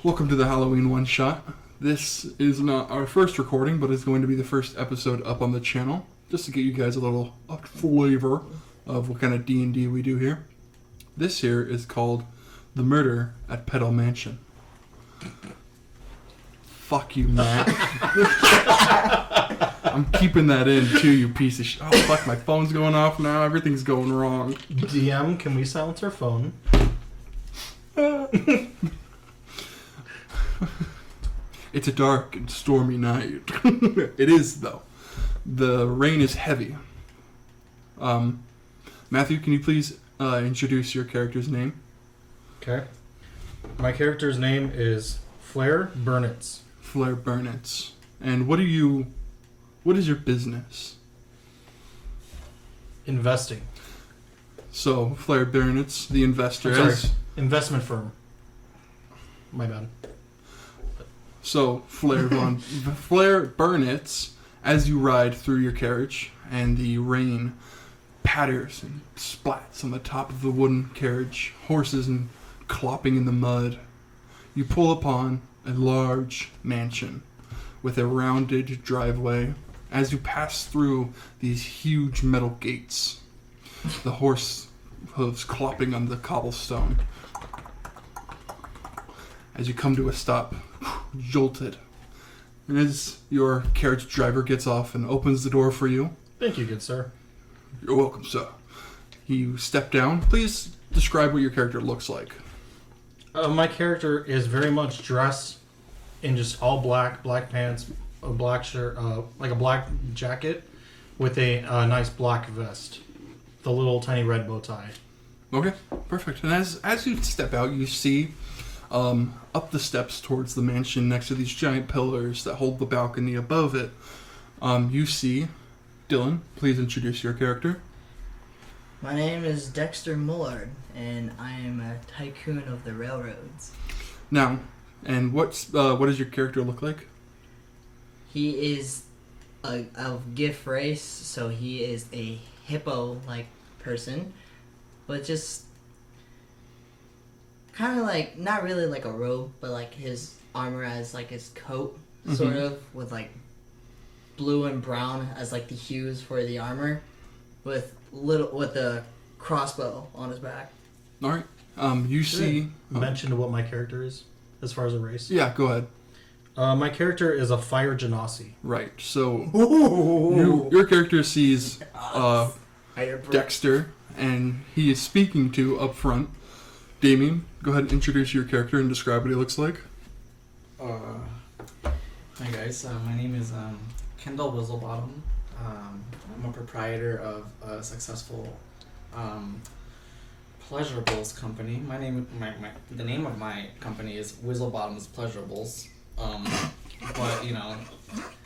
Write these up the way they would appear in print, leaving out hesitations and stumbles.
Welcome to the Halloween one-shot. This is not our first recording, but it's going to be the first episode up on the channel, just to get you guys a flavor of what kind of D&D we do here. This here is called The Murder at Pettle Mansion. Fuck you, Matt. I'm keeping that in too, you piece of shit. Oh, fuck, my phone's going off now. Everything's going wrong. DM, can we silence our phone? It's a dark and stormy night. It is, though. The rain is heavy. Matthew, can you please introduce your character's name? Okay. My character's name is Flair Burnitz. Flair Burnitz. And what is your business? Investing. So, Flair Burnitz, the investor. Investment firm. My bad. So, Flair Burnitz, as you ride through your carriage, and the rain patters and splats on the top of the wooden carriage, horses and clopping in the mud, you pull upon a large mansion with a rounded driveway. As you pass through these huge metal gates, the horse hooves clopping on the cobblestone. As you come to a stop, jolted. And as your carriage driver gets off and opens the door for you. Thank you, good sir. You're welcome, sir. You step down. Please describe what your character looks like. My character is very much dressed in just all black pants, a black shirt, like a black jacket with a nice black vest. The little tiny red bow tie. Okay, perfect. And as you step out, you see up the steps towards the mansion next to these giant pillars that hold the balcony above it. You see Dylan. Please introduce your character. My name is Dexter Mullard, and I am a tycoon of the railroads. Now, and what does your character look like? He is of gift race, so he is a hippo-like person, but just kind of like, not really like a robe, but like his armor as like his coat, sort of, with like blue and brown as like the hues for the armor, with a crossbow on his back. All right. You see. Mention what my character is as far as a race. Yeah, go ahead. My character is a fire genasi. Right. So your character sees Dexter, and he is speaking to up front. Damien, go ahead and introduce your character and describe what he looks like. Hi guys, my name is Kendall Whistlebottom. I'm a proprietor of a successful pleasurables company. The name of my company is Whistlebottom's Pleasurables. But you know,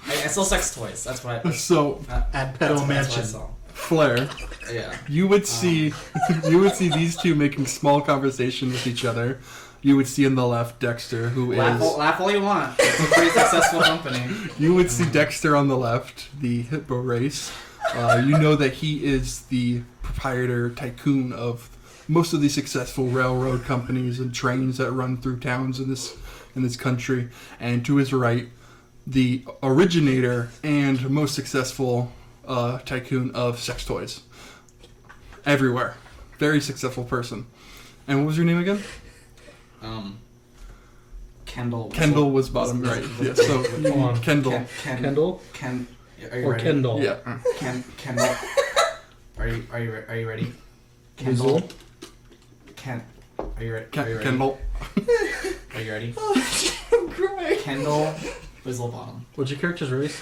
I sell sex toys. That's what I. So at Pettle Mansion. Flair, yeah. You would see these two making small conversation with each other. You would see on the left Dexter, who laugh all you want. It's a pretty successful company. You would see Dexter on the left, the hippo race. You know that he is the proprietor tycoon of most of the successful railroad companies and trains that run through towns in this country. And to his right, the originator and most successful tycoon of sex toys. Everywhere. Very successful person. And what was your name again? Kendall. Kendall was bottom right. Yeah, so Kendall. Kendall? Are you or ready? Kendall? Yeah. Kendall. Are you ready? Kendall. Are you ready? Kendall. Are you ready? I'm crying. Kendall Whistlebottom. What's your character's race?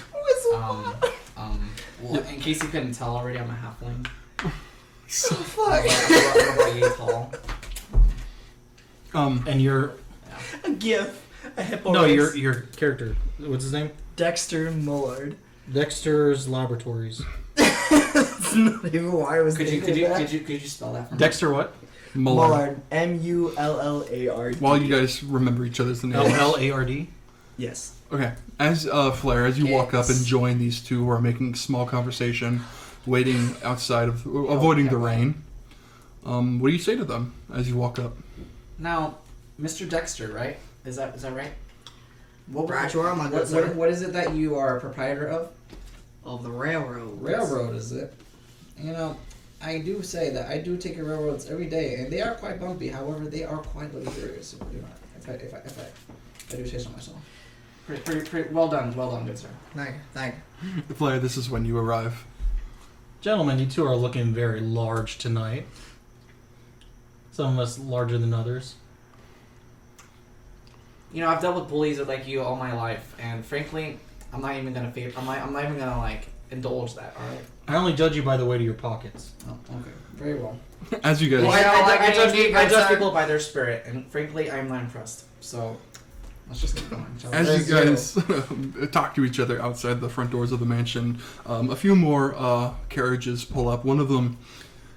Well, in case you couldn't tell already, I'm a halfling. So fuck. I'm about yay tall. And you're... A gift. A hippo No, race. your character. What's his name? Dexter Mullard. Dexter's Laboratories. That's not even why I was Could you thinking that. spell that for me? Dexter what? Mullard. Mullard. While you guys remember each other's names. L-L-A-R-D? Yes. Okay. As Flair, as you walk up and join these two who are making small conversation, waiting outside avoiding the rain, what do you say to them as you walk up? Now, Mr. Dexter, right? Is that right? Bradshaw, my good sir. What is it that you are a proprietor of? Of the railroad. Railroad, is it? You know, I do say that I do take your railroads every day, and they are quite bumpy. However, they are quite luxurious. If I do say so myself. Pretty well done, good sir. Thank you. Flair, this is when you arrive. Gentlemen, you two are looking very large tonight. Some of us larger than others. You know, I've dealt with bullies like you all my life, and frankly, I'm not even gonna like indulge that. All right. I only judge you by the weight of your pockets. Oh, okay. Very well. As you guys... Well, I I judge people by their spirit, and frankly, I'm not impressed. So, let's just keep going. As you guys talk to each other outside the front doors of the mansion, a few more carriages pull up. One of them,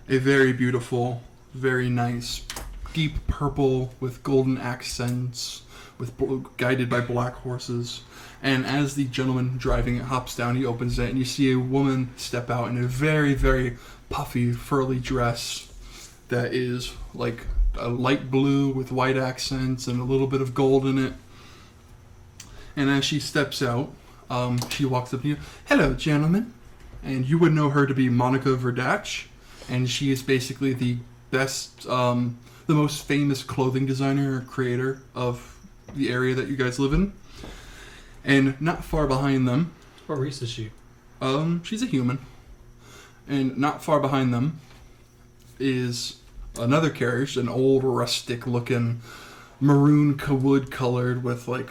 a very beautiful, very nice, deep purple with golden accents, guided by black horses. And as the gentleman driving it hops down, he opens it, and you see a woman step out in a very, very puffy, furry dress that is like a light blue with white accents and a little bit of gold in it. And as she steps out, she walks up to you. Hello, gentlemen. And you would know her to be Monica Verdach. And she is basically the best, the most famous clothing designer or creator of the area that you guys live in. And not far behind them... What race is she? She's a human. And not far behind them is another carriage, an old rustic-looking maroon wood colored with like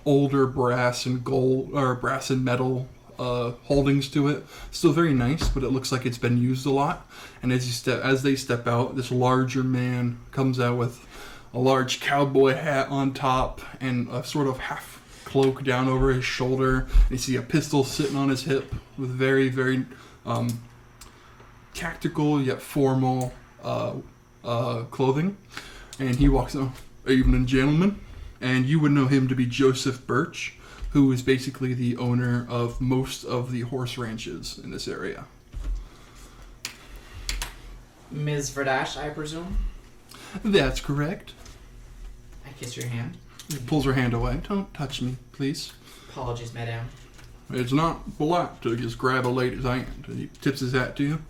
older brass and gold or brass and metal holdings to it. Still very nice, but it looks like it's been used a lot. And as they step out, this larger man comes out with a large cowboy hat on top and a sort of half cloak down over his shoulder. And you see a pistol sitting on his hip with very, very tactical yet formal clothing. And he walks out, evening, gentlemen. And you would know him to be Joseph Birch, who is basically the owner of most of the horse ranches in this area. Ms. Verdach, I presume? That's correct. I kiss your hand. He pulls her hand away. Don't touch me, please. Apologies, madame. It's not polite to just grab a lady's hand. He tips his hat to you.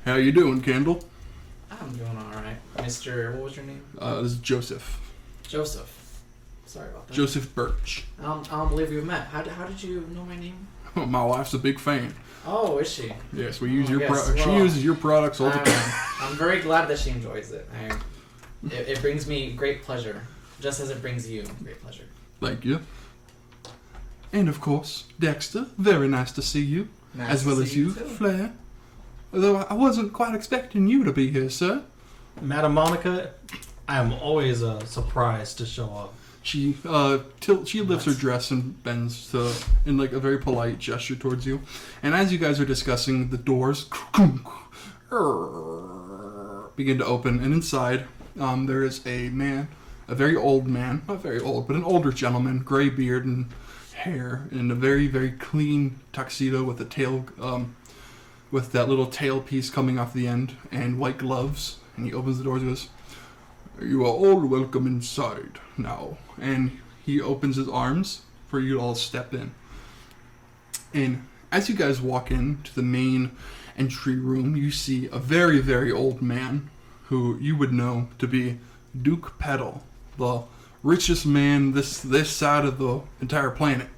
How you doing, Kendall? I'm doing all right. Mr. What was your name? This is Joseph. Joseph. Sorry about that. Joseph Birch. I don't believe we've met. How did you know my name? My wife's a big fan. Oh, is she? Yes, we use Well, she uses your products all the time. I'm very glad that she enjoys it. It brings me great pleasure, just as it brings you great pleasure. Thank you. And of course, Dexter, very nice to see you. Nice as well to as see you, too. Flair. Although I wasn't quite expecting you to be here, sir. Madam Monica, I am always surprised to show up. She lifts her dress and bends in like a very polite gesture towards you. And as you guys are discussing, the doors begin to open, and inside there is a man, a very old man, not very old, but an older gentleman, gray beard and hair, in a very, very clean tuxedo with a tail, with that little tail piece coming off the end, and white gloves. And he opens the doors and goes, "You are all welcome inside now." And he opens his arms for you to all step in. And as you guys walk into the main entry room, you see a very, very old man who you would know to be Duke Pettle, the richest man this side of the entire planet.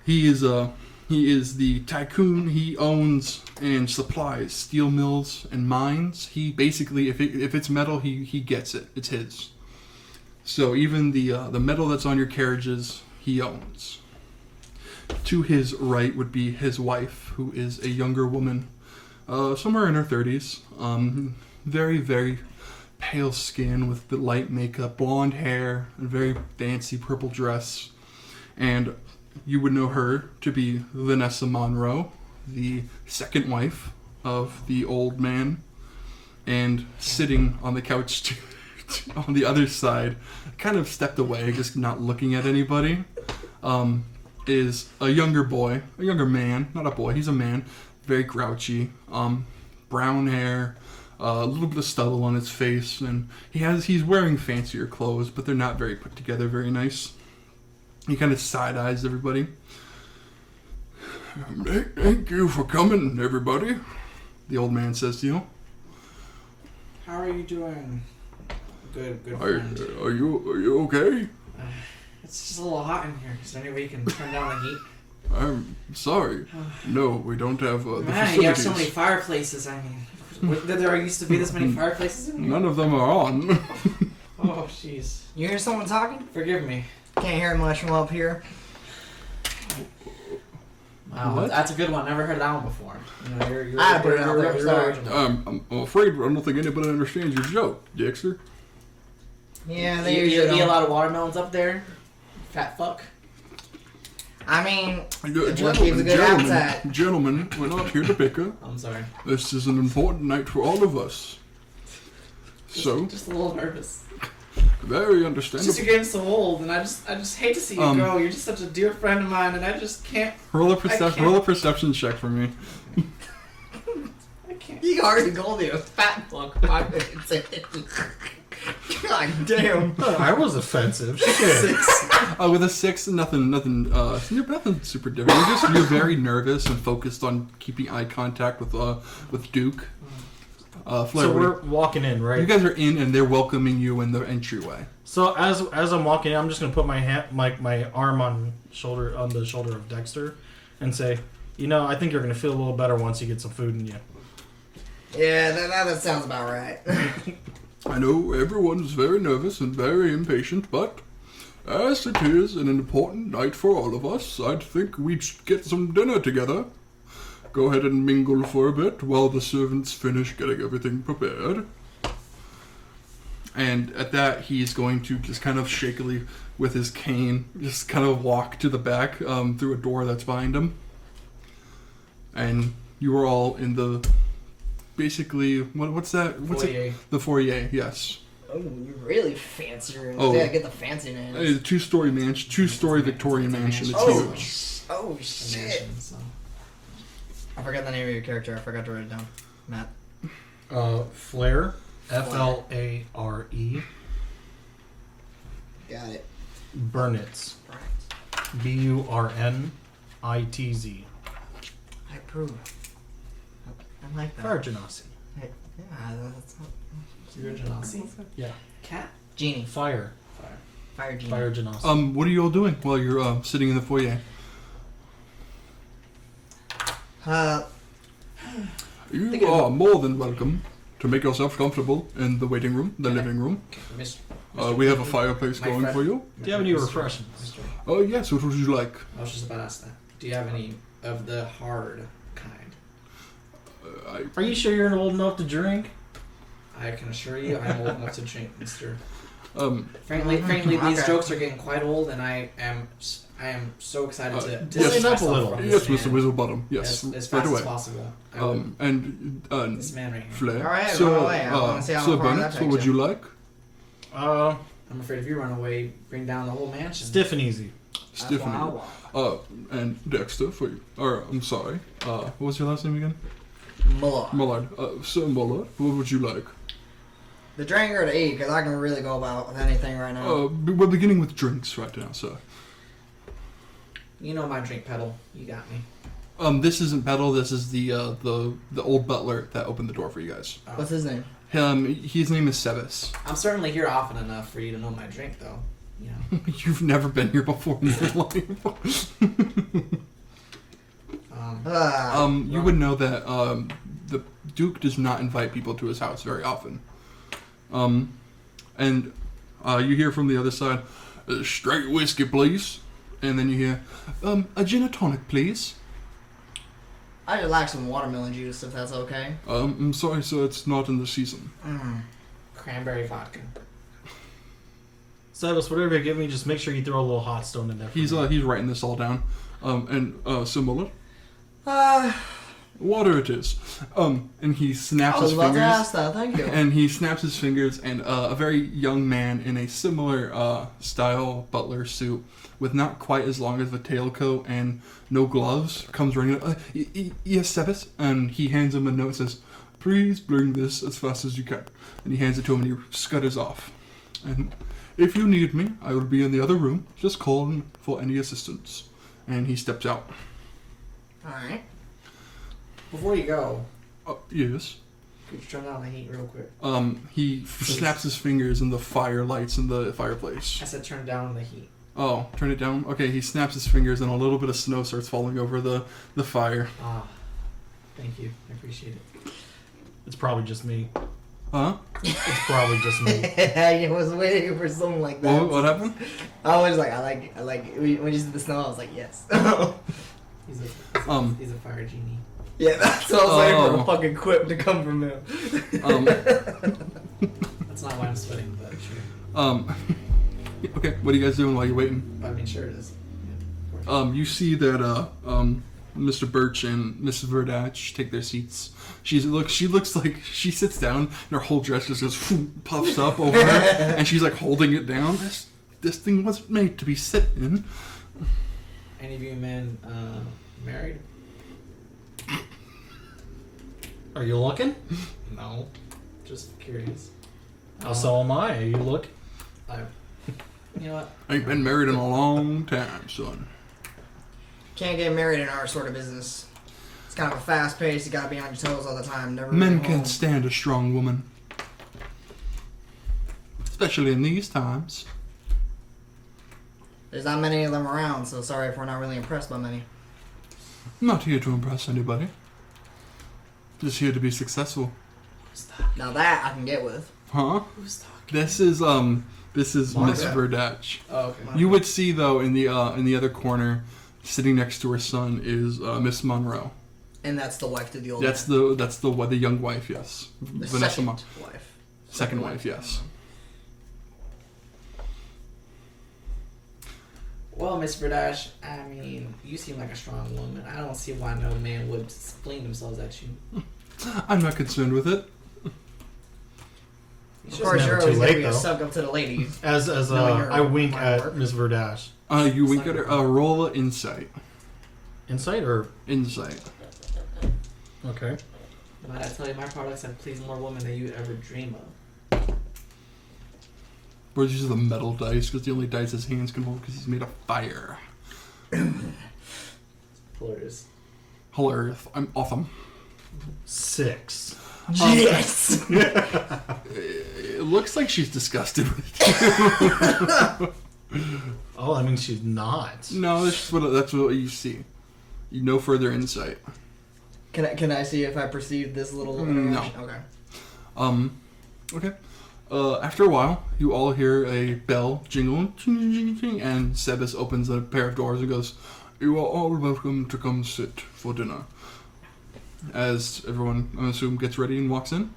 He is the tycoon. He owns and supplies steel mills and mines. He basically, if it's metal, he gets it. It's his. So even the metal that's on your carriages, he owns. To his right would be his wife, who is a younger woman, somewhere in her 30s. Very, very pale skin with the light makeup, blonde hair, a very fancy purple dress. And you would know her to be Vanessa Monroe, the second wife of the old man. And sitting on the couch on the other side, kind of stepped away, just not looking at anybody, is a younger man, not a boy, he's a man, very grouchy, brown hair, a little bit of stubble on his face, and he's wearing fancier clothes, but they're not very put together, very nice. He kind of side-eyes everybody. Thank you for coming, everybody, the old man says to you. How are you doing? Good Are friend. you okay? It's just a little hot in here. Is there any way you can turn down the heat? I'm sorry. No, we don't have the Man, facilities. you have so many fireplaces. I mean, there used to be this many fireplaces in here? None of them are on. Oh, jeez. You hear someone talking? Forgive me. Can't hear much from up here. Wow, What? that's a good one. Never heard that one before. You know, you're I put it out there, sorry. original. I'm afraid I don't think anybody understands your joke, Dexter. Yeah, You they usually eat a don't. lot of watermelons up there? Fat fuck. I mean, Gentlemen, appetite. gentlemen, we're not here to bicker. I'm sorry. This is an important night for all of us. So, Just a little nervous. very It's understandable. just you're getting so old, and I just hate to see you go. You're just such a dear friend of mine, and I just can't. Roll a can't. perception check for me. I can't. He already called you a fat fuck 5 minutes in. God damn. I was offensive. Shit. With a 6, nothing super different. You're very nervous and focused on keeping eye contact with Duke. Flair, So we're walking in, right? you guys are in, and they're welcoming you in the entryway. So as I'm walking in, I'm just gonna put my arm on the shoulder of Dexter, and say, I think you're gonna feel a little better once you get some food in you. Yeah, that sounds about right. I know everyone's very nervous and very impatient, but as it is an important night for all of us, I'd think we'd get some dinner together. Go ahead and mingle for a bit while the servants finish getting everything prepared. And at that, he's going to just kind of shakily, with his cane, just kind of walk to the back through a door that's behind him. And you are all in the, basically, what's that? What's Foyer. it? The foyer, yes. Oh, you're really fancy rooms. Oh. Yeah, get the fancy names. A two-story mansion, two-story Victorian mansion. It's Oh, huge. oh The shit. mansion, so. I forgot the name of your character. I forgot to write it down. Matt. Flair, Flare, Got it. Burnitz, Right. Burnitz. I approve. I like that. Fire Genasi. Yeah, that's not... You're a Genasi? Yeah. Cat? Genie. Fire Fire Genie. Genasi. What are you all doing while you're sitting in the foyer? You are more than welcome to make yourself comfortable in the waiting room, the living room. We have a fireplace My going friend- for you. Do you have any refreshments? Oh yes, what would you like? I was just about to ask that. Do you have any of the hard kind? Are you sure you're old enough to drink? I can assure you I'm old enough to drink, mister. Frankly, Frankly, these Okay. jokes are getting quite old, and I am so excited to yes. distance Up a myself little. from yes, this Mr. man Whiztlebottom. Yes, as right fast away. as possible. I would- And this man right here. Flair. All right, so, run away. I wanna see how Sir far Burnett, that what takes would you. you like? I'm afraid if you run away, bring down the whole mansion. Stiff and easy. Stephanie. And Dexter for you. Or I'm sorry. What was your last name again? Muller. Mullard. Sir Mullard, what would you like? The drink or the eat, because I can really go about with anything right now. We're beginning with drinks right now, sir. You know my drink, Pettle. You got me. This isn't Pettle. This is the old butler that opened the door for you guys. What's his name? His name is Sebas. I'm certainly here often enough for you to know my drink, though. You know. You've never been here before in your life. You would know that the Duke does not invite people to his house very often. And you hear from the other side, straight whiskey, please. And then you hear, a gin and tonic, please. I just like some watermelon juice, if that's okay. I'm sorry, sir, it's not in the season. Cranberry vodka. Sebas, whatever you give me, just make sure you throw a little hot stone in there. For He's me. writing this all down. Similar. I Water it is. And he snaps would his love to fingers. ask that, thank you. And he snaps his fingers, and a very young man in a similar style butler suit, with not quite as long as a tailcoat and no gloves, comes running up. Yes, Sebas. And he hands him a note and says, Please bring this as fast as you can. And he hands it to him and he scutters off. And if you need me, I will be in the other room. Just call me for any assistance. And he steps out. Alright. Before you go, Yes. could you turn down the heat real quick? He snaps his fingers and the fire lights in the fireplace. I said turn down the heat. Oh, turn it down? Okay, he snaps his fingers and a little bit of snow starts falling over the fire. Ah, thank you. I appreciate it. It's probably just me. Huh? It's probably just me. I was waiting for something like that. What happened? I was like, I like when you said the snow, I was like, yes. He's a fire genie. Yeah, that's what I was waiting for Oh. a fucking quip to come from him. That's not why I'm sweating, but sure. Okay, what are you guys doing while you're waiting? I mean, sure it is. Yeah, of course. You see that Mr. Birch and Mrs. Verdach take their seats. She looks like she sits down and her whole dress just goes puffs up over her, and she's like holding it down. This thing wasn't made to be sit in. Any of you men married? Are you looking? No. Just curious. Oh, so am I. Are you look? You know what? I've been married in a long time, son. Can't get married in our sort of business. It's kind of a fast pace. You gotta be on your toes all the time. Never Men really home. can't stand a strong woman, especially in these times. There's not many of them around, so sorry if we're not really impressed by many. I'm not here to impress anybody. Just here to be successful. Now that I can get with. Huh? Who's talking? This is Miss Monica. Verdach. Oh, okay. You would see though in the other corner, sitting next to her son, is Miss Monroe. And that's the wife to the old That's man. the young wife, yes. The Vanessa second Mon- wife. Second wife, yes. Well, Miss Verdash, I mean, you seem like a strong woman. I don't see why no man would fling themselves at you. I'm not concerned with it. Of course, never you're too always late, gonna be a though. suck up to the ladies. As Knowing your I wink line at work. Miss Verdash. You wink at her. Roll a insight. Insight or Insight. okay? Might I tell you, my products have pleased more women than you'd ever dream of. Whereas uses the metal dice because the only dice his hands can hold because he's made of fire. Hilarious. Hilarious. I'm awesome. 6. Yes! It looks like she's disgusted with you. Oh, I mean she's not. No, that's what you see. You no further insight. Can I see if I perceive this little No. interaction? Okay. Okay. After a while, you all hear a bell jingle, ching, ching, ching, and Sebas opens a pair of doors and goes, "You are all welcome to come sit for dinner." As everyone, I assume, gets ready and walks in.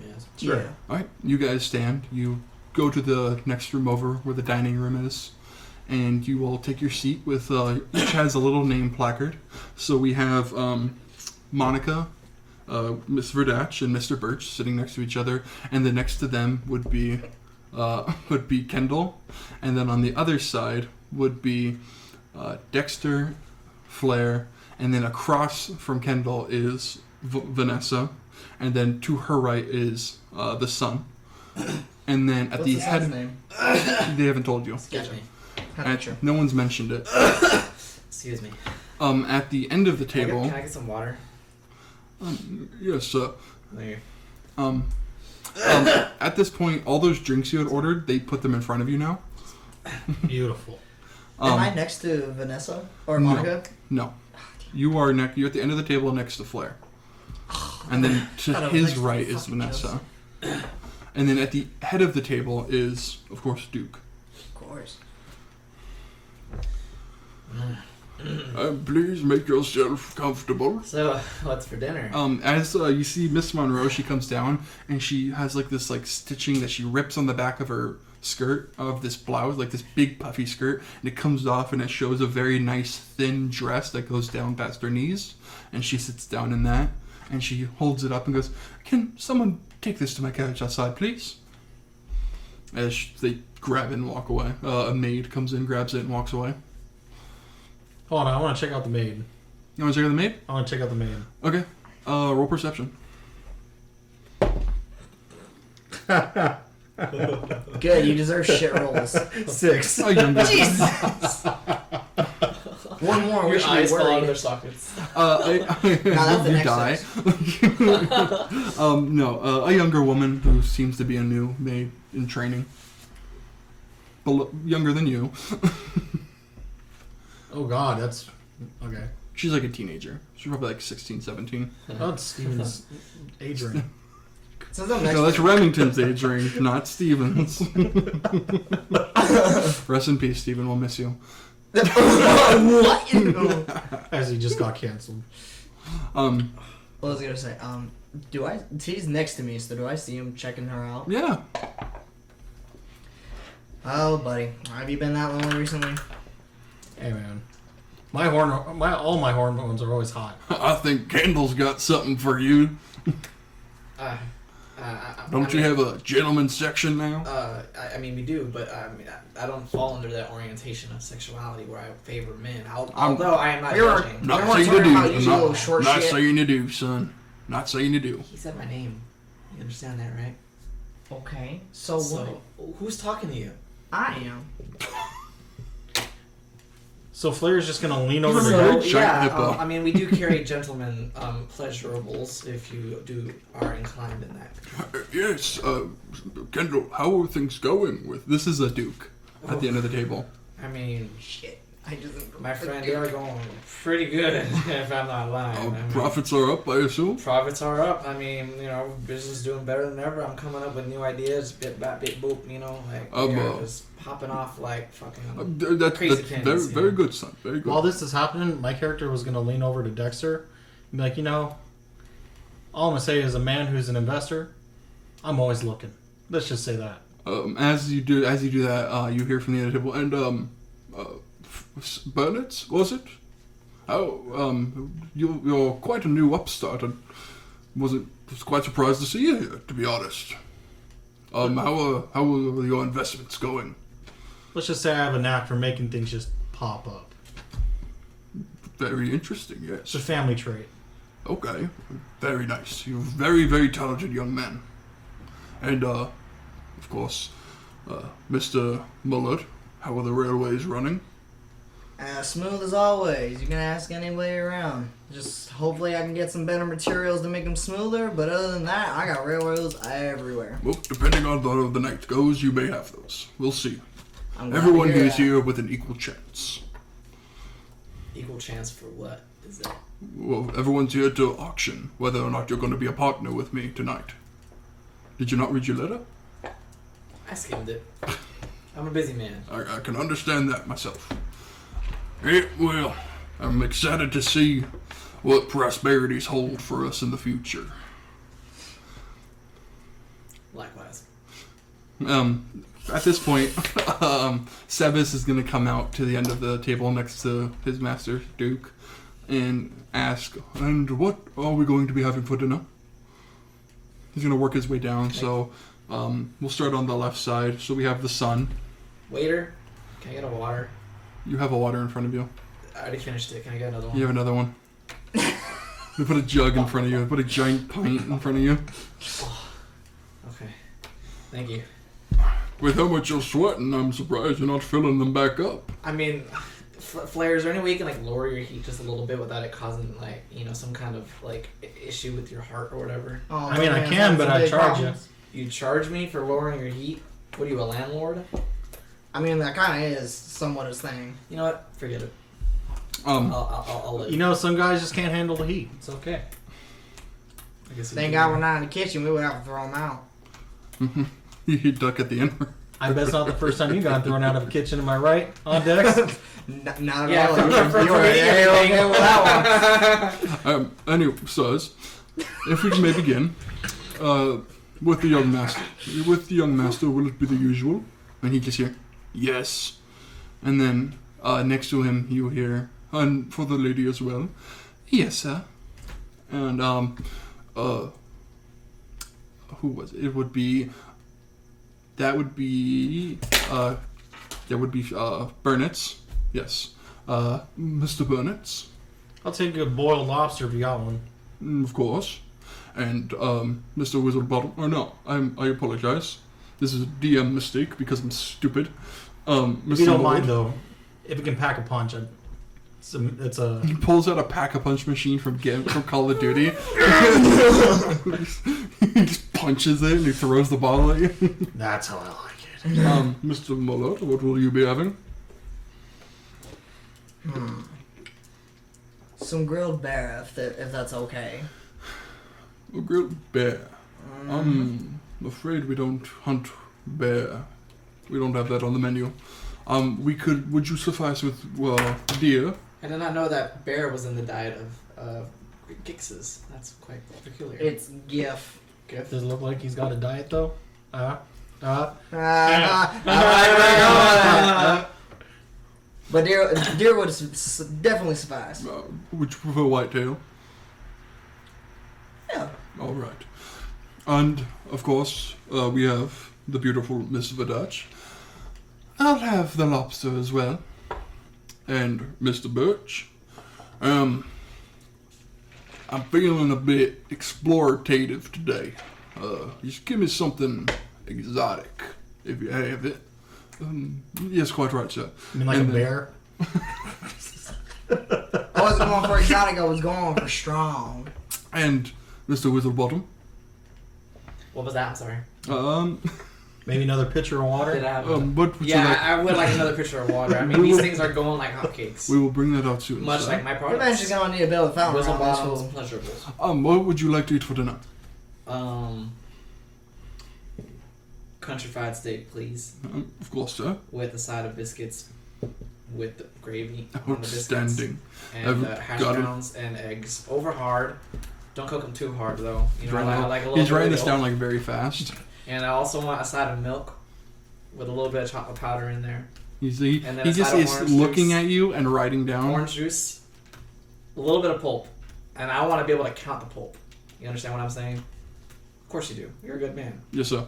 Yes. Sure. Yeah. All right, you guys stand. You go to the next room over where the dining room is, and you all take your seat with, each has a little name placard. So we have Monica, Miss Verdach, and Mr. Birch sitting next to each other, and then next to them would be Kendall, and then on the other side would be Dexter, Flair, and then across from Kendall is Vanessa, and then to her right is the son, and then at What's the his head, name? they haven't told you. Gotcha. And no one's mentioned it. Excuse me. At the end of the table, Can I get some water? yes. There. At this point, all those drinks you had ordered, they put them in front of you now. Beautiful. Am I next to Vanessa or no. Monica? No, you're at the end of the table next to Flair, and then to Thought it was his next to right is fucking Vanessa, and then at the head of the table is, of course, Duke. Of course. Please make yourself comfortable. So, what's for dinner? As you see Miss Monroe, she comes down and she has this stitching that she rips on the back of her skirt of this blouse, like this big puffy skirt, and it comes off and it shows a very nice thin dress that goes down past her knees, and she sits down in that and she holds it up and goes, "Can someone take this to my carriage outside, please?" As they grab it and walk away. A maid comes in, grabs it, and walks away. Hold on, I want to check out the maid. You want to check out the maid? I want to check out the maid. Okay. Roll perception. Good, you deserve shit rolls. 6. A younger, Jesus! One more, we Your should eyes be fall out of worried. their sockets. that's the you next die. No, a younger woman who seems to be a new maid in training. Younger than you. Oh god, that's okay. She's like a teenager. She's probably like 16, 17. That's Steven's age range. So the next No, that's Remington's age range, not Steven's. Rest in peace, Steven. We'll miss you. What? As he just got canceled. What was I gonna say? He's next to me, so do I see him checking her out? Yeah. Oh, buddy, have you been that lonely recently? Hey man, all my hormones are always hot. I think Kendall's got something for you. Don't you have a gentleman's section now? I mean, we do, but I don't fall under that orientation of sexuality where I favor men. Although I am not judging. Not Everyone's saying you talking about do. you little short Not shit. saying you do, son. Not saying you do. He said my name. You understand that, right? Okay, so what? So, who's talking to you? I am. So Flair's just gonna lean over So- to Very her. giant hippo. I mean, we do carry gentlemen pleasurables if you are inclined in that. Yes, Kendall, how are things going with... This is a duke at the end of the table. I mean, Shit, I just. my friend, they are going pretty good, if I'm not lying. I mean, Profits are up, I assume? profits are up. I mean, business is doing better than ever. I'm coming up with new ideas, bit by bit, boop. Like they're just popping off like fucking. That's Crazy very, pins, very good, son. Very good. While this is happening, my character was gonna lean over to Dexter and be like, all I'm gonna say is, a man who's an investor, I'm always looking. Let's just say that. As you do that, you hear from the other table, and Burnett, was it? Oh, you're quite a new upstart, and was quite surprised to see you here, to be honest. How are your investments going? Let's just say I have a knack for making things just pop up. Very interesting, It's yes. a family trait. Okay, very nice. You're a very, very talented young man. And, of course, Mr. Mullard, how are the railways running? Smooth as always. You can ask anybody around. Just hopefully I can get some better materials to make them smoother. But other than that, I got railroads everywhere. Well, depending on how the night goes, you may have those. We'll see. I'm glad Everyone to hear is that. here with an equal chance. Equal chance for what is that? Well, everyone's here to auction whether or not you're going to be a partner with me tonight. Did you not read your letter? I skimmed it. I'm a busy man. I can understand that myself. Well, I'm excited to see what prosperities hold for us in the future. Likewise. At this point, Sebas is going to come out to the end of the table next to his master, Duke, and ask, and what are we going to be having for dinner? He's going to work his way down, so we'll start on the left side. So we have the sun. Waiter, can I get a water? You have a water in front of you. I already finished it. Can I get another one? You have another one. They put a jug in front of you. They put a giant pint in front of you. Okay. Thank you. With how much you're sweating, I'm surprised you're not filling them back up. I mean, Flair, is there any way you can lower your heat just a little bit without it causing some kind of issue with your heart or whatever? Oh, I mean, I man, can, that's but a I big charge problem. you. You charge me for lowering your heat? What are you, a landlord? I mean, that kind of is somewhat his thing. You know what? Forget it. Um, I'll let you. Some guys just can't handle the heat. It's okay. I guess Thank God we're not in the kitchen. We would have to throw him out. you duck at the end. I bet it's not the first time you got thrown out of a kitchen, am I right? On Dex? Not at Yeah, all. for You were me, okay with that one. Anyway, sirs, if we may begin, with the young master. With the young master, will it be the usual? And he just hear, yes. And then, next to him, you hear, and for the lady as well, yes, sir. And, who was it? It would be, Burnett's. Yes. Mr. Burnett's. I'll take a boiled lobster if you got one. Of course. And Mr. Wizardbottom, or no, I apologize. This is a DM mistake because I'm stupid. If you don't mind though, if it can pack a punch, it's a. He pulls out a pack-a-punch machine from Call of Duty. He just punches it and he throws the bottle at you. That's how I like it. Mr. Mullard, what will you be having? Some grilled bear, if that's okay. A grilled bear. I'm afraid we don't hunt bear. We don't have that on the menu. Would you suffice with, deer? I did not know that bear was in the diet of Gixes. That's quite peculiar. It's GIF. Gif. Does it look like he's got a diet though? But deer would definitely suffice. Would you prefer whitetail? Yeah. All right. And, of course, we have the beautiful Miss Vidach. I'll have the lobster as well. And Mr. Birch. I'm feeling a bit explorative today. Just give me something exotic, if you have it. Yes, quite right, sir. You mean like a bear? I wasn't going for exotic, I was going for strong. And Mr. Witherbottom. What was that? I'm sorry. Maybe another pitcher of water? Did I have what would you like? I would like another pitcher of water. I mean, these things are going like hotcakes. We will bring that out soon. Much sir. like my You're products. eventually going to need a bill of fountain Whistle around this bottles, fool. pleasurables. What would you like to eat for dinner? Country fried steak, please. Of course, sir. With a side of biscuits, with the gravy on the biscuits. Outstanding. And hash browns and eggs. Over hard. Don't cook them too hard though. You know, I like a little. He's writing this down like very fast. And I also want a side of milk with a little bit of chocolate powder in there. He And then he a just side of is orange looking juice. at you and writing down. Orange juice, a little bit of pulp, and I want to be able to count the pulp. You understand what I'm saying? Of course you do. You're a good man. Yes, sir.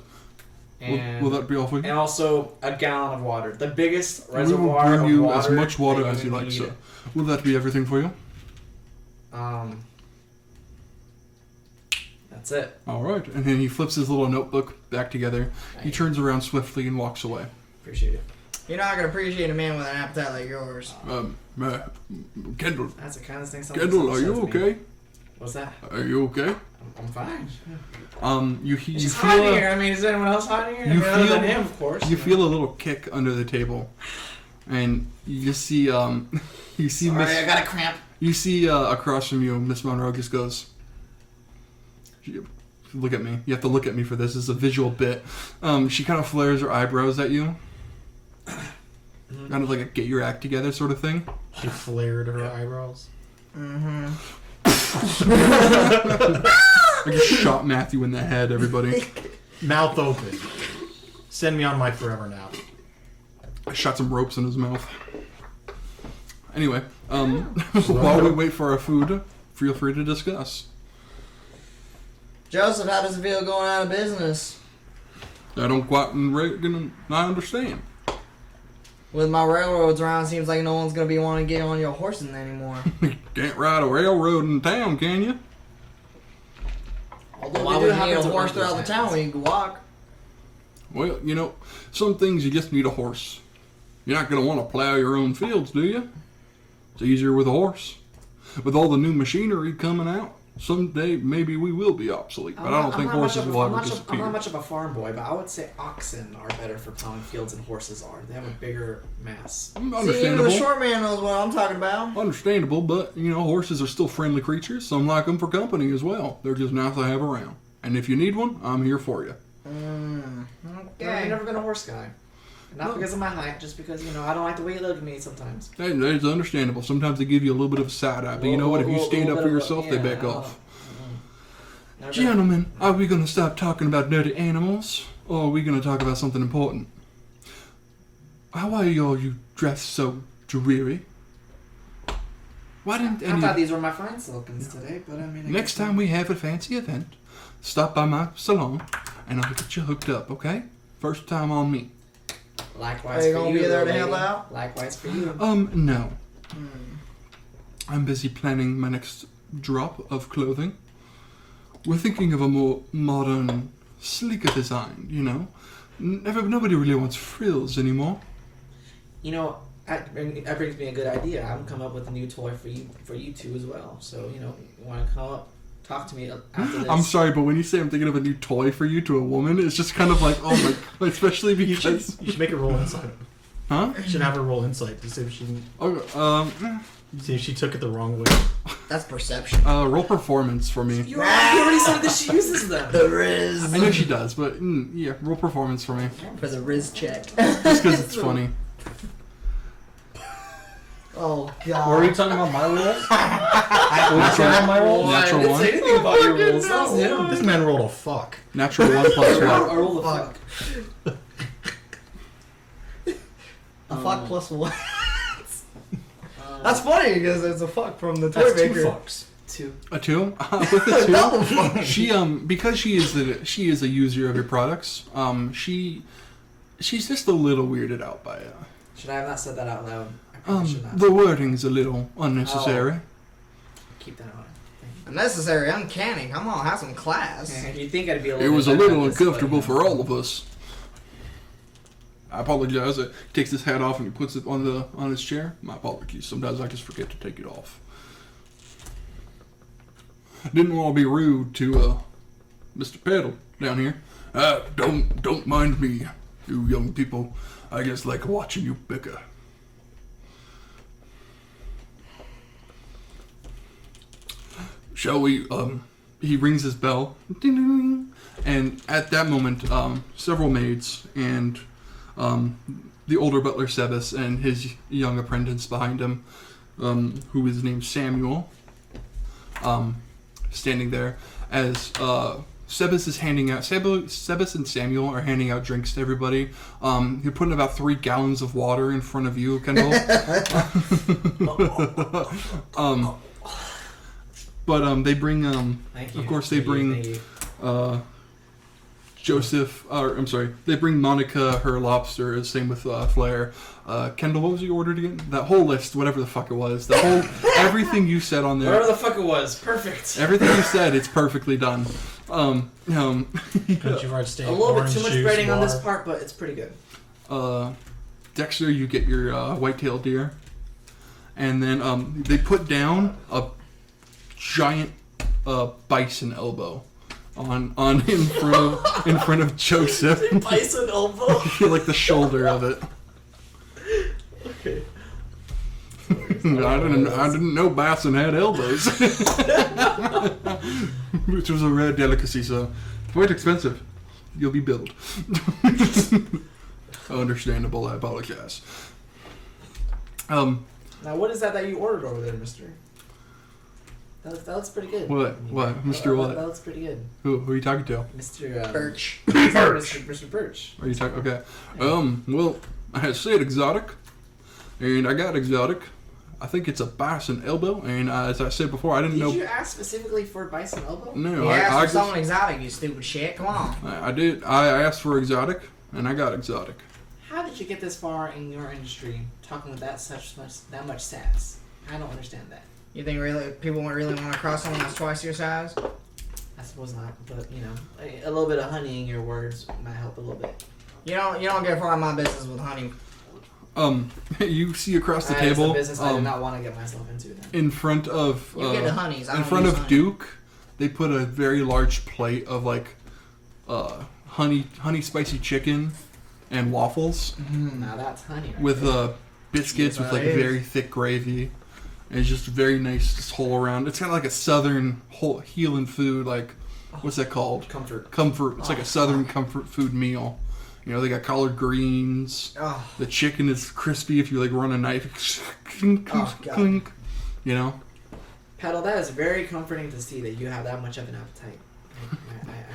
And Will that be all for you? and also a gallon of water, the biggest We will reservoir bring of you water as much water that as you like, need. sir. Will that be everything for you? That's it. All right. And then he flips his little notebook back together. He turns around swiftly and walks away. Appreciate it. You're not going to appreciate a man with an appetite like yours. Kendall. That's the kind of thing. Kendall, are you okay? What's that? Are you okay? I'm fine. You It's feel hot in here. I mean, is anyone else hot in here? you other feel- than him, of course. you feel a little kick under the table, and you just see you see Sorry, I Miss got a cramp. you see across from you Miss Monroe just goes. Look at me. You have to look at me for this. It's a visual bit. She kind of flares her eyebrows at you. Kind of like a get your act together sort of thing. She flared her eyebrows. Mm-hmm. I just shot Matthew in the head, everybody. Mouth open. Send me on my forever nap. I shot some ropes in his mouth. Anyway, while we wait for our food, feel free to discuss. Joseph, how does it feel going out of business? I don't quite not understand. With my railroads around, seems like no one's going to be wanting to get on your horses anymore. Can't ride a railroad in town, can you? Although Why we do would you happen need a to horse run throughout the these town things. when you can walk? Well, some things you just need a horse. You're not going to want to plow your own fields, do you? It's easier with a horse. With all the new machinery coming out, someday maybe we will be obsolete. But I don't think horses will ever I'm disappear. not much of a farm boy, but I would say oxen are better for plowing fields than horses are. They have a bigger mass. See, even Understandable. the short man knows what I'm talking about. Understandable, but horses are still friendly creatures. Some like them for company as well. They're just nice to have around. And if you need one, I'm here for you. I've never been a horse guy. Not because of my height, just because, I don't like the way you look at me sometimes. Hey, it's understandable. Sometimes they give you a little bit of a side eye, but you know what? If you stand up for yourself, they back off. Gentlemen, are we going to stop talking about dirty animals, or are we going to talk about something important? How are you dressed so dreary? Why didn't I thought these were my fine silkins today, but I mean... Next time we have a fancy event, stop by my salon, and I'll get you hooked up, okay? First time on me. Likewise Are you for gonna you, be there to little help lady. out? Likewise for you. No. I'm busy planning my next drop of clothing. we're thinking of a more modern, sleeker design, you know? Nobody really wants frills anymore. You know, that brings me a good idea. I'm coming up with a new toy for you two as well. So, you know, you want to come up, talk to me after this? I'm sorry, but when you say I'm thinking of a new toy for you to a woman, it's just kind of like, oh my god, especially because... You should make her roll insight. Huh? You should have her roll insight to see if she see if she took it the wrong way. That's perception. Roll performance for me. You already said that she uses them. The Riz. I know she does, but yeah, roll performance for me. For the Riz check. Just because it's funny. Oh, God. Were you talking about my rolls? Were you talking about my rolls? Natural I didn't one. say anything about your rules. That was him. This man rolled a fuck. Natural 1 plus I what? rolled the fuck. A fuck plus one. That's funny because it's a fuck from the toy That's two maker. fucks. 2. A 2? With a 2, Double fuck. she because she is a user of your products. She's just a little weirded out by it. Should I have not said that out loud? I probably should not. The wording's a little unnecessary. Keep that on. Unnecessary, uncanny. Come on, have some class. You think I'd be a It little was a bit better little than this, uncomfortable but, for all of us. I apologize. He takes his hat off and he puts it on his chair. My apologies. Sometimes I just forget to take it off. Didn't want to be rude to Mr. Pettle down here. Don't mind me, you young people. I just like watching you bicker. Shall we? He rings his bell. Ding, ding, ding. And at that moment, several maids and the older butler Sebas and his young apprentice behind him, who is named Samuel, standing there as Sebas is handing out. Sebas and Samuel are handing out drinks to everybody. You're putting about 3 gallons of water in front of you, Kendall. But they bring Thank you. of course they Thank bring you. Joseph, or I'm sorry, they bring Monica her lobster, same with Flair. Kendall, what was you ordered again? That whole list, whatever the fuck it was. The whole, everything you said on there. Whatever the fuck it was, perfect. Everything you said, it's perfectly done. Country fried steak, A little bit orange too much juice, breading on this water. part, but it's pretty good. Dexter, you get your white-tailed deer. And then they put down a giant bison elbow on in front of Joseph. Bison elbow. Like the shoulder of it. Okay. I didn't know bison had elbows. Which was a rare delicacy, so quite expensive. You'll be billed. Understandable, I apologize. Now, what is that you ordered over there, mister? That looks pretty good. What? Mr. What? That looks pretty good. Who are you talking to? Mr. Birch. Mr. Birch. Are you talking? Okay. Well, I said exotic, and I got exotic. I think it's a bison elbow, and as I said before, I didn't know. Did you ask specifically for bison elbow? No, You I asked for just, something exotic, you stupid shit. Come on. I did. I asked for exotic, and I got exotic. How did you get this far in your industry talking with that much sass? I don't understand that. You think really people really want to cross someone that's twice your size? I suppose not, but you know, a little bit of honey in your words might help a little bit. You don't get far in my business with honey. You see across the That is table, a business I do not want to get myself into. Then. in front of You get the honeys. I in don't front use of honey. Duke, they put a very large plate of like honey spicy chicken and waffles Now that's honey. Right with there. biscuits with like That is. very thick gravy. And it's just very nice, just whole around. It's kind of like a southern healing food, like what's that called? Comfort. Comfort. It's like a southern comfort food meal. You know, they got collard greens. Oh, The chicken is crispy if you like run a knife. Clink, Oh, God. clink. You know. Pettle, that is very comforting to see that you have that much of an appetite.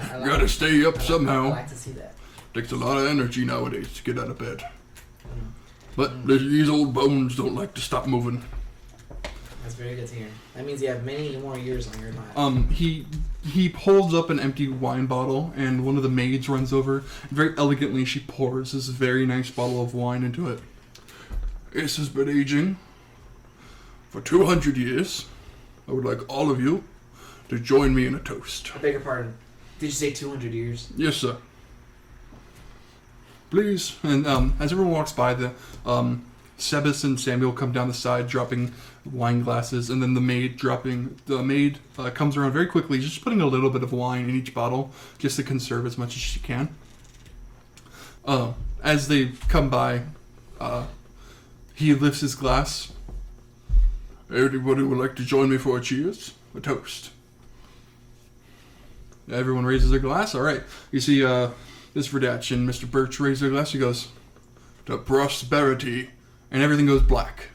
I like, Gotta stay up I somehow. like to see that. Takes a lot of energy nowadays to get out of bed. But these old bones don't like to stop moving. That's very good to hear. That means you have many more years on your life. He holds up an empty wine bottle, and one of the maids runs over. Very elegantly, she pours this very nice bottle of wine into it. This has been aging for 200 years. I would like all of you to join me in a toast. I beg your pardon. Did you say 200 years? Yes, sir. Please. And as everyone walks by, the Sebas and Samuel come down the side, dropping wine glasses, and then the maid comes around very quickly, just putting a little bit of wine in each bottle, just to conserve as much as she can. As they come by, he lifts his glass. Anybody would like to join me for a cheers? A toast. Everyone raises their glass. All right. You see Miss Verdach and Mr. Birch raise their glass. He goes, to prosperity. And everything goes black.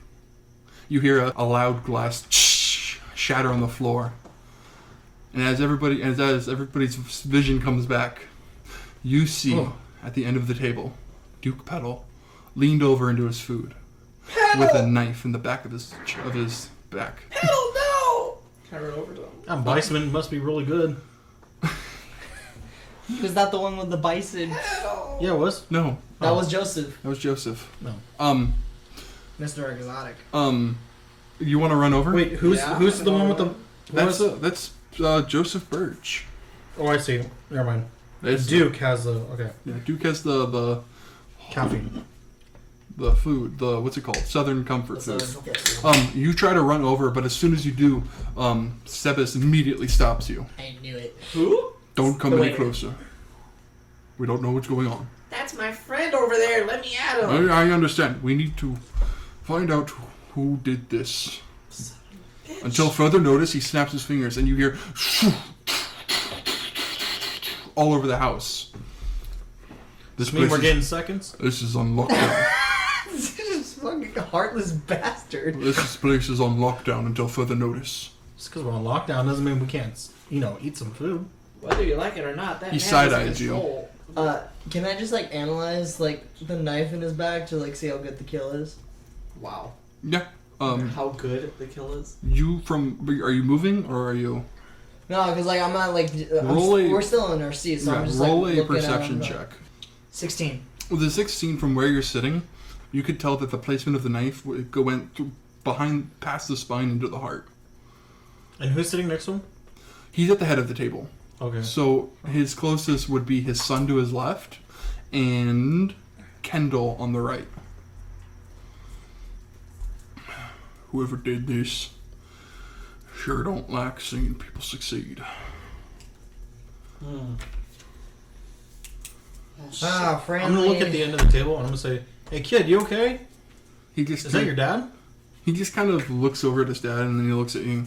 You hear a loud glass shatter on the floor. And as everybody's vision comes back, you see at the end of the table, Duke Pettle leaned over into his food with a knife in the back of his back. Pettle, no! Can I run over to him? That bison must be really good. Was that the one with the bison? Yeah, it was. No. That was Joseph. That was Joseph. No. Mr. Exotic. You want to run over? Wait, who's the one with the... That's Joseph Birch. Oh, I see. Never mind. It's, Duke has the... Okay. Yeah, Duke has the Caffeine. The food, what's it called? Southern Comfort food. Yes. You try to run over, but as soon as you do, Sebas immediately stops you. I knew it. Who? Don't come any closer. We don't know what's going on. That's my friend over there. Let me at him. I understand. We need to find out who did this. Until further notice, he snaps his fingers, and you hear all over the house. This means we're getting seconds? This is on lockdown. This is fucking heartless bastard. This place is on lockdown until further notice. Just because we're on lockdown doesn't mean we can't, eat some food. Whether you like it or not, that He man side-eyes is in you. control. Can I just analyze the knife in his bag to see how good the kill is? Wow. Yeah. How good the kill is. Are you moving or are you? No, because I'm not we're still in our seats, so I'm just roll a looking perception at him, check. 16. With the 16 from where you're sitting, you could tell that the placement of the knife went past the spine into the heart. And who's sitting next to him? He's at the head of the table. Okay. So his closest would be his son to his left, and Kendall on the right. Whoever did this sure don't like seeing people succeed. Friendly. I'm gonna look at the end of the table and I'm gonna say, "Hey kid, you okay? Is that your dad?" He just kind of looks over at his dad and then he looks at you.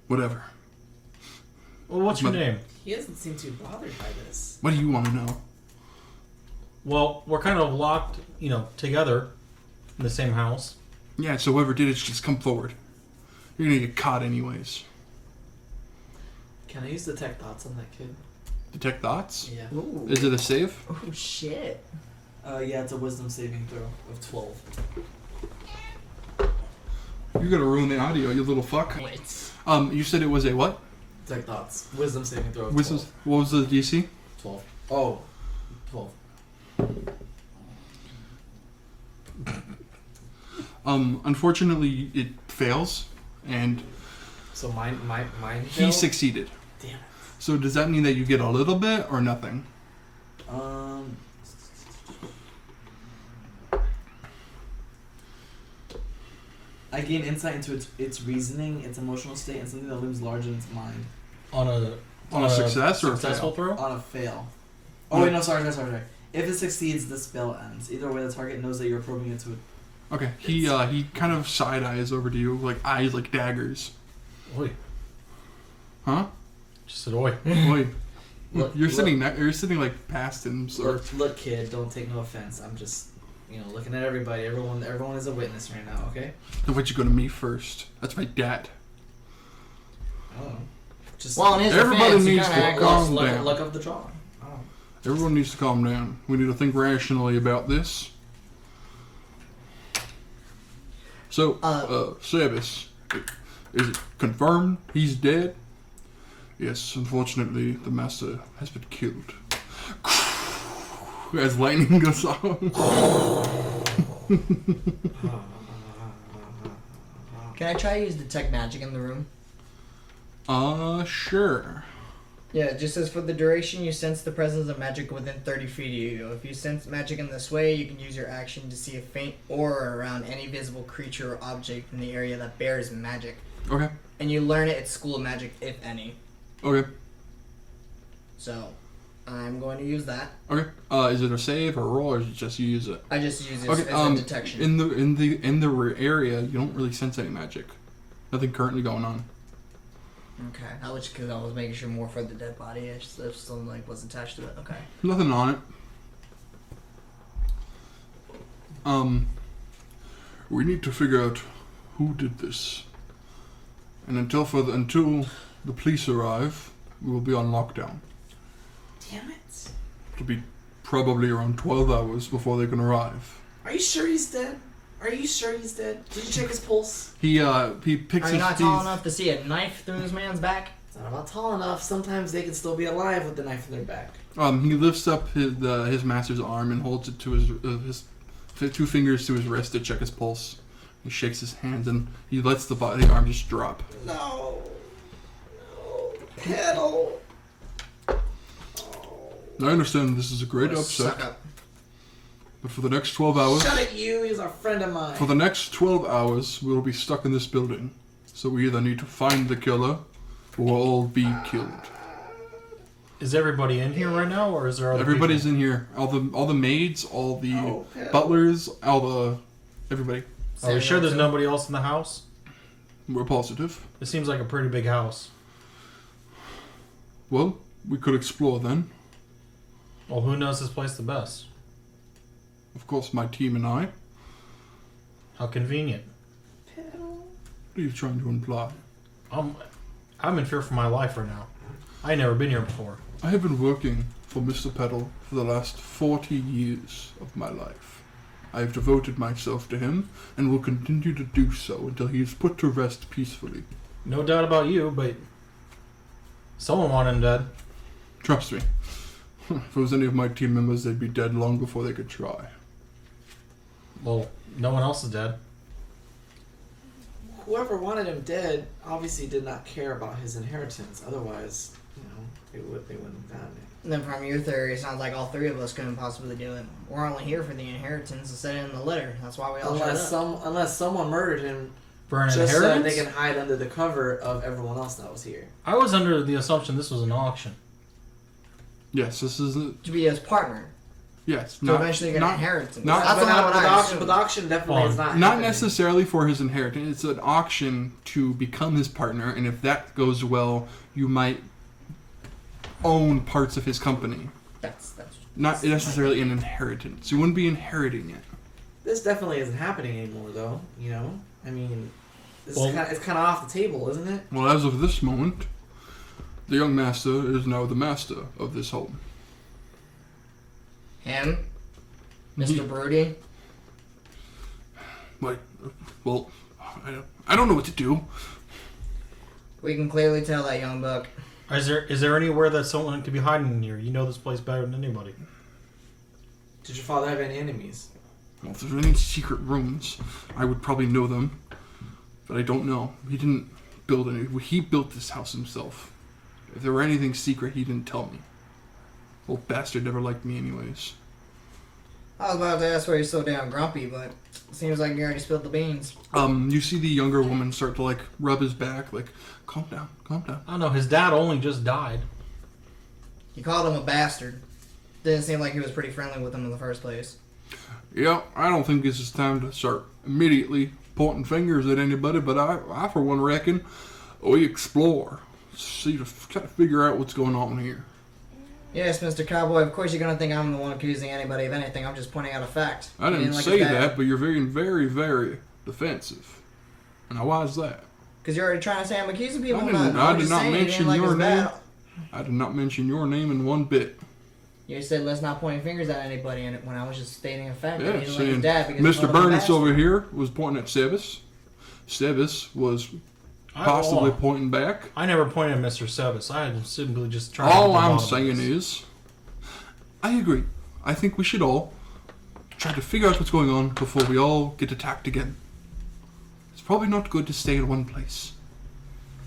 Whatever. Well, what's your name? He doesn't seem too bothered by this. What do you want to know? Well, we're kind of locked, together in the same house. Yeah, so whoever did it, just come forward. You're gonna get caught anyways. Can I use detect thoughts on that kid? Detect thoughts? Yeah. Ooh. Is it a save? Oh shit. Yeah, it's a wisdom saving throw of 12. You're gonna ruin the audio, you little fuck. Wait. You said it was a what? Detect thoughts. Wisdom saving throw of Wisdom. 12. What was the DC? 12. Oh. 12. Unfortunately, it fails, and So mine he failed? succeeded. Damn it. So does that mean that you get a little bit or nothing? I gain insight into its reasoning, its emotional state, and something that looms large in its mind. On a success or a successful fail? throw? On a fail. Oh wait, no, sorry. If it succeeds, the spell ends. Either way, the target knows that you're probing into it. Okay. He kind of side eyes over to you, like eyes like daggers. Oi. Huh? Just said oi. Oi. Look, You're sitting like past him, so Look, kid, don't take no offense. I'm just, looking at everybody. Everyone is a witness right now, okay? then why'd you go to me first? That's my dad. I don't know. Just Well, in his Everybody defense, needs you to kinda calm look, down. look up the drawing. I don't know. Everyone needs to calm down. We need to think rationally about this. So, Sebas, is it confirmed he's dead? Yes, unfortunately, the master has been killed. As lightning goes off. Can I try to use detect magic in the room? Sure. Yeah, it just says for the duration you sense the presence of magic within 30 feet of you. If you sense magic in this way, you can use your action to see a faint aura around any visible creature or object in the area that bears magic. Okay. And you learn it at School of Magic, if any. Okay. So, I'm going to use that. Okay. Is it a save or a roll, or is it just you use it? I just use it Okay. as a detection. In the area, you don't really sense any magic. Nothing currently going on. Okay, I was because I was making sure more for the dead body if something like was attached to it. Okay. Nothing on it. We need to figure out who did this, and until the police arrive, we will be on lockdown. Damn it. It'll be probably around 12 hours before they can arrive. Are you sure he's dead? Are you sure he's dead? Did you check his pulse? He picks Are his you not teeth. tall enough to see a knife through this man's back? It's not about tall enough. Sometimes they can still be alive with the knife in their back. He lifts up his master's arm and holds it to his 2 fingers to his wrist to check his pulse. He shakes his hands and he lets the arm just drop. No. Pettle. I understand this is a great upset, Suck up. but for the next 12 hours... Shut it, you. He's a friend of mine. For the next 12 hours, we'll be stuck in this building. So we either need to find the killer, or we'll all be killed. Is everybody in here right now, or is there other Everybody's people? in here. All the maids, all the Pettle. butlers, everybody. Are we sure there's nobody else in the house? We're positive. It seems like a pretty big house. Well, we could explore then. Well, who knows this place the best? Of course, my team and I. How convenient. Pettle. What are you trying to imply? I'm in fear for my life right now. I ain't never been here before. I have been working for Mr. Pettle for the last 40 years of my life. I have devoted myself to him and will continue to do so until he is put to rest peacefully. No doubt about you, but someone wanted him dead. Trust me. If it was any of my team members, they'd be dead long before they could try. Well, no one else is dead. Whoever wanted him dead obviously did not care about his inheritance. Otherwise, they wouldn't have done it. And then from your theory, it sounds like all 3 of us couldn't possibly do it. We're only here for the inheritance and set it in the litter. That's why we all showed up. Unless someone murdered him For an just so that inheritance? they can hide under the cover of everyone else that was here. I was under the assumption this was an auction. Yes, this is a, To be his partner. yes. So eventually get an inheritance. not- That's but, not what I but the auction definitely is not Not happening. necessarily for his inheritance. It's an auction to become his partner, and if that goes well, you might own parts of his company. That's Not necessarily an inheritance. You wouldn't be inheriting it. This definitely isn't happening anymore, though. I mean, it's Well- kind of off the table, isn't it? Well, as of this moment, the young master is now the master of this home. him, Mr. Brody. Like, well, I don't know what to do. We can clearly tell that young buck. Is there anywhere that someone could be hiding in here? You know this place better than anybody. Did your father have any enemies? Well, if there's any secret rooms, I would probably know them. But I don't know. He didn't build any. He built this house himself. If there were anything secret, he didn't tell me. Old bastard never liked me anyways. I was about to ask why you're so damn grumpy, but it seems like you already spilled the beans. You see the younger woman start to, rub his back, calm down, calm down. I don't know. His dad only just died. You called him a bastard. Didn't seem like he was pretty friendly with him in the first place. Yeah, I don't think this is time to start immediately pointing fingers at anybody, but I for one reckon we explore. See, to try to figure out what's going on here. Yes, Mr. Cowboy, of course you're going to think I'm the one accusing anybody of anything. I'm just pointing out a fact. I You didn't like say his dad. that, but you're very, very, very defensive. Now, why is that? Because you're already trying to say I'm accusing people. I did not mention your name. Bad. I did not mention your name in one bit. You said let's not point fingers at anybody, and when I was just stating a fact, that Yeah, he didn't like saying his dad because he Mr. called him a Burnitz bastard. over here was pointing at Sebas. Sebas was possibly pointing back. I never pointed at Mr. Sebas. I had simply just tried. All I'm saying is, I agree. I think we should all try to figure out what's going on before we all get attacked again. It's probably not good to stay in one place.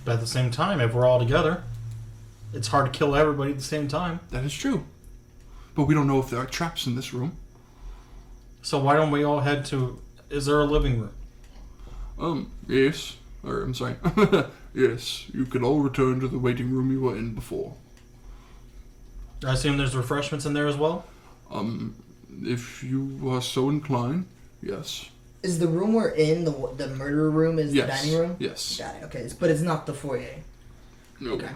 But at the same time, if we're all together, it's hard to kill everybody at the same time. That is true. But we don't know if there are traps in this room. So why don't we all head to... Is there a living room? Yes. Or, I'm sorry. Yes, you can all return to the waiting room you were in before. I assume there's refreshments in there as well? If you are so inclined, yes. Is the room we're in, the murder room, is Yes. the dining room? Yes. Got it, okay. But it's not the foyer. No. Okay.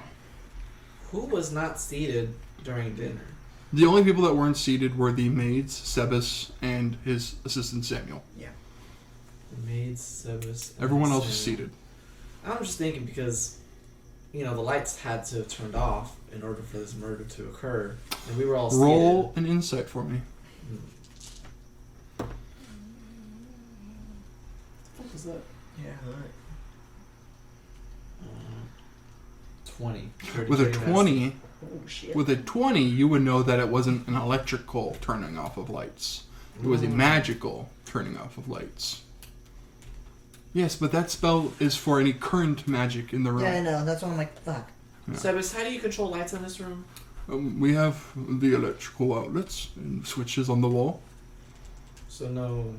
Who was not seated during dinner? The only people that weren't seated were the maids, Sebas, and his assistant Samuel. The maids, Sebas. Everyone else was seated. I'm just thinking because, the lights had to have turned off in order for this murder to occur, and we were all Roll an insight for me. What was that? Yeah, alright. 20. With a 20, Oh, shit. with a 20, you would know that it wasn't an electrical turning off of lights. It was a magical turning off of lights. Yes, but that spell is for any current magic in the room. Yeah, I know. That's why I'm like, fuck. Yeah. Sebas, how do you control lights in this room? We have the electrical outlets and switches on the wall. So no.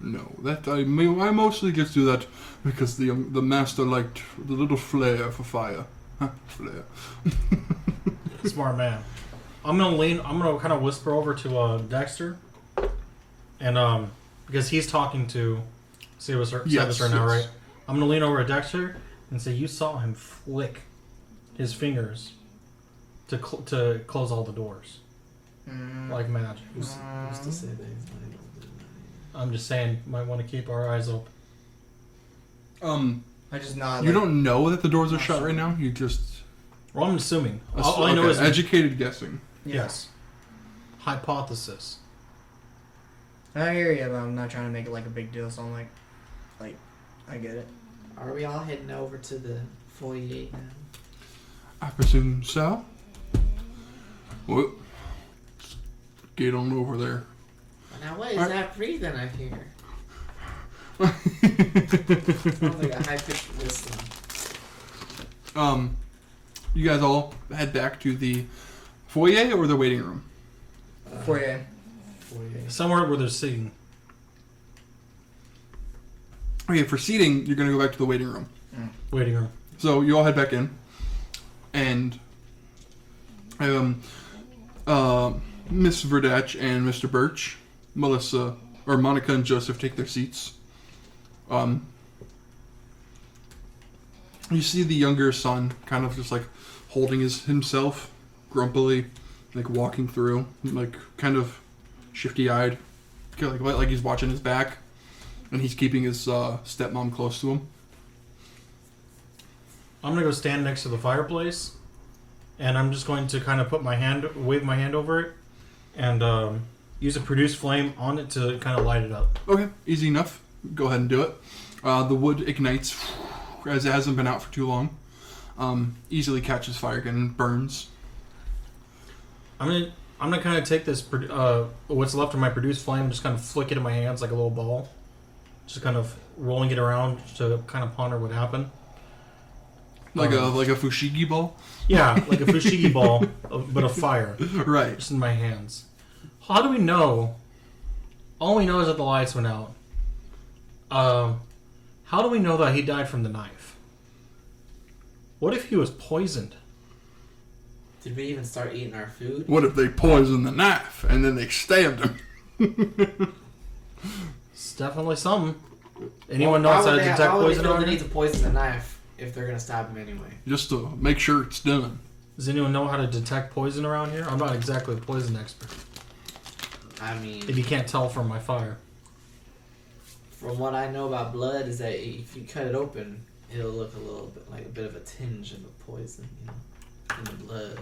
No, that I mostly just do that because the master liked the little flare for fire. Flare. Smart man. I'm gonna kind of whisper over to Dexter. And because he's talking to Sebas right now, right? I'm gonna lean over to Dexter and say, "You saw him flick his fingers to close all the doors, like magic." Who's to say that he's not able to do that? I'm just saying, might want to keep our eyes open. I just nod. You don't know that the doors are shut right now. You just Well, I'm assuming. All I know is educated guessing. yes. Hypothesis. I hear you, but I'm not trying to make it like a big deal, so I'm like, I get it. Are we all heading over to the foyer now? I presume so. Well, get on over there. Now what is that breathing I hear? Sounds like a high-pitched whistle. You guys all head back to the foyer or the waiting room? Foyer. Somewhere where there's seating. Okay, for seating, you're going to go back to the waiting room. Waiting room. So you all head back in, and Miss Verdach and Mr. Birch, Melissa, or Monica and Joseph take their seats. You see the younger son kind of just like holding himself grumpily, like walking through, like kind of shifty-eyed, like he's watching his back, and he's keeping his stepmom close to him. I'm gonna go stand next to the fireplace, and I'm just going to kind of wave my hand over it, and use a produce flame on it to kind of light it up. Okay, easy enough. Go ahead and do it. The wood ignites as it hasn't been out for too long. Easily catches fire again and burns. I'm gonna kind of take this what's left of my produce flame, and just kind of flick it in my hands like a little ball, just kind of rolling it around to kind of ponder what happened. Like a fushigi ball? Yeah, like a fushigi ball, but of fire. Right. Just in my hands. How do we know? All we know is that the lights went out. How do we know that he died from the knife? What if he was poisoned? Did we even start eating our food? What if they poisoned the knife and then they stabbed him? It's definitely something. Anyone knows how to detect poison Why would they feel around the here? need to poison the knife if they're gonna stab him anyway? Just to make sure it's done. Does anyone know how to detect poison around here? I'm not exactly a poison expert. I mean, If you can't tell from my fire. from what I know about blood, is that if you cut it open, it'll look a little bit like a bit of a tinge of a poison, in the blood.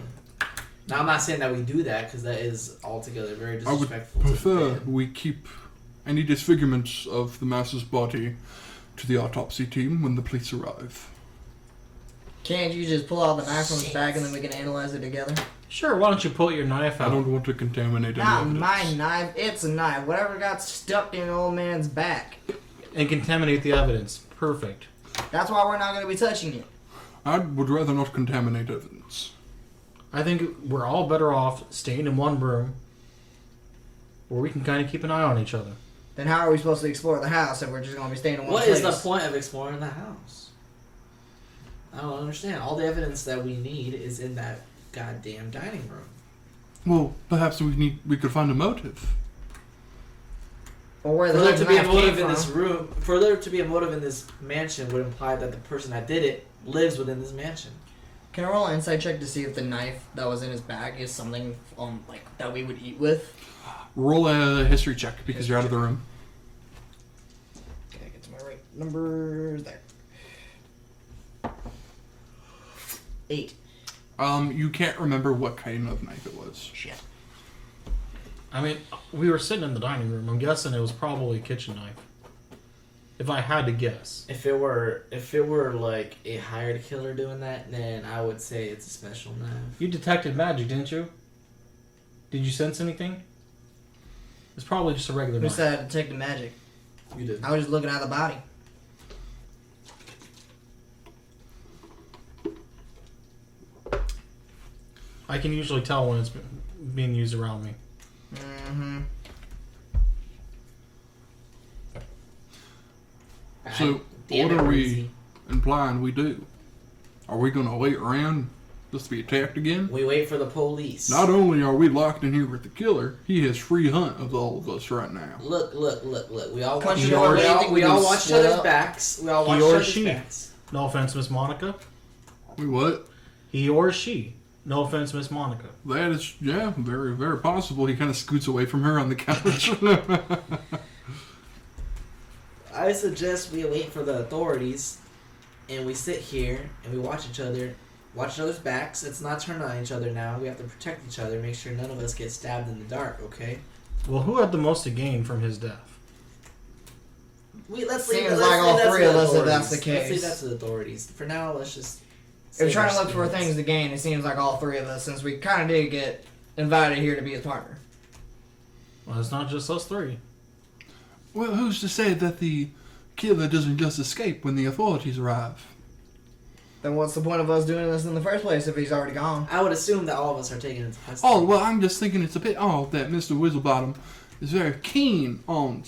Now, I'm not saying that we do that because that is altogether very I would disrespectful. to prefer the dead. we keep any disfigurements of the master's body to the autopsy team when the police arrive. Can't you just pull out the knife from his bag and then we can analyze it together? Sure, why don't you pull your knife I out? don't want to contaminate any Not evidence. my knife, it's a knife. Whatever got stuck in an old man's back. And contaminate the evidence. Perfect. That's why we're not going to be touching it. I would rather not contaminate evidence. I think we're all better off staying in one room where we can kind of keep an eye on each other. Then how are we supposed to explore the house if we're just gonna be staying in one What place? is the point of exploring the house? I don't understand. All the evidence that we need is in that goddamn dining room. Well, perhaps we could find a motive. Or where For the there heck to be a knife came motive in from. this room, for there to be a motive in this mansion would imply that the person that did it lives within this mansion. Can I roll an insight check to see if the knife that was in his bag is something like that we would eat with? Roll a history check because you're out of the room. Okay, get to my right numbers there. 8. You can't remember what kind of knife it was. Shit. I mean, we were sitting in the dining room. I'm guessing it was probably a kitchen knife. If I had to guess. If it were like a hired killer doing that, then I would say it's a special knife. You detected magic, didn't you? Did you sense anything? It's probably just a regular Who knife. said I detected magic? You did. I was just looking at the body. I can usually tell when it's being used around me. Mm-hmm. So, what are we implying we do? Are we going to wait around just to be attacked again? We wait for the police. Not only are we locked in here with the killer, he has free hunt of all of us right now. Look. We all watch Country each boy, other. do you think We we all can watch each split other's up? backs. We all watch He each or other's she. backs. No offense, Miss Monica. We what? He or she. No offense, Miss Monica. That is, yeah, very, very possible. He kind of scoots away from her on the couch. I suggest we wait for the authorities, and we sit here and we watch each other's backs. Let's not turn on each other now. We have to protect each other, make sure none of us get stabbed in the dark. Okay? Well, who had the most to gain from his death? Let's Seems let's like all that to three of us if authorities. that's the Let's case. leave that to the authorities. For now, let's just. If we're save trying to our look for skins. things to gain, it seems like all three of us, since we kind of did get invited here to be his partner. Well, it's not just us three. Well, who's to say that the killer doesn't just escape when the authorities arrive? Then what's the point of us doing this in the first place if he's already gone? I would assume that all of us are taken into custody. Oh, well, I'm just thinking it's a bit odd that Mr. Whistlebottom is very keen on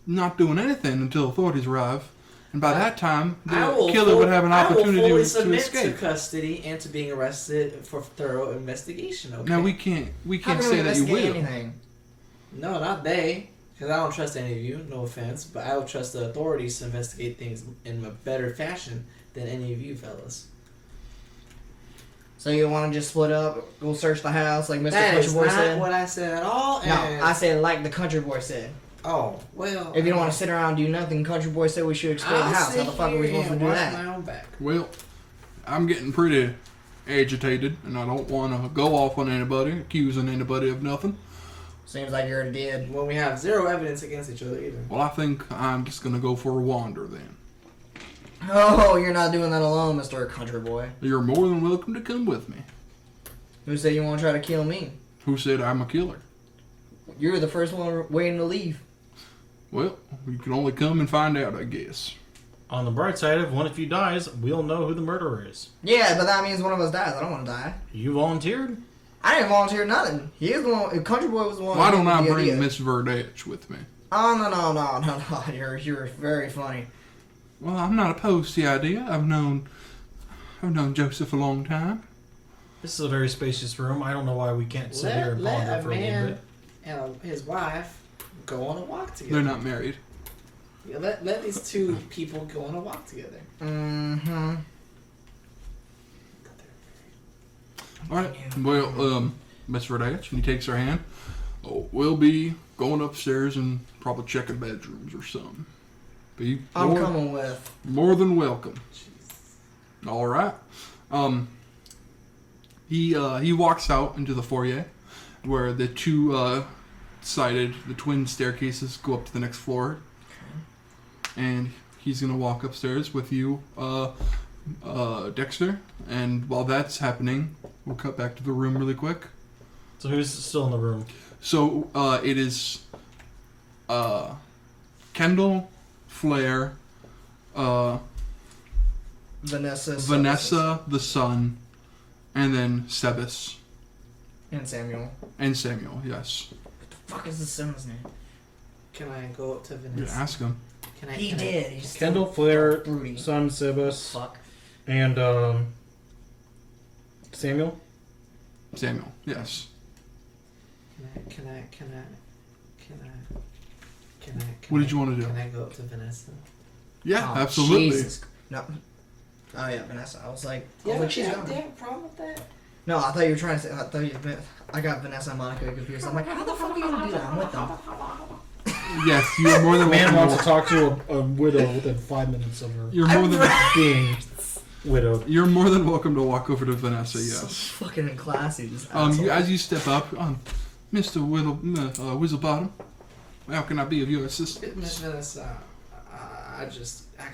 not doing anything until authorities arrive. And by that time, the killer would have an opportunity I will fully to submit escape. to custody and to being arrested for thorough investigation. Okay. Now, we can't How can say we that you investigate will. anything? No, not they. Because I don't trust any of you, no offense, but I would trust the authorities to investigate things in a better fashion than any of you fellas. So you want to just split up, go search the house like Mr. That Country is Boy not said? what I said at all. No, and- I said like the Country Boy said. Oh, well. If you don't want to sit around and do nothing, Country Boy said we should explore the I'll house. How sit the fuck are we here supposed to and do watch that? my own back. Well, I'm getting pretty agitated, and I don't want to go off on anybody, accusing anybody of nothing. Seems like you already did. When we have zero evidence against each other either. Well, I think I'm just going to go for a wander then. Oh, you're not doing that alone, Mr. Country Boy. You're more than welcome to come with me. Who said you want to try to kill me? Who said I'm a killer? You're the first one waiting to leave. Well, you can only come and find out, I guess. On the bright side, if one of you dies, we'll know who the murderer is. Yeah, but that means one of us dies. I don't want to die. You volunteered? I didn't volunteer nothing. He is the one. Country Boy was the one. Why who don't gave I me the bring idea. Miss Verdetch with me? Oh no! You're very funny. Well, I'm not opposed to the idea. I've known Joseph a long time. This is a very spacious room. I don't know why we can't sit here and Let ponder a for a little man bit. and his wife go on a walk together. They're not married. Yeah, let these two people go on a walk together. Mm-hmm. All right. Well, Miss Verdetch, and he takes her hand. Oh, we'll be going upstairs and probably checking bedrooms or something. Be I'm coming with. more than welcome. All right. He walks out into the foyer, where the the twin staircases go up to the next floor, and he's gonna walk upstairs with you, Dexter. And while that's happening, we'll cut back to the room really quick. So who's still in the room? So it is Kendall, Flair, Vanessa, the son, and then Sebas. And Samuel. And Samuel, yes. What the fuck is the son's name? Can I go up to You Vanessa? ask him. He did. He's Kendall, Flair, broody. son Sebas, Fuck. and Samuel. Samuel, yes. Can I? What did you want to do? Can I go up to Vanessa? Yeah, Oh, absolutely. Jesus. No. Oh yeah, Vanessa. I was like, Yeah, she's do gone. you have a problem with that? No, I thought you were trying to say. I got Vanessa and Monica confused. I'm like, how the fuck are you gonna do that? I'm with them. Yes, you are more than Man welcome. wants to talk to a widow within 5 minutes of her You're more than being widowed. you're more than welcome to walk over to Vanessa. So Yes. fucking classy. This asshole. As you step up, Mr. Whizzelbottom, how can I be of your assistance? Miss Vanessa, I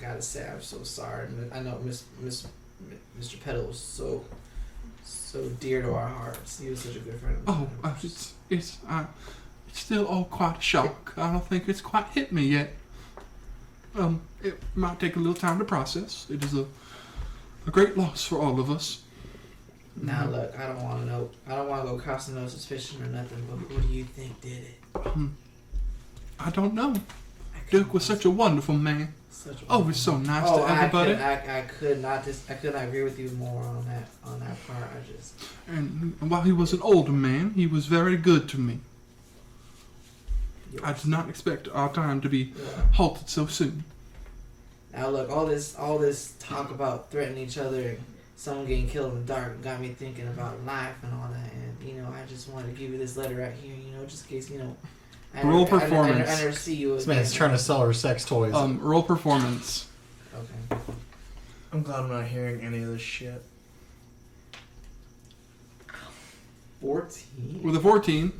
gotta say I'm so sorry. I know Mr. Pettle was so dear to our hearts. He was such a good friend of Oh, mine. it's still all quite a shock. I don't think it's quite hit me yet. It might take a little time to process. It is a great loss for all of us. Now look, I don't want to know. I don't want to go casting no suspicion or nothing. But who do you think did it? I don't know. I Duke was such a wonderful man. Always so nice to everybody. I could not agree with you more on that part. And while he was an older man, he was very good to me. I did not expect our time to be halted so soon. Now look, all this talk about threatening each other and someone getting killed in the dark got me thinking about life and all that. And I just wanted to give you this letter right here. Just in case Roll performance. I never see you. This man's trying to sell her sex toys. Roll performance. Okay. I'm glad I'm not hearing any of this shit. 14. With a 14,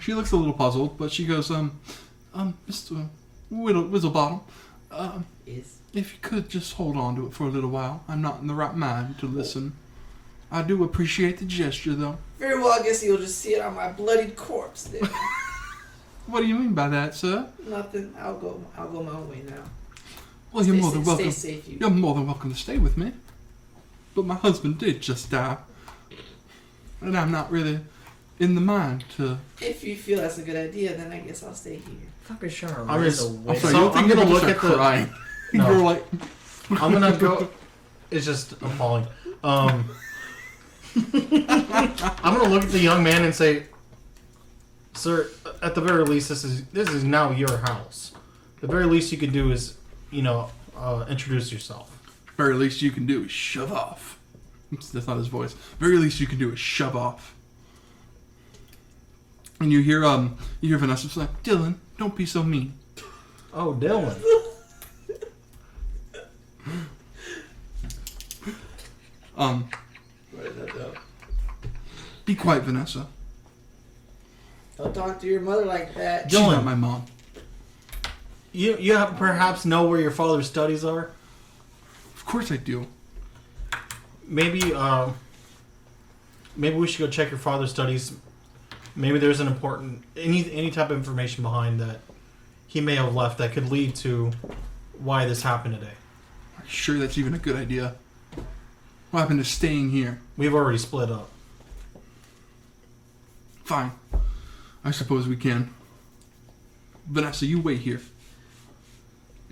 she looks a little puzzled, but she goes, Mr. Whizzelbottom, Is if you could just hold on to it for a little while. I'm not in the right mind to listen. I do appreciate the gesture, though. very well. I guess you'll just see it on my bloodied corpse then. What do you mean by that, sir? Nothing. I'll go my own way now. Well, you're more than welcome. Stay safe, you. You're more than welcome to stay with me. But my husband did just die, and I'm not really in the mind to. If you feel that's a good idea, then I guess I'll stay here. Fucker's trying to I'm raise just- a I'm widow. sorry, So you don't think I'm you're gonna gonna look start at the- crying? No. You're like, I'm gonna go. It's just appalling. I'm gonna look at the young man and say, "Sir, at the very least, this is now your house. The very least you can do is, introduce yourself." very least you can do is shove off. That's not his voice. Very least you can do is shove off. And you hear Vanessa say, Dylan, don't be so mean. Oh, Dylan. Write that down. Be quiet, Vanessa. Don't talk to your mother like that. She's Dylan. not my mom. You have perhaps know where your father's studies are? Of course I do. Maybe we should go check your father's studies. Maybe there's an important any type of information behind that he may have left that could lead to why this happened today. Are you sure that's even a good idea? What happened to staying here? We've already split up. Fine. I suppose we can. Vanessa, you wait here.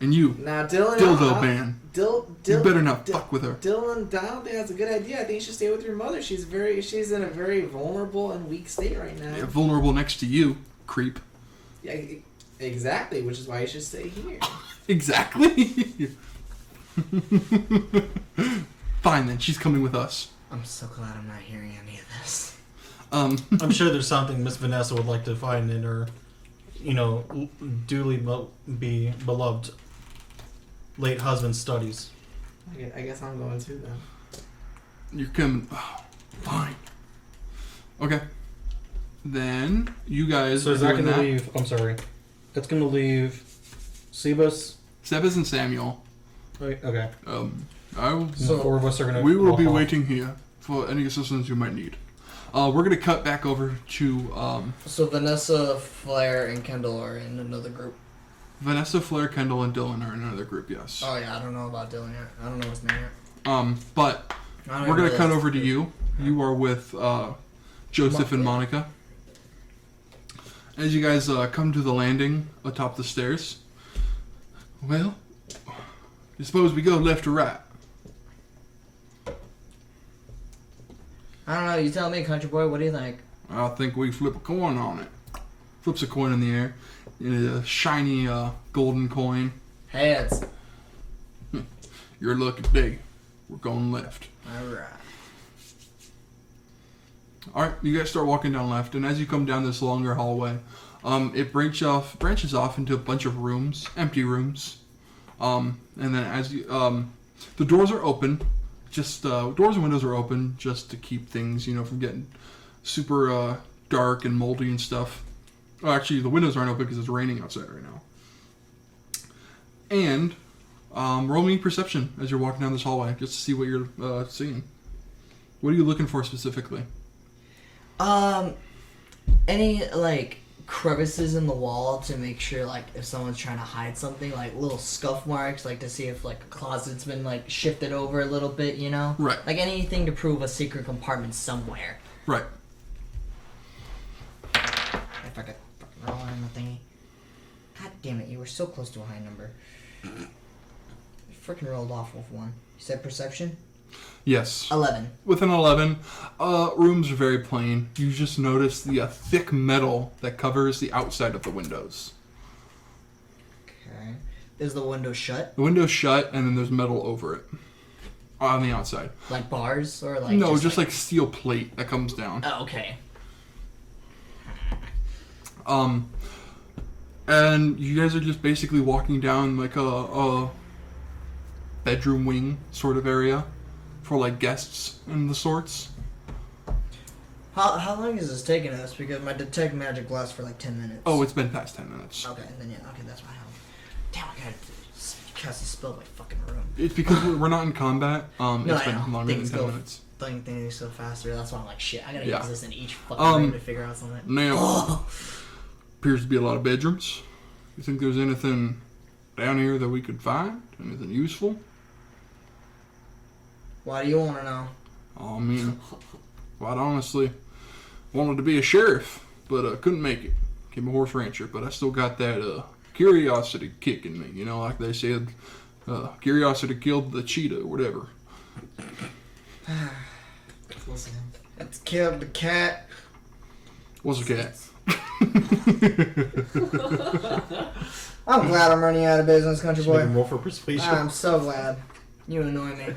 And you, Now, Dylan. dildo man, you Dylan. better not fuck with her. Dylan, I don't think that's a good idea. I think you should stay with your mother. She's in a very vulnerable and weak state right now. Yeah, vulnerable next to you, creep. Yeah, exactly. Which is why you should stay here. Exactly. Fine then, she's coming with us. I'm so glad I'm not hearing any of this. I'm sure there's something Miss Vanessa would like to find in her, duly be beloved late husband's studies. I guess I'm going too then. You're coming. Oh, fine. Okay. Then you guys So are is that doing going to that. leave? I'm sorry. That's going to leave Sebas. Sebas and Samuel. Right, okay. The 4 of us are going to. we will be waiting here for any assistance you might need. We're gonna cut back over to So Vanessa, Flair, and Kendall are in another group. Vanessa, Flair, Kendall, and Dylan are in another group, yes. Oh yeah, I don't know about Dylan yet. I don't know his name yet. But we're going to cut over to you. You are with Joseph and Monica. As you guys come to the landing atop the stairs, well, you suppose we go left or right? I don't know. You tell me, country boy. What do you think? I think we flip a coin on it. Flips a coin in the air. A shiny golden coin. Heads. You're lucky day. We're going left. Alright. Alright, you guys start walking down left, and as you come down this longer hallway, it branches off into a bunch of rooms, empty rooms. And then as you, the doors are open, just, doors and windows are open just to keep things, from getting super, dark and moldy and stuff. Oh, actually, the windows aren't open because it's raining outside right now. And, roll me perception as you're walking down this hallway, just to see what you're, seeing. What are you looking for specifically? Any, crevices in the wall to make sure, if someone's trying to hide something, little scuff marks, to see if, a closet's been, shifted over a little bit, Right. Anything to prove a secret compartment somewhere. Right. If I could fucking roll on the thingy. God damn it, you were so close to a high number. You freaking rolled off with one. You said perception? Yes. 11. With an 11, rooms are very plain. You just notice the thick metal that covers the outside of the windows. Okay. Is the window shut? The window's shut, and then there's metal over it. On the outside. Like bars? Or No, just like steel plate that comes down. Oh, okay. And you guys are just basically walking down like a bedroom wing sort of area for guests and the sorts. How long is this taking us? Because my detect magic lasts for 10 minutes. Oh, it's been past 10 minutes. Okay, then okay, that's why. Damn, I gotta cast a spell by fucking room. It's because we're not in combat. No, It's I been know. longer than Things 10 go minutes. Things so faster. That's why I'm shit. I gotta Yeah. use this in each fucking room to figure out something. Now, appears to be a lot of bedrooms. You think there's anything down here that we could find? Anything useful? Why do you want to know? I mean, quite honestly, wanted to be a sheriff, but couldn't make it. Became a horse rancher, but I still got that curiosity kick in me. Like they said, curiosity killed the cheetah or whatever. It's killed the cat. What's a cat? I'm glad I'm running out of business, country boy. Roll for persuasion. I'm so glad. You annoy me.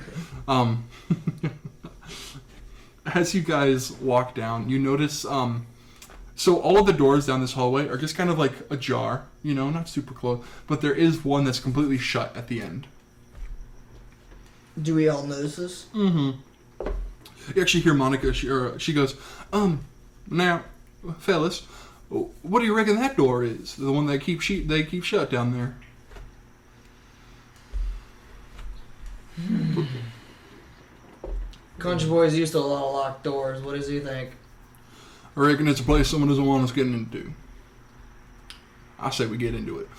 As you guys walk down, you notice, so all of the doors down this hallway are just kind of like ajar, not super close, but there is one that's completely shut at the end. Do we all notice this? Mm-hmm. You actually hear Monica, she goes, now, fellas, what do you reckon that door is? The one they keep shut down there. Country boys used to a lot of locked doors. What does he think? I reckon it's a place someone doesn't want us getting into. I say we get into it.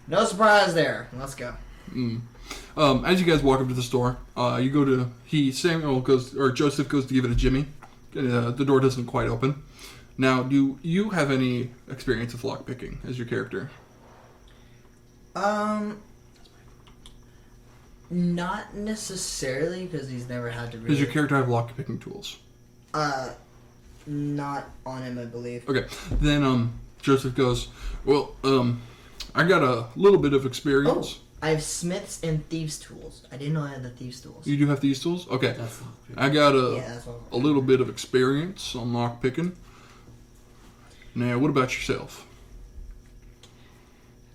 No surprise there. Let's go. As you guys walk up to the store, you go to Joseph goes to give it a jimmy. The door doesn't quite open. Now, do you have any experience with lockpicking as your character? Not necessarily, because he's never had to really... Does your character have lockpicking tools? Not on him, I believe. Okay, then Joseph goes, well, I got a little bit of experience. Oh, I have smiths and thieves' tools. I didn't know I had the thieves' tools. You do have these tools? Okay. That's not I got that's what a little bit of experience on lockpicking. Now, what about yourself?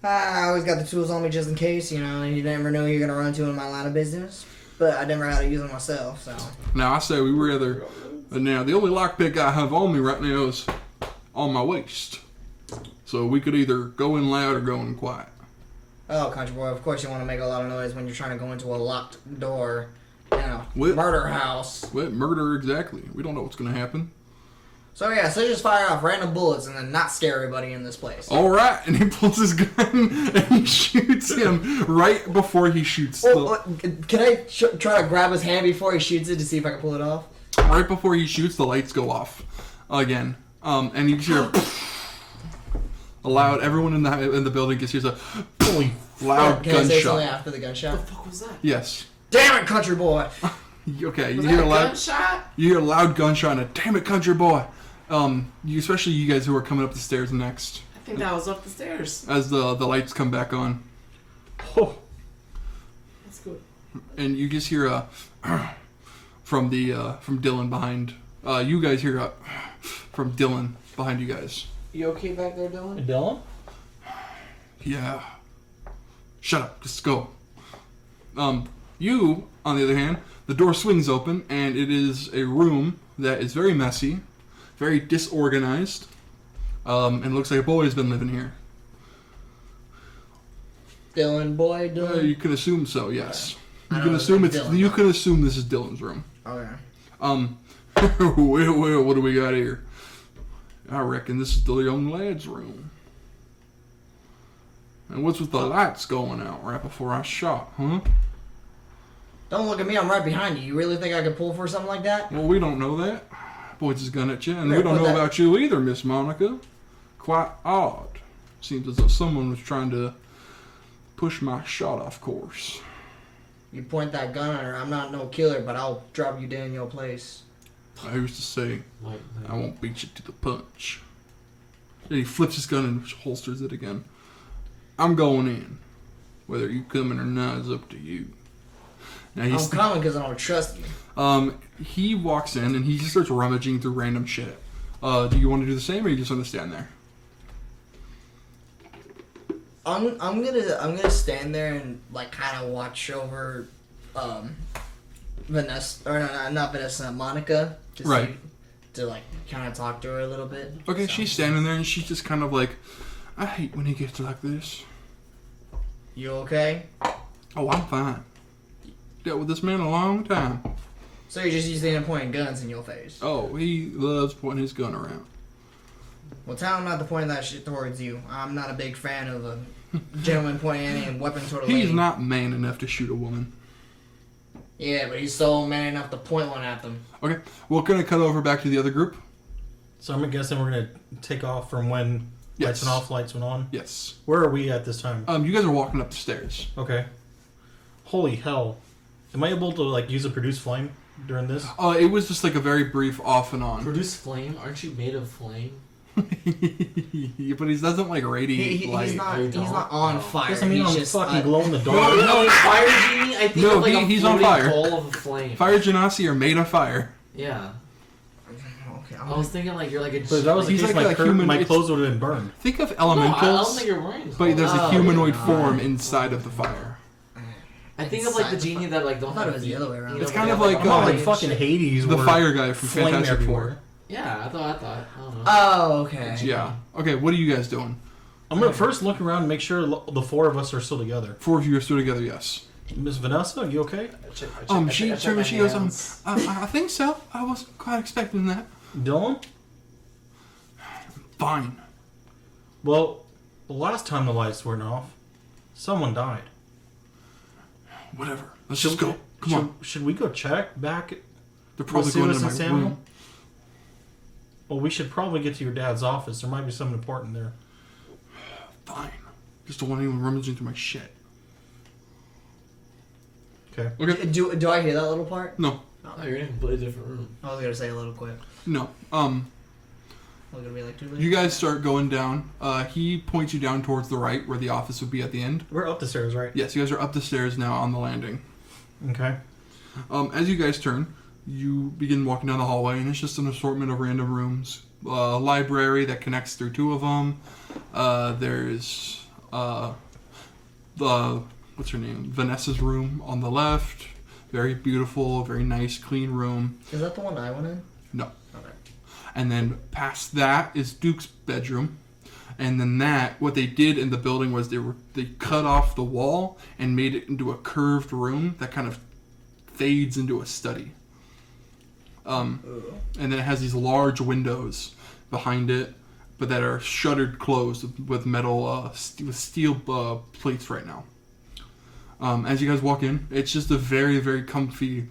I always got the tools on me just in case, you never know who you're going to run into in my line of business. But I never had to use them myself, so... Now, I say we rather... Now, the only lockpick I have on me right now is on my waist. So we could either go in loud or go in quiet. Oh, country boy, of course you want to make a lot of noise when you're trying to go into a locked door, What? murder house. What? Murder, exactly. We don't know what's going to happen. So yeah, so just fire off random bullets and then not scare everybody in this place. All right, and he pulls his gun and he shoots him right before he shoots Can I try to grab his hand before he shoots it to see if I can pull it off? Right before he shoots, the lights go off again, and you hear a loud. Everyone in the building gets hears a loud Can I say something gunshot. after the What gunshot? the fuck was that? Yes. Damn it, country boy! Okay. Was You that hear a a loud. gunshot? You hear a loud gunshot and a damn it, country boy. Especially you guys who are coming up the stairs next, I think that was up the stairs. as the lights come back on, Oh, That's good. and you just hear a from Dylan behind. You guys hear a from Dylan behind you guys. You okay back there, Dylan? Dylan? Yeah. Shut up. Just go. You, on the other hand, the door swings open, and it is a room that is very messy, very disorganized, and looks like a boy has been living here. Dylan boy, Dylan. You can assume so. Yes. I You know can it's assume like it's. Dylan. You can assume this is Dylan's room. Okay. Well, what do we got here? I reckon this is the young lad's room. And what's with the lights going out right before I shot, huh? Don't look at me, I'm right behind you. You really think I could pull for something like that? Well, we don't know that. Points his gun at you, and Yeah, we don't put know that- about you either, Miss Monica. Quite odd. Seems as though someone was trying to push my shot off course. You point that gun at her, I'm not no killer, but I'll drop you dead in your place. I used to say, Like, I won't beat you to the punch. And he flips his gun and holsters it again. I'm going in. Whether you coming or not is up to you. Now I'm he's coming because I don't trust you. he walks in and he just starts rummaging through random shit. Do you want to do the same, or you just want to stand there? I'm gonna stand there and like kind of watch over Vanessa, or no, not Vanessa, Monica, to Right. to like kind of talk to her a little bit. Okay, So, she's standing there and she's just kind of like, I hate when he gets like this. You okay? Oh, I'm fine. Dealt with this man a long time. So you're just using him pointing guns in your face? Oh, he loves pointing his gun around. Well, tell him not to point that shit towards you. I'm not a big fan of a gentleman pointing any weapon toward a lady. He's not man enough to shoot a woman. Yeah, but he's so man enough to point one at them. Okay, we're gonna cut over back to the other group. So I'm guessing we're gonna take off from when lights Yes. went off, lights went on. Yes. Where are we at this time? You guys are walking up the stairs. Okay. Holy hell! Am I able to like use a produce flame during this? It was just like a very brief off and on. produce flame? Aren't you made of flame? But he doesn't like radiate light. He's not. You He's don't? not on No. fire. Doesn't mean he's I'm just fucking glow in the No, dark. no, fire genie. I think No, of like a he's on floating fire. ball of a flame. Fire genasi are made of fire. Yeah. Okay, I was thinking like you're like a. But if that was the He's case, like a human- my it's- clothes would have been burned. Think of No, I don't elementals, think you're wearing. but there's a Oh, humanoid yeah. form inside of the fire. I think of like the genie that like I don't thought have it was the feet. other way around. You It's know, kind they of have, like, I'm not like body fucking and shit. Hades. The where fire guy from flame Fantastic everywhere. Four. Yeah, I thought. I don't know. Oh, okay. Yeah. Okay, what are you guys doing? I'm gonna first look around and make sure the four of us are still together. 4 of you are still together, yes. Miss Vanessa, you okay? She she goes, I think so. I wasn't quite expecting that. Dylan? Fine. Well, the last time the lights weren't off, someone died. Whatever. Let's just go. Come on. Should we go check back? They're probably We'll going see to what's my in Samuel? room. Well, we should probably get to your dad's office. There might be something important there. Fine. Just don't want anyone rummaging through my shit. Okay. Okay. Do I hear that little part? No. Oh, you're in a completely different room. I was gonna say a little quick. No. I was gonna be like 2 minutes. You guys start going down. He points you down towards the right, where the office would be at the end. We're up the stairs, right? Yes, you guys are up the stairs now on the landing. Okay. As you guys turn, you begin walking down the hallway, and it's just an assortment of random rooms. Library that connects through 2 of them. There's what's her name? Vanessa's room on the left. Very beautiful, very nice, clean room. Is that the one I went in? No. Okay. And then past that is Duke's bedroom. And then what they did in the building was they cut off the wall and made it into a curved room that kind of fades into a study. And then it has these large windows behind it, but that are shuttered closed with metal, with steel plates right now. As you guys walk in, it's just a very, very comfy,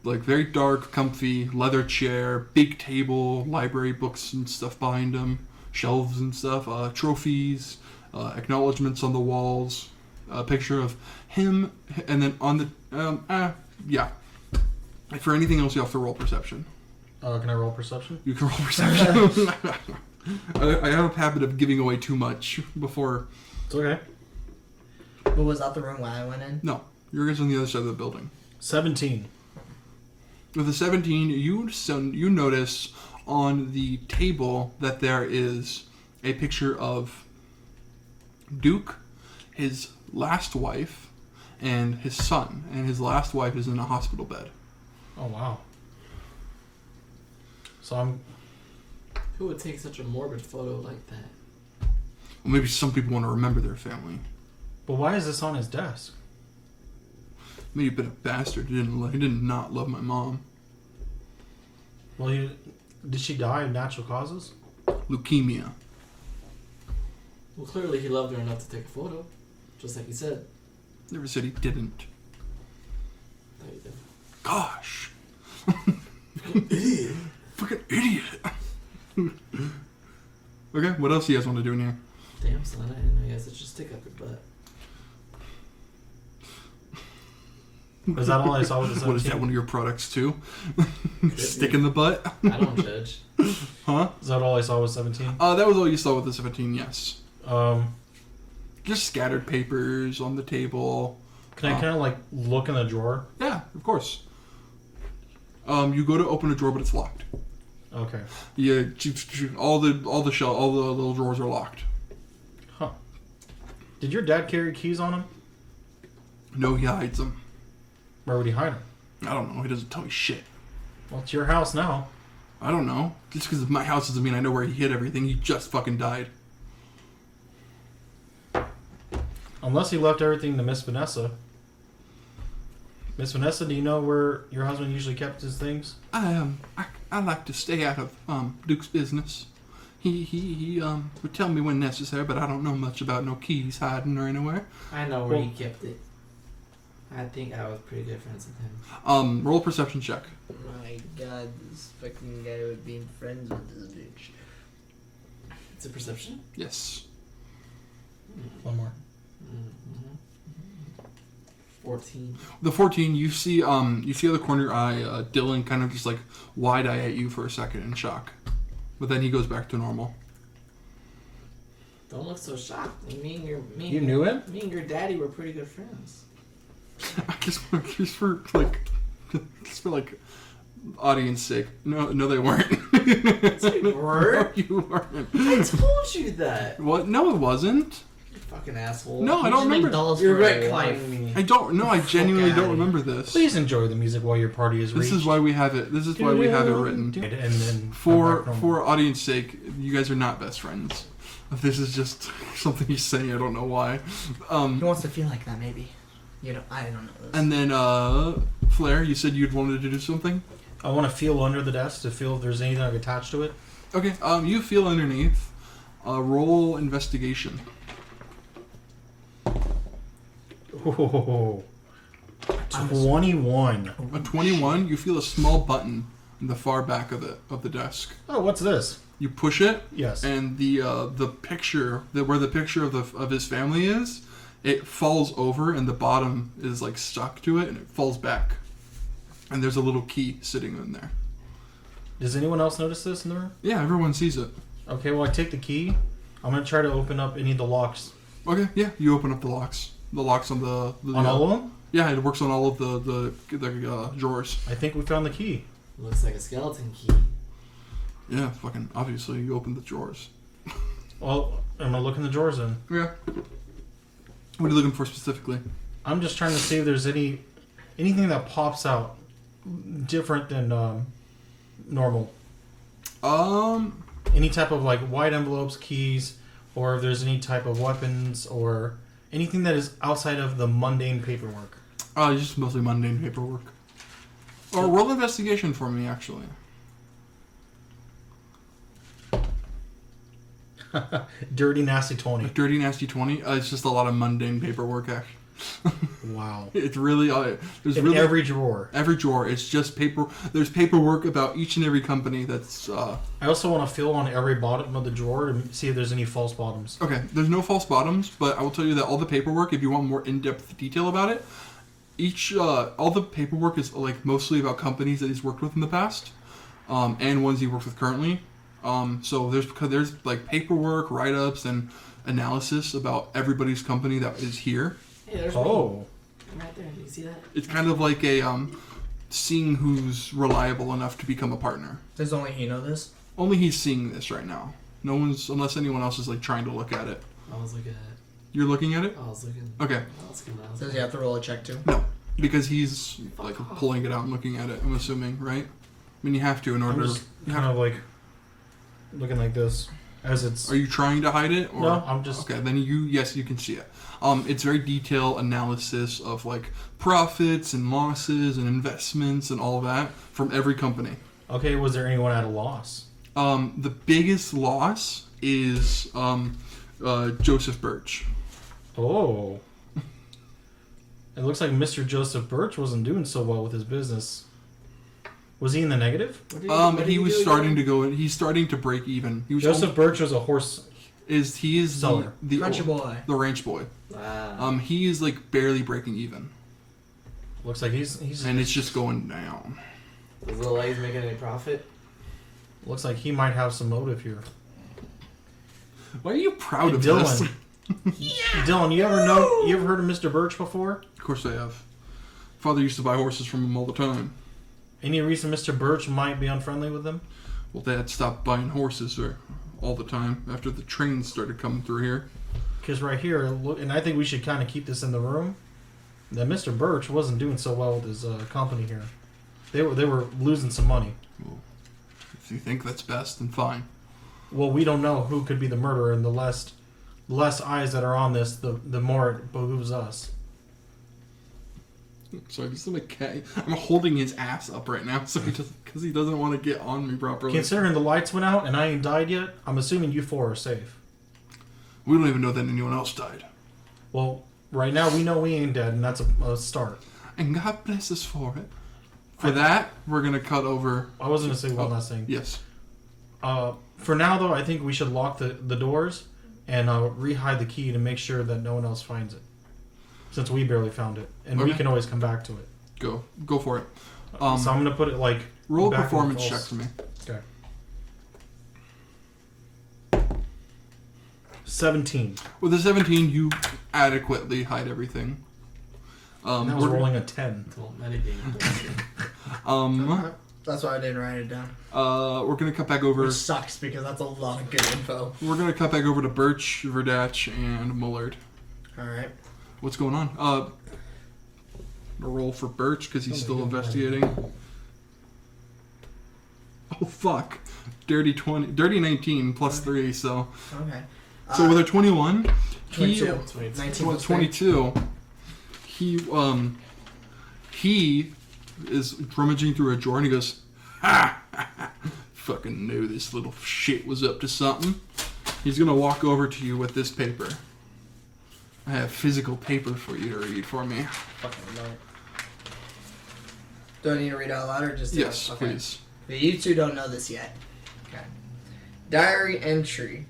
like very dark, comfy leather chair, big table, library books and stuff behind them, shelves and stuff, trophies, acknowledgments on the walls, a picture of him, and then on the, yeah. For anything else, you have to roll perception. Can I roll perception? You can roll perception. I have a habit of giving away too much before. It's okay. But was that the room where I went in? No, you're guys on the other side of the building. 17. With a 17, you notice on the table that there is a picture of Duke, his last wife, and his son. And his last wife is in a hospital bed. Oh, wow. So I'm... Who would take such a morbid photo like that? Well, maybe some people want to remember their family. But why is this on his desk? Maybe you've been a bastard. He did not love my mom. Well, did she die of natural causes? Leukemia. Well, clearly he loved her enough to take a photo. Just like he said. Never said he didn't. Thought he did. Gosh. Idiot. Fucking idiot. Okay, what else do you guys want to do in here? Damn, son, I didn't know you had such a stick up your butt. Was that all I saw with the 17? What is that, one of your products too? Stick in the butt? I don't judge. Huh? Is that all I saw with 17? That was all you saw with the 17, yes. Um, Just scattered papers on the table. can I kind of like look in the drawer? Yeah, of course. You go to open a drawer, but it's locked. Okay. Yeah, all the little drawers are locked. Huh. Did your dad carry keys on him? No, he hides them. Where would he hide them? I don't know. He doesn't tell me shit. Well, it's your house now. I don't know. Just because it's my house doesn't mean I know where he hid everything. He just fucking died. Unless he left everything to Miss Vanessa. Miss Vanessa, do you know where your husband usually kept his things? I like to stay out of Duke's business. He would tell me when necessary, but I don't know much about no keys hiding or anywhere. I know where he kept it. I think I was pretty good friends with him. Roll a perception check. My God, this fucking guy would be friends with this bitch. It's a perception? Yes. One more. 14. The 14, you see out of the corner of your eye, Dylan kind of just like wide eye at you for a second in shock, but then he goes back to normal. Don't look so shocked. You knew him? Me and your daddy were pretty good friends. I just for audience sake. No, they weren't. You were? No, you weren't. I told you that. What? No, it wasn't. You fucking asshole. No, I don't remember. You're retconning me. I don't. No, I genuinely don't remember this. Please enjoy the music while your party is reached. This is why we have it. This is why we have it written. And then For audience sake, you guys are not best friends. This is just something he's saying. I don't know why. He wants to feel like that, maybe. You know, I don't know this. And then, Flair, you said you'd wanted to do something? I want to feel under the desk to feel if there's anything I've attached to it. Okay, you feel underneath. Roll investigation. Oh, 21. A 21, you feel a small button in the far back of the desk. Oh, what's this? You push it, Yes. and the picture, where the picture of his family is, it falls over, and the bottom is like stuck to it, and it falls back. And there's a little key sitting in there. Does anyone else notice this in the room? Yeah, everyone sees it. Okay, well, I take the key. I'm going to try to open up any of the locks. Okay, yeah, you open up the locks. The locks on the On all of them? Yeah, it works on all of the drawers. I think we found the key. Looks like a skeleton key. Yeah, fucking obviously you open the drawers. Well, I'm going to look in the drawers then. Yeah. What are you looking for specifically? I'm just trying to see if there's anything that pops out different than normal. Any type of like white envelopes, keys, or if there's any type of weapons or anything that is outside of the mundane paperwork. Just mostly mundane paperwork. Or roll investigation for me, actually. Dirty nasty 20. A dirty, nasty 20. It's just a lot of mundane paperwork, actually. Wow. It's really there's In really every drawer. every drawer. It's just paper. There's paperwork about each and every company. That's I also want to feel on every bottom of the drawer to see if there's any false bottoms. okay. There's no false bottoms, but I will tell you that all the paperwork, if you want more in-depth detail about it, all the paperwork is like mostly about companies that he's worked with in the past, and ones he works with currently. So there's like paperwork, write-ups, and analysis about everybody's company that is here. Hey, there's Oh. me. Right there. Do you see that? It's kind of like a seeing who's reliable enough to become a partner. Does only he know this? Only he's seeing this right now. No one's, unless anyone else is like trying to look at it. I was looking at it. You're looking at it? I was looking. Okay. I was looking. Does he have to roll a check too? No, because he's like pulling it out and looking at it. I'm assuming, right? I mean, you have to in order. I'm just kind of like looking like this as it's. Are you trying to hide it? Or? No, I'm just. Okay, then yes, you can see it. It's very detailed analysis of like profits and losses and investments and all that from every company. Okay, was there anyone at a loss? The biggest loss is Joseph Birch. Oh. It looks like Mr. Joseph Birch wasn't doing so well with his business. Was he in the negative? He was starting to go in. He's starting to break even. He was Joseph Birch was a horse. He is Seller. the Country boy. the ranch boy. Wow. He is like barely breaking even, Looks like he's and it's just going down. Does Little A's making any profit? looks like he might have some motive here. Why are you proud of Dylan. this? Dylan, you ever heard of Mr. Birch before? Of course I have. Father used to buy horses from him all the time. Any reason Mr. Birch might be unfriendly with them? Well, Dad stopped buying horses all the time after the trains started coming through here. Because right here, and I think we should kind of keep this in the room, that Mr. Birch wasn't doing so well with his company here. They were losing some money. Well, if you think that's best, then fine. Well, we don't know who could be the murderer, and the less eyes that are on this, the more it behooves us. Sorry, just like I'm holding his ass up right now, so because he doesn't want to get on me properly. Considering the lights went out and I ain't died yet, I'm assuming you four are safe. We don't even know that anyone else died. Well, right now we know we ain't dead, and that's a start. And God bless us for it. For that, we're gonna cut over. I was going to say one last thing. Yes. For now, though, I think we should lock the doors and re-hide the key to make sure that no one else finds it. Since we barely found it. And we Okay. can always come back to it. Go for it. So I'm going to put it like... Roll a back in the performance false. check for me. Okay. 17. With a 17, you adequately hide everything. And I was rolling a 10. Little metagame. That's why I didn't write it down. We're gonna cut back over. Which sucks because that's a lot of good info. We're gonna cut back over to Birch, Verdach, and Mullard. Alright. What's going on? A roll for Birch because he's still investigating. Oh fuck! Dirty 19 plus 3, so. Okay. So with a 21, 22. 19 plus 22. He is rummaging through a drawer and he goes, "Ha! Fucking knew this little shit was up to something." He's gonna walk over to you with this paper. I have physical paper for you to read for me. Fucking no. Do I need to read out loud or just... Yes, okay. please. But you two don't know this yet. Okay. Diary entry.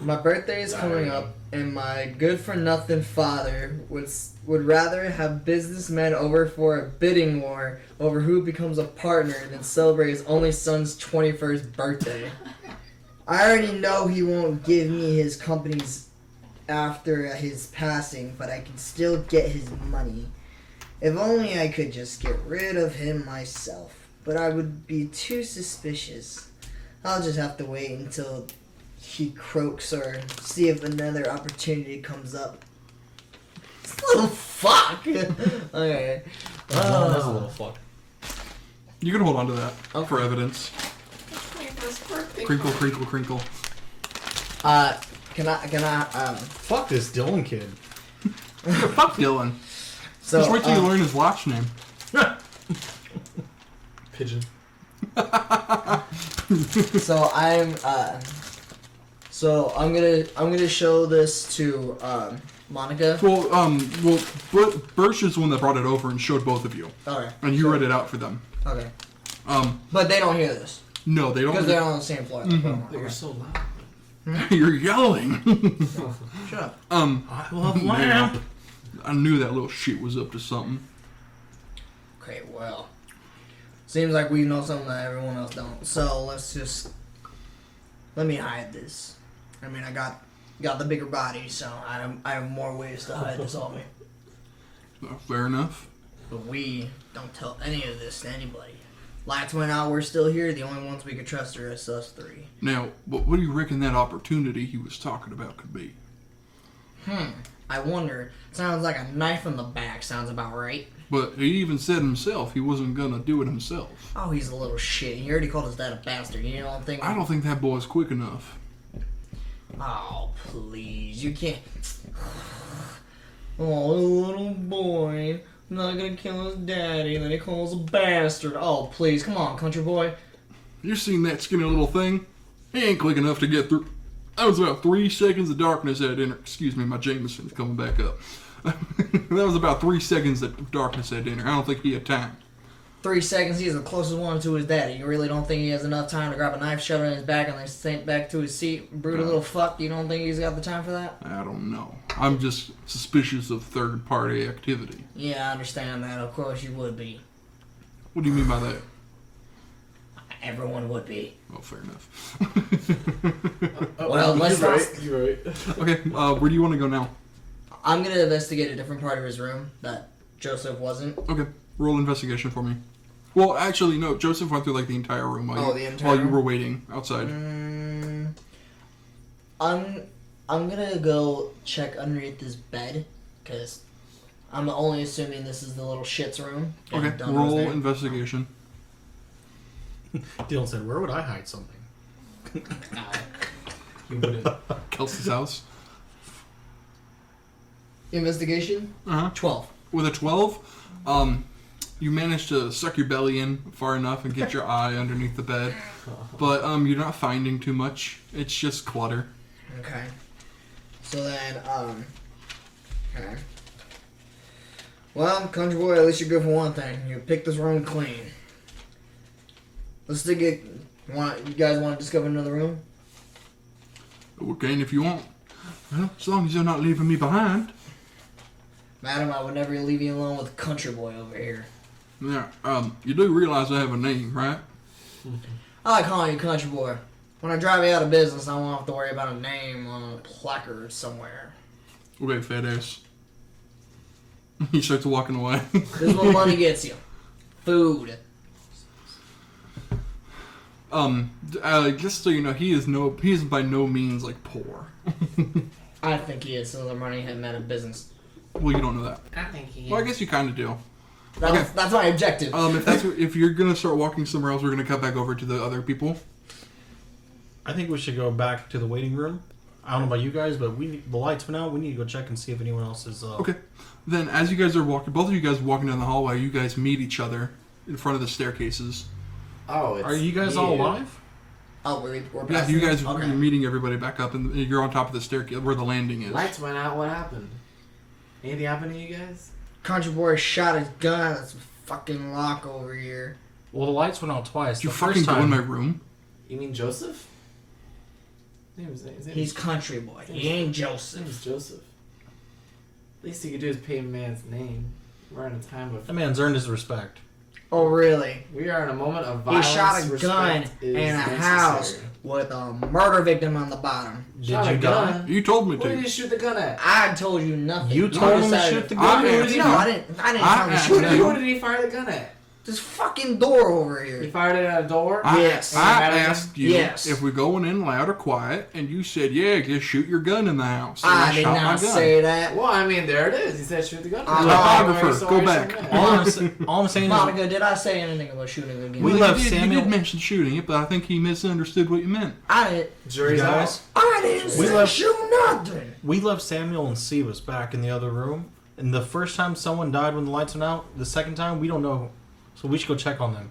My birthday is coming up, and my good-for-nothing father would rather have businessmen over for a bidding war over who becomes a partner than celebrate his only son's 21st birthday. I already know he won't give me his companies after his passing, but I can still get his money. If only I could just get rid of him myself. But I would be too suspicious. I'll just have to wait until he croaks or see if another opportunity comes up. This little fuck! Okay. That's a little fuck. You can hold on to that Okay. for evidence. Crinkle, crinkle, crinkle. Can I, Fuck this Dylan kid. Fuck Dylan. so, Just wait till you learn his last name. pigeon. So I'm gonna show this to Monica. Well, Birch is the one that brought it over and showed both of you, Okay. and you read it out for them. Okay. But they don't hear this No, they don't. because they're on the same floor. But you're so loud. You're yelling. Shut up. I love lamp. I knew that little shit was up to something. Okay, well, seems like we know something that everyone else don't. So let me hide this. I mean, I got the bigger body, so I have more ways to hide this on me. Fair enough. But we don't tell any of this to anybody. Lights went out, we're still here. The only ones we could trust are us three. Now, what do you reckon that opportunity he was talking about could be? I wonder. Sounds like a knife in the back. Sounds about right. But he even said himself he wasn't gonna do it himself. Oh, he's a little shit. He already called his dad a bastard. You don't think? I don't think that boy's quick enough. Oh, please. You can't. Oh, little boy. Not gonna kill his daddy. Then he calls a bastard. Oh, please. Come on, country boy. You seen that skinny little thing? He ain't quick enough to get through. That was about 3 seconds of darkness at dinner. Excuse me, my Jameson's coming back up. That was about 3 seconds of darkness at dinner. I don't think he had time. 3 seconds, he's the closest one to his daddy. You really don't think he has enough time to grab a knife, shove it in his back, and then sink back to his seat? Brutal little fuck. You don't think he's got the time for that? I don't know. I'm just suspicious of third-party activity. Yeah, I understand that. Of course you would be. What do you mean by that? Everyone would be. Well, fair enough. Well, let's you're not. right. You're right. Okay, where do you want to go now? I'm gonna investigate a different part of his room that Joseph wasn't. Okay, roll investigation for me. Well, actually, no. Joseph went through like the entire room while you were waiting outside. I'm gonna go check underneath this bed because I'm only assuming this is the little shit's room. Okay, roll investigation. Dylan said, "Where would I hide something?" You wouldn't. Kelsey's house. Investigation? 12. With a 12, you manage to suck your belly in far enough and get your eye underneath the bed. But you're not finding too much. It's just clutter. Okay. So then, okay. Well, country boy, at least you're good for one thing. You picked this room clean. Let's stick it. You guys want to discover another room? Okay, and if you want. Well, as long as you're not leaving me behind. Madam, I would never leave you alone with country boy over here. Yeah, you do realize I have a name, right? I like calling you country boy. When I drive you out of business, I won't have to worry about a name on a placard somewhere. Okay, fat ass. He starts walking away. This is what money gets you. Food. Just so you know, he is by no means like poor. I think he is, so the money him out of business. Well, you don't know that. I think he is. Well, I guess you kind of do. That's my objective. If you're gonna start walking somewhere else, we're gonna cut back over to the other people. I think we should go back to the waiting room. I don't know about you guys, but the lights went out. We need to go check and see if anyone else is. Okay. Then, as you guys are walking, both of you guys walking down the hallway, you guys meet each other in front of the staircases. Oh, are you guys all alive? Oh, we're yeah, you guys okay. You're meeting everybody back up, and you're on top of the staircase where the landing is. Lights went out. What happened? Anything happened to you guys? Country boy shot his gun. That's a fucking lock over here. Well, the lights went out twice. Did you fucking go in my room? You mean Joseph? He's country boy. He ain't Joseph. His name is Joseph. Least he could do is pay a man's name. We're in a time of... That man's earned his respect. Oh, really? We are in a moment of violence. He shot a gun in a house with a murder victim on the bottom. Did you die? You told me to. Who did you shoot the gun at? I told you nothing. You told him to shoot the gun? I didn't tell him to shoot it. Who did he fire the gun at? This fucking door over here. He fired it at a door? Yes. I asked you if we're going in loud or quiet, and you said, yeah, just shoot your gun in the house. And I did not say that. Well, I mean, there it is. He said shoot the gun. Photographer, go back. All I'm saying Monica, did I say anything about shooting the gun? We left Samuel. You did mention shooting it, but I think he misunderstood what you meant. I didn't. Jury's out. I didn't say shoot nothing. We left Samuel and Sebas back in the other room, and the first time someone died when the lights went out, the second time, we don't know. So we should go check on them.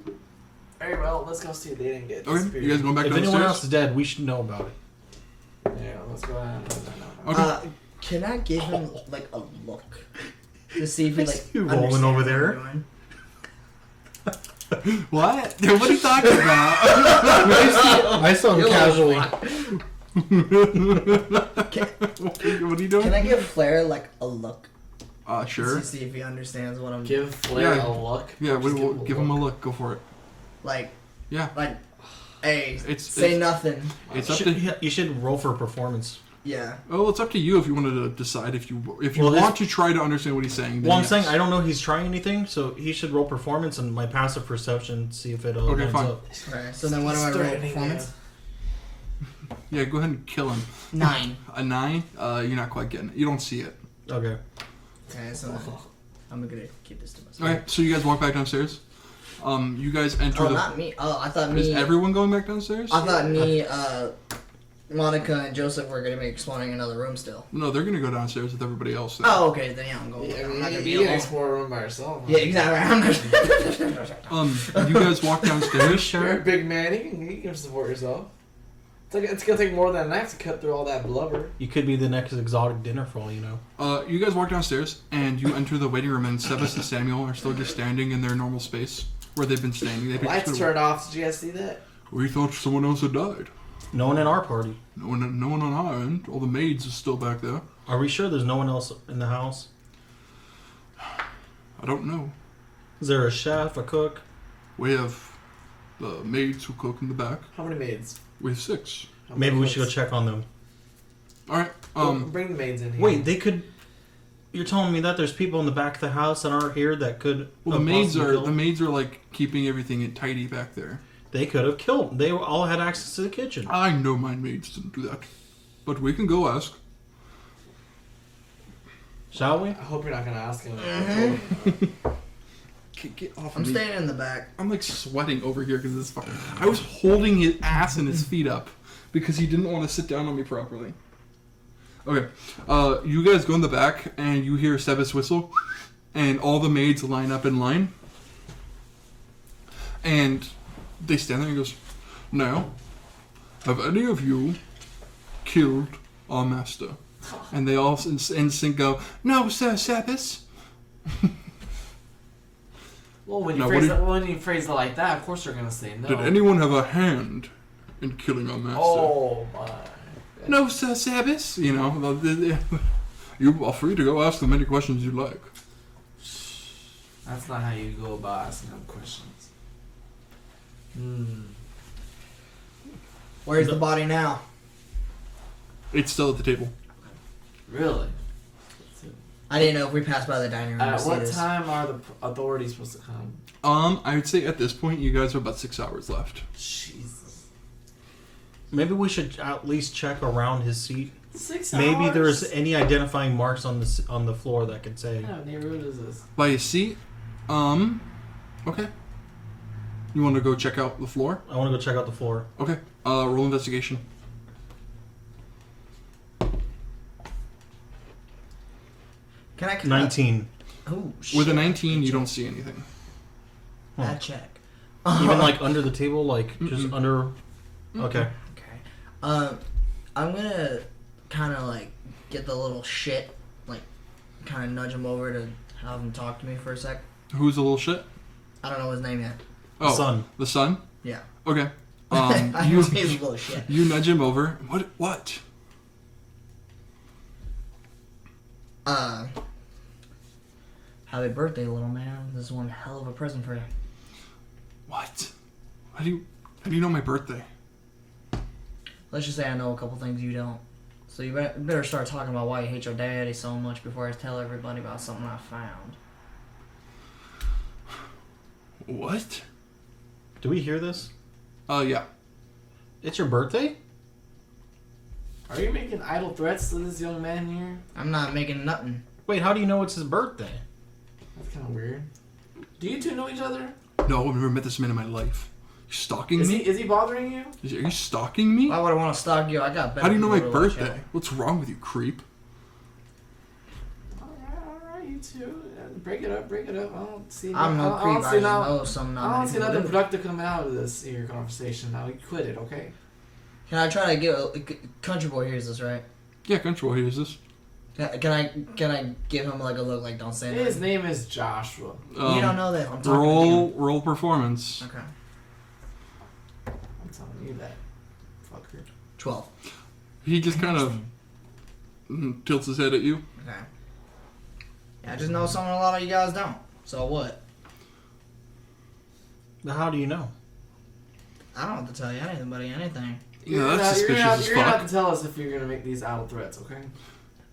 Very well, let's go see if they didn't get Okay, disappeared. you guys going back If downstairs? anyone else is dead, we should know about it. Yeah, let's go ahead. Okay. Can I give him like a look to see if he like You rolling understands over what there? I'm doing? What? What are you talking about? I saw him You're casually. What are you doing? Can I give Flair like a look Sure. to see if he understands what I'm Give Flair Yeah. a look. Yeah, Just we'll give him a look. Go for it. like? Yeah. Like, hey, It's- say it's- nothing. It's up Should- to. You should roll for performance. Yeah. Oh, it's up to you if you wanted to decide if you Well, want to try to understand what he's saying. Then Well, I'm yes. saying I don't know he's trying anything, so he should roll performance and my passive perception, see if it Okay, lines fine. up. Right. So then what do I roll? Threatening, Performance? Yeah, go ahead and kill him. 9. A 9? You're not quite getting it. You don't see it. Okay. Okay, so I'm gonna keep this to myself. Okay, so you guys walk back downstairs. You guys enter Oh, the. not me. Oh, I thought Is me. everyone going back downstairs? I thought me, Monica and Joseph were gonna be exploring another room still. No, they're gonna go downstairs with everybody else. Then. Oh, okay. Then yeah, I'm going. Yeah, I I'm mean, not gonna be you can alone. explore a room by yourself. Yeah, exactly. You guys walk downstairs. You're a big man. You can support yourself. It's gonna take more than a knife to cut through all that blubber. You could be the next exotic dinner for all you know. You guys walk downstairs and you enter the waiting room, and Sebas and Samuel are still just standing in their normal space where they've been standing. They've been Lights turned off. Did you guys see that? We thought someone else had died. No one in our party. No one on our end. All the maids are still back there. Are we sure there's no one else in the house? I don't know. Is there a chef, a cook? We have the maids who cook in the back. How many maids? We have 6. How Maybe many we should go cooks? check on them. All right. Bring the maids in here. Wait, they could. You're telling me that there's people in the back of the house that aren't here that could. Well, have possibly killed? the maids are like keeping everything tidy back there. They could have killed. They all had access to the kitchen. I know my maids didn't do that, but we can go ask. Shall we? I hope you're not gonna ask him. Get off I'm me! staying in the back. I'm like sweating over here because this fucking. I was holding his ass and his feet up because he didn't want to sit down on me properly. Okay, you guys go in the back and you hear Sebas whistle, and all the maids line up in line, and they stand there and he goes, "Now, have any of you killed our master?" And they all in sync go, "No, Sir Sebas." Well, when Now, you phrase it like that, of course they're gonna say no. Did anyone have a hand in killing our master? Oh my. No, Sir Sebas. You know, you are free to go ask them any questions you like. That's not how you go about asking them questions. Where's the body now? It's still at the table. Really? I didn't know if we passed by the dining room. to At see what this. time are the authorities supposed to come? I would say at this point you guys have about 6 hours left. Jesus. Maybe we should at least check around his seat. 6 Maybe hours? there's any identifying marks on the floor that could say. What kind of neighborhood is this? By your seat, okay. You want to go check out the floor? I want to go check out the floor. Okay. Roll investigation. Can I? 19. Oh shit. With a 19, you don't see anything. Bad check. Even like under the table, like just under. Okay. Okay. I'm gonna kind of like get the little shit, like kind of nudge him over to have him talk to me for a sec. Who's the little shit? I don't know his name yet. Oh, Son. The son? Yeah. Okay. I You say his little shit. you nudge him over. What? Happy birthday, little man. This is one hell of a present for you. What? How do you know my birthday? Let's just say I know a couple things you don't. So you better start talking about why you hate your daddy so much before I tell everybody about something I found. What? Do we hear this? Yeah. It's your birthday? Are you making idle threats to this young man here? I'm not making nothing. Wait, how do you know it's his birthday? That's kind of weird. Do you two know each other? No, I've never met this man in my life. You stalking me? Is he bothering you? Are you stalking me? Why would I want to stalk you? I got better. How do you know my people to watch birthday? out. What's wrong with you, creep? Alright, you too. Break it up. I don't see. I'm no I creep. don't I see just no. know something. I don't see nothing productive coming out of this here conversation. Now you quit it, okay? Can I try to get Country Boy hears this, right? Yeah, Control hears this. Can I give him like a look like don't say His that? name is Joshua. You don't know that. I'm talking Roll performance. to you. Okay. I'm telling you that. Fucker. 12. He just kind of tilts his head at you. Okay. Yeah, I just know something a lot of you guys don't. So what? How do you know? I don't have to tell you anything. Yeah, that's suspicious as You're gonna have fuck. to tell us if you're gonna make these idle threats, okay?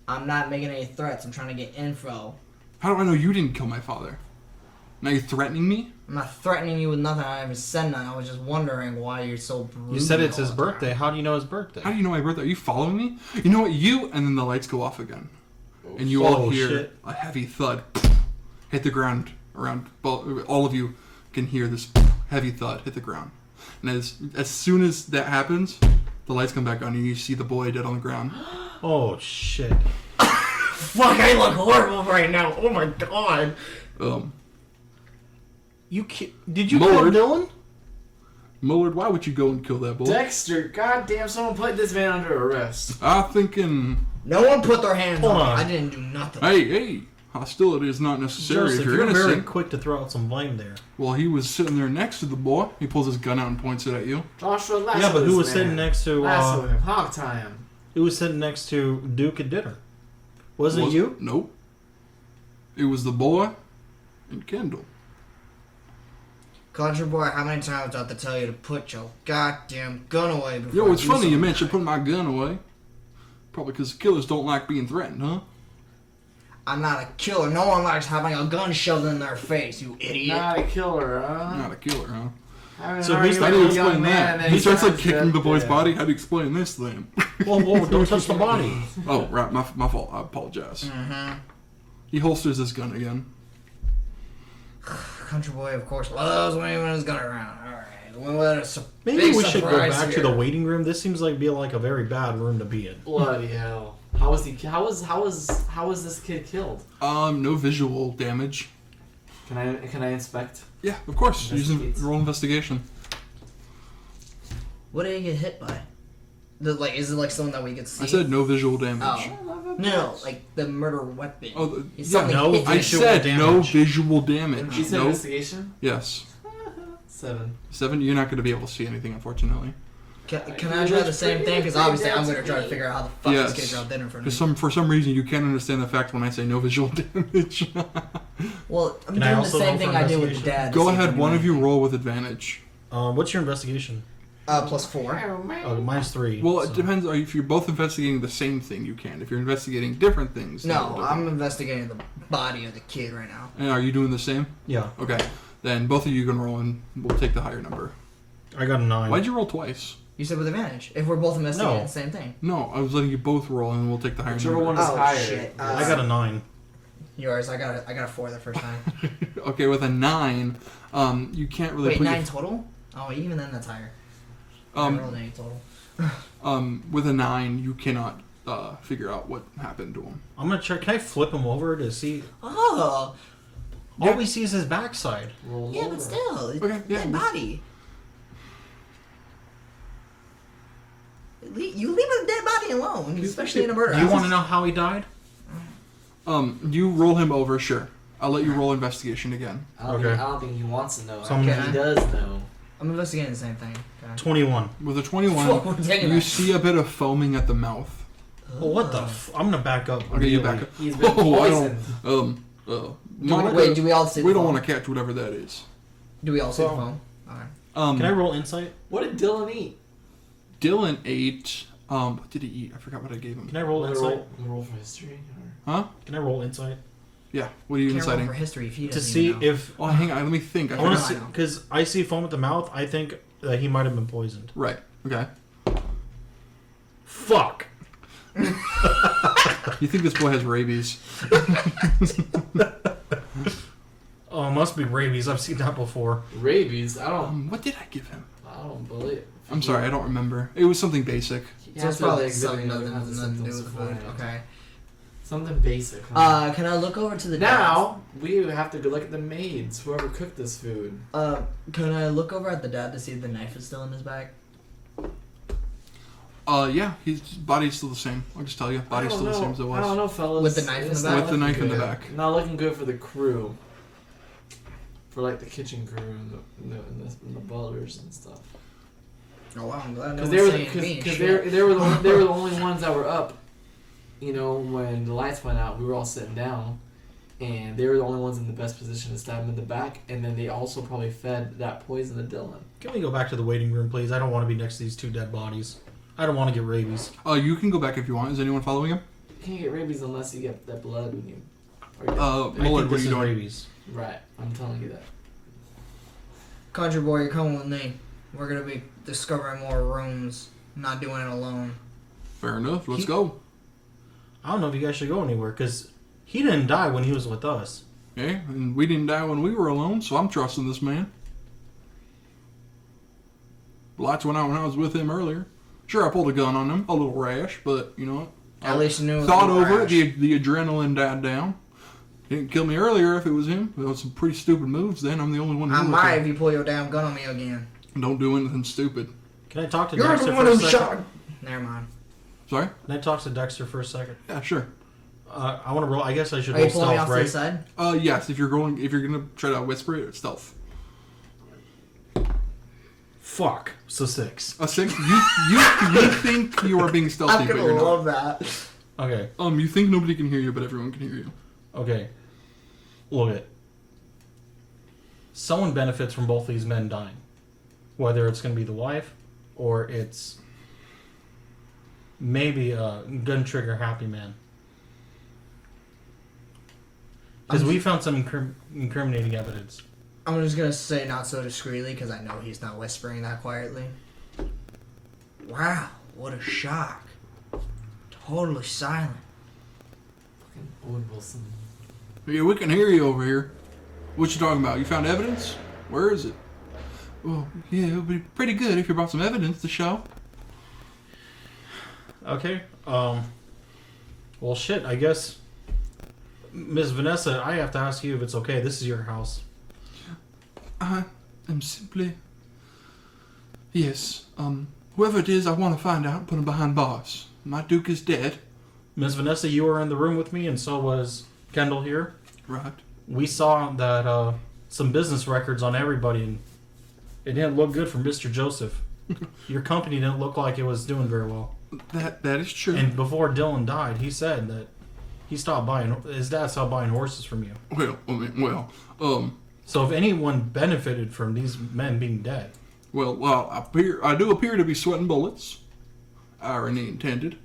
I'm not making any threats. I'm trying to get info. How do I know you didn't kill my father? Now you're threatening me? I'm not threatening you with nothing. I haven't said nothing. I was just wondering why you're so brutal. You said it's all his the time. birthday. How do you know his birthday? How do you know my birthday? Are you following me? You know what? You, and then the lights go off again. And you all Oh, hear shit. a heavy thud hit the ground around. All of you can hear this heavy thud hit the ground. And as soon as that happens, the lights come back on and you see the boy dead on the ground. Oh shit! Fuck! I look horrible right now. Oh my god. Did you Mullard. kill Dylan? Mullard, why would you go and kill that boy? Dexter, goddamn, someone put this man under arrest. I'm thinking, No one put their hands Hold on me. on. I didn't do nothing. hey, hostility is not necessary Joseph, if you're you're very innocent. quick to throw out some blame there. Well, he was sitting there next to the boy. He pulls his gun out and points it at you. Joshua, lasso Yeah, but who this was man. sitting next to? Lasso him, hog tie him. Who was sitting next to Duke at dinner? Wasn't it you? Nope. It was the boy and Kendall. Country Boy, how many times do I have to tell you to put your goddamn gun away before Yo, it's I do funny you something mentioned about putting my gun away. Probably because killers don't like being threatened, huh? it? I'm not a killer. No one likes having a gun shoved in their face, you idiot. Not a killer, huh? Not a killer, huh? Having So an who's argument How do you with a young explain man that? and then He starts like sounds kicking dead. the boy's Yeah. body. How do you explain this then? Whoa, don't touch the body. Oh, right, my fault. I apologize. Mm-hmm. He holsters his gun again. Country Boy, of course, loves waving his gun around. Alright. Well, what a Maybe big we should go surprise back to here. the waiting room. This seems like a very bad room to be in. Bloody hell! How was he? How was this kid killed? No visual damage. Can I inspect? Yeah, of course. Using Investigate. roll investigation. What did he get hit by? Is it like something that we could see? I said no visual damage. Oh. No, like the murder weapon. Oh, It's yeah, something no hit I you. visual said no damage. visual damage. You said No. investigation. Yes. 7. 7. You're not going to be able to see anything, unfortunately. Can I try the same thing? Because obviously I'm going to try to me. figure out how the fuck Yes. this kid dropped dinner for me. Because for some reason you can't understand the fact when I say no visual damage. Well, I'm Can I doing the also same roll thing for I did with the investigation? dad. Go to see ahead. if One of you anything- roll with advantage. What's your investigation? +4. Mine's 3. Well, so. it depends. If you're both investigating the same thing, you can. If you're investigating different things, then No, it'll I'm different. investigating the body of the kid right now. And are you doing the same? Yeah, Okay. Then both of you can roll, and we'll take the higher number. I got a 9. Why'd you roll twice? You said with advantage. If we're both investigating No. the same thing. No, I was letting you both roll, and we'll take the higher Whichever number. one is Oh, higher. shit. I got a 9. Yours, I got a 4 the first time. Okay, with a 9, you can't really Wait, put 9 total? Oh, even then that's higher. I your, rolled 8 total. with a 9, you cannot figure out what happened to him. I'm gonna check. Can I flip him over to see? Oh, All we see is his backside. Roll yeah, over. but still, it's Okay, yeah. dead body. You leave a dead body alone, especially in a murder Do you house. want to know how he died? You roll him over, sure. I'll let you roll investigation again. I don't think he wants to know. So I think I'm- he does know. I'm investigating the same thing. Okay. 21. With a 21, Whoa, dang you it. see a bit of foaming at the mouth. Well, what the? I'm gonna back up. Okay, you immediately. back up. He's been Oh, I don't. poisoned. Monica, Wait, do we all see the we don't phone? want to catch whatever that is. Do we all see the Phone. phone? Alright. Can I roll insight? What did Dylan eat? Dylan ate. What did he eat? I forgot what I gave him. Can I roll insight? Roll for history. Huh? Can I roll insight Yeah. What are you Can't roll inciting? for history if he to doesn't see even know. if Oh, hang on. Let me think. I want to forgot. see because I see foam at the mouth. I think that he might have been poisoned. Right. Okay. Fuck. You think this boy has rabies? Oh, it must be rabies. I've seen that before. Rabies. I don't. What did I give him? I don't believe. I'm sorry. I don't remember. It was something basic. So it's probably something nothing to do with food. Okay. Something basic. Huh? Can I look over to the Now we have to go look at the maids. Whoever cooked this food. Can I look over at the dad to see if the knife is still in his bag? Yeah, his body's still the same. I'll just tell you, body's still the same as it was. I don't know, fellas. With the knife in the back? With the knife in the back. Not looking good for the crew. For like the kitchen crew and the butlers and stuff. Oh wow, I'm glad Because they were the only ones that were up. You know, when the lights went out, we were all sitting down, and they were the only ones in the best position to stab him in the back. And then they also probably fed that poison to Dylan. Can we go back to the waiting room, please? I don't want to be next to these 2 dead bodies. I don't want to get rabies. You can go back if you want. Is anyone following him? You can't get rabies unless you get that blood when you. Mullard, what are you doing? Rabies. Right, I'm telling you that. Country boy, you're coming with me. We're gonna be discovering more rooms. I'm not doing it alone. Fair enough. Let's go. I don't know if you guys should go anywhere, because he didn't die when he was with us. Yeah, and we didn't die when we were alone, so I'm trusting this man. The lights went out when I was with him earlier. Sure, I pulled a gun on him, a little rash, but you know what? At least you knew it was thought over rash. it. The adrenaline died down. He didn't kill me earlier if it was him. It was some pretty stupid moves then. I'm the only one who I looked might at if you pull your damn gun on me again. it. Don't do anything stupid. Can I talk to You're Dexter the one for a who second? shot. Never mind. Sorry? Can I talk to Dexter for a second? Yeah, sure. I want to roll. I guess I should Are you roll pulling me stealth, off to the right? side? Yes, if you're gonna try to whisper it, it's stealth. Fuck. So 6. A 6? You think you are being stealthy, I'm but gonna you're love not. that. Okay. You think nobody can hear you, but everyone can hear you. Okay. Look it. Someone benefits from both these men dying. Whether it's going to be the wife, or it's maybe a gun trigger happy man. Because we found some incriminating evidence. I'm just gonna say not so discreetly because I know he's not whispering that quietly. Wow, what a shock. Totally silent. Fucking Owen Wilson. Yeah, we can hear you over here. What you talking about? You found evidence? Where is it? Well, yeah, it would be pretty good if you brought some evidence to show. Okay. Well, shit, I guess... Miss Vanessa, I have to ask you if it's okay. This is your house. I am simply... Yes, whoever it is, I want to find out and put him behind bars. My Duke is dead. Miss Vanessa, you were in the room with me, and so was Kendall here. Right. We saw that some business records on everybody, and it didn't look good for Mr. Joseph. Your company didn't look like it was doing very well. That is true. And before Dylan died, he said that his dad stopped buying horses from you. So if anyone benefited from these men being dead... I do appear to be sweating bullets. Irony intended.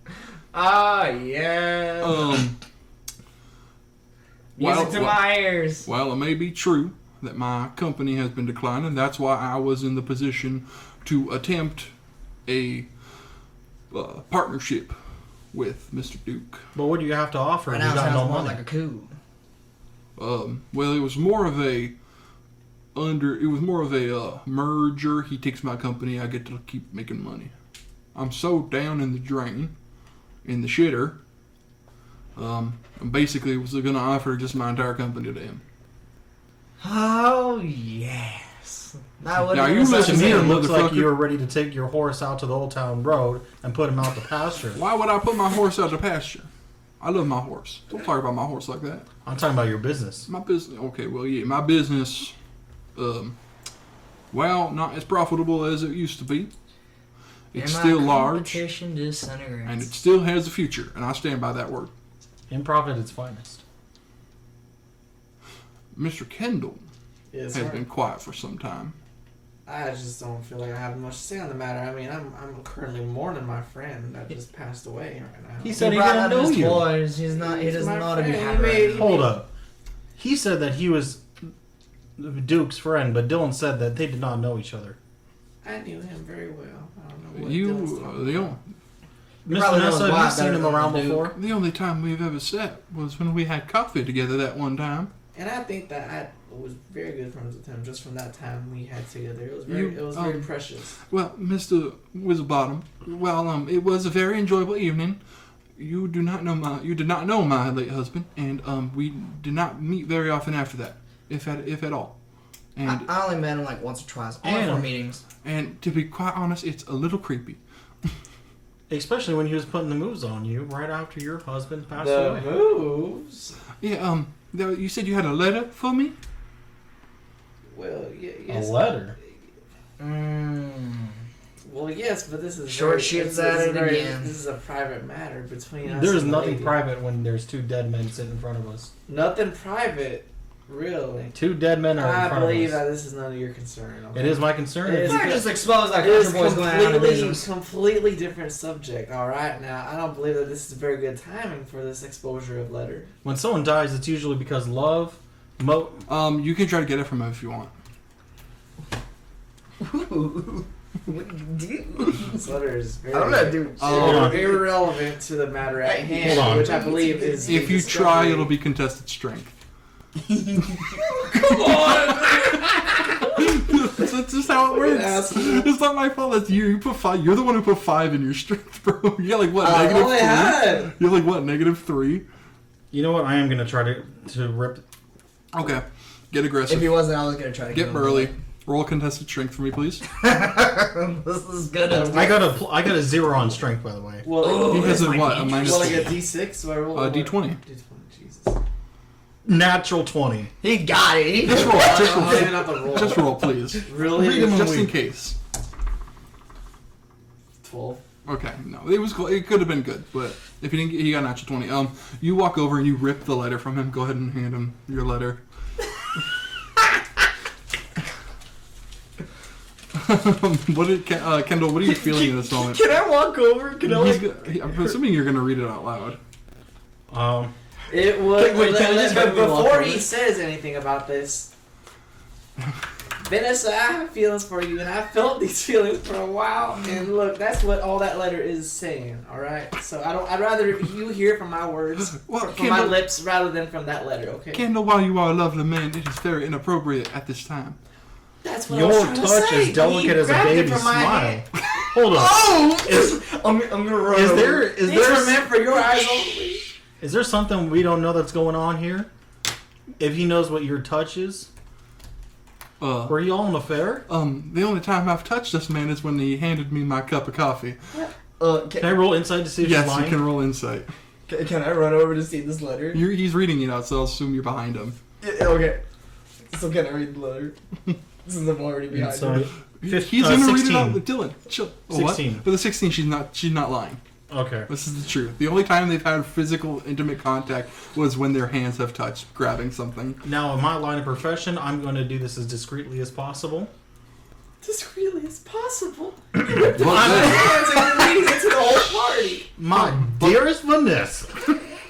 Ah, yeah. Music to my ears. While it may be true that my company has been declining, that's why I was in the position to attempt a partnership with Mr. Duke. But what do you have to offer? Right if now you it got sounds no more money? like a coup. It was more of a merger. He takes my company, I get to keep making money. I'm so down in the drain, in the shitter. Basically was going to offer just my entire company to him. Oh, yes. That would Now, have you been such listen a To me, here, it looks like motherfucker. you were ready to take your horse out to the Old Town Road and put him out to pasture. Why would I put my horse out to pasture? I love my horse. Don't talk about my horse like that. I'm talking about your business. My business, okay, well, yeah, my business, not as profitable as it used to be. It's And my still large, competition disintegrates. and it still has a future, and I stand by that word. Improv at its finest. Mr. Kendall Yes, has sir. been quiet for some time. I just don't feel like I have much to say on the matter. I mean, I'm currently mourning my friend that just passed away right now. He He said he brought didn't out know his you. toys. He doesn't my know how to be friend. happy. He made- Hold up. He said that he was Duke's friend, but Dylan said that they did not know each other. I knew him very well. I don't know what You, Dylan's talking the, about. only, Miss probably knows Vanessa, have why you seen better him than around the Duke. before? the only time we've ever sat was when we had coffee together that one time. And I think that I was very good friends with him just from that time we had together. It was You, very precious. Well, Mr. Whistlebottom, it was a very enjoyable evening. You did not know my late husband, and we did not meet very often after that, if at all. And I only met him like once or twice. Only for meetings. And to be quite honest, it's a little creepy. Especially when he was putting the moves on you right after your husband passed The away. moves? Yeah, you said you had a letter for me? Well, yes. A letter? Well, yes, but this is Short shoots at it again. This is a private matter between us. There's and the nothing lady. private when there's two dead men sitting in front of us. Nothing private, really. Two dead men are in I front believe of us. that this is none of your concern. Okay? It is my concern. It is- I just exposed that It is country boys going out of business. completely different subject. All right, now I don't believe that this is very good timing for this exposure of letter. When someone dies, it's usually because love. You can try to get it from him if you want. What do you do? This letter is very, I don't know, dude. irrelevant to the matter at hand, hold on. which I believe is. If you try, it'll be contested strength. Come on! That's just how it works. Asshole. It's not my fault. That's you. You put 5. You're the one who put 5 in your strength, bro. You got like what? I Negative only 3. had. You're like what? -3. You know what? I am gonna try to rip. Okay. Get aggressive. If he wasn't, I was gonna try to Get him. burly. Roll contested strength for me, please. This is good. I got a 0 on strength, by the way. Well, He has a my what? A nature. minus well, like a D6. So I roll D20. D20. Jesus. Natural 20. He got it. He Just roll. Just I'm roll. saving out the roll. Just roll, please. Really? Read him a Just in week. case. 12. Okay, no, it was. It could have been good, but if he didn't, he got an natural 20. You walk over and you rip the letter from him. Go ahead and hand him your letter. Kendall? What are you feeling in this moment? Can I walk over? Can I? I'm assuming you're gonna read it out loud. It was. Wait, can I just have me walk before over? he says anything about this, Vanessa, I have feelings for you, and I felt these feelings for a while. And look, that's what all that letter is saying. All right. So I'd rather you hear from my words, Well, from my Kendall- lips, rather than from that letter. Okay. Kendall, while you are a lovely man, it is very inappropriate at this time. That's what I was Your trying to touch say. is delicate He as a grabbed it baby's from my smile. hand. Hold on. Oh! I'm gonna run. Is over. there is These were there meant for your eyes only. is there something we don't know that's going on here? If he knows what your touch is, were you all in an affair? The only time I've touched this man is when he handed me my cup of coffee. Can I roll insight to see if Yes, she's you lying? can roll insight. Can I run over to see this letter? He's reading it out, so I'll assume you're behind him. Yeah, okay. So can I read the letter? Since I'm already behind So, him. He's gonna read it 16. out with Dylan. Chill. Oh, what? 16. But the 16, she's not lying. Okay. This is the truth. The only time they've had physical, intimate contact was when their hands have touched, grabbing something. Now, in my line of profession, I'm going to do this as discreetly as possible. Discreetly as possible. Well, My hands are reading it to the whole party. My dearest Vanessa,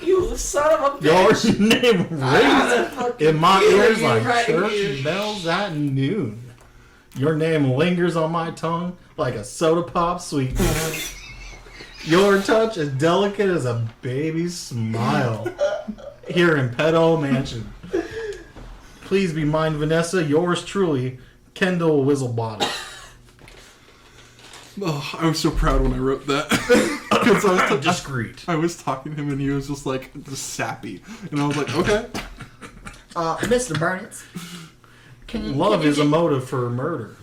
You son of a your bitch. name rings in my ears like right church here. bells at noon. Your name lingers on my tongue like a soda pop sweetness. Your touch is delicate as a baby's smile. Here in Pettle Mansion. Please be mine, Vanessa. Yours truly, Kendall Whizzelbottom. Oh, I was so proud when I wrote that. Because Discreet. I was talking to him and he was just like, just sappy. And I was like, okay. Mr. Burnett, Love is a motive for murder.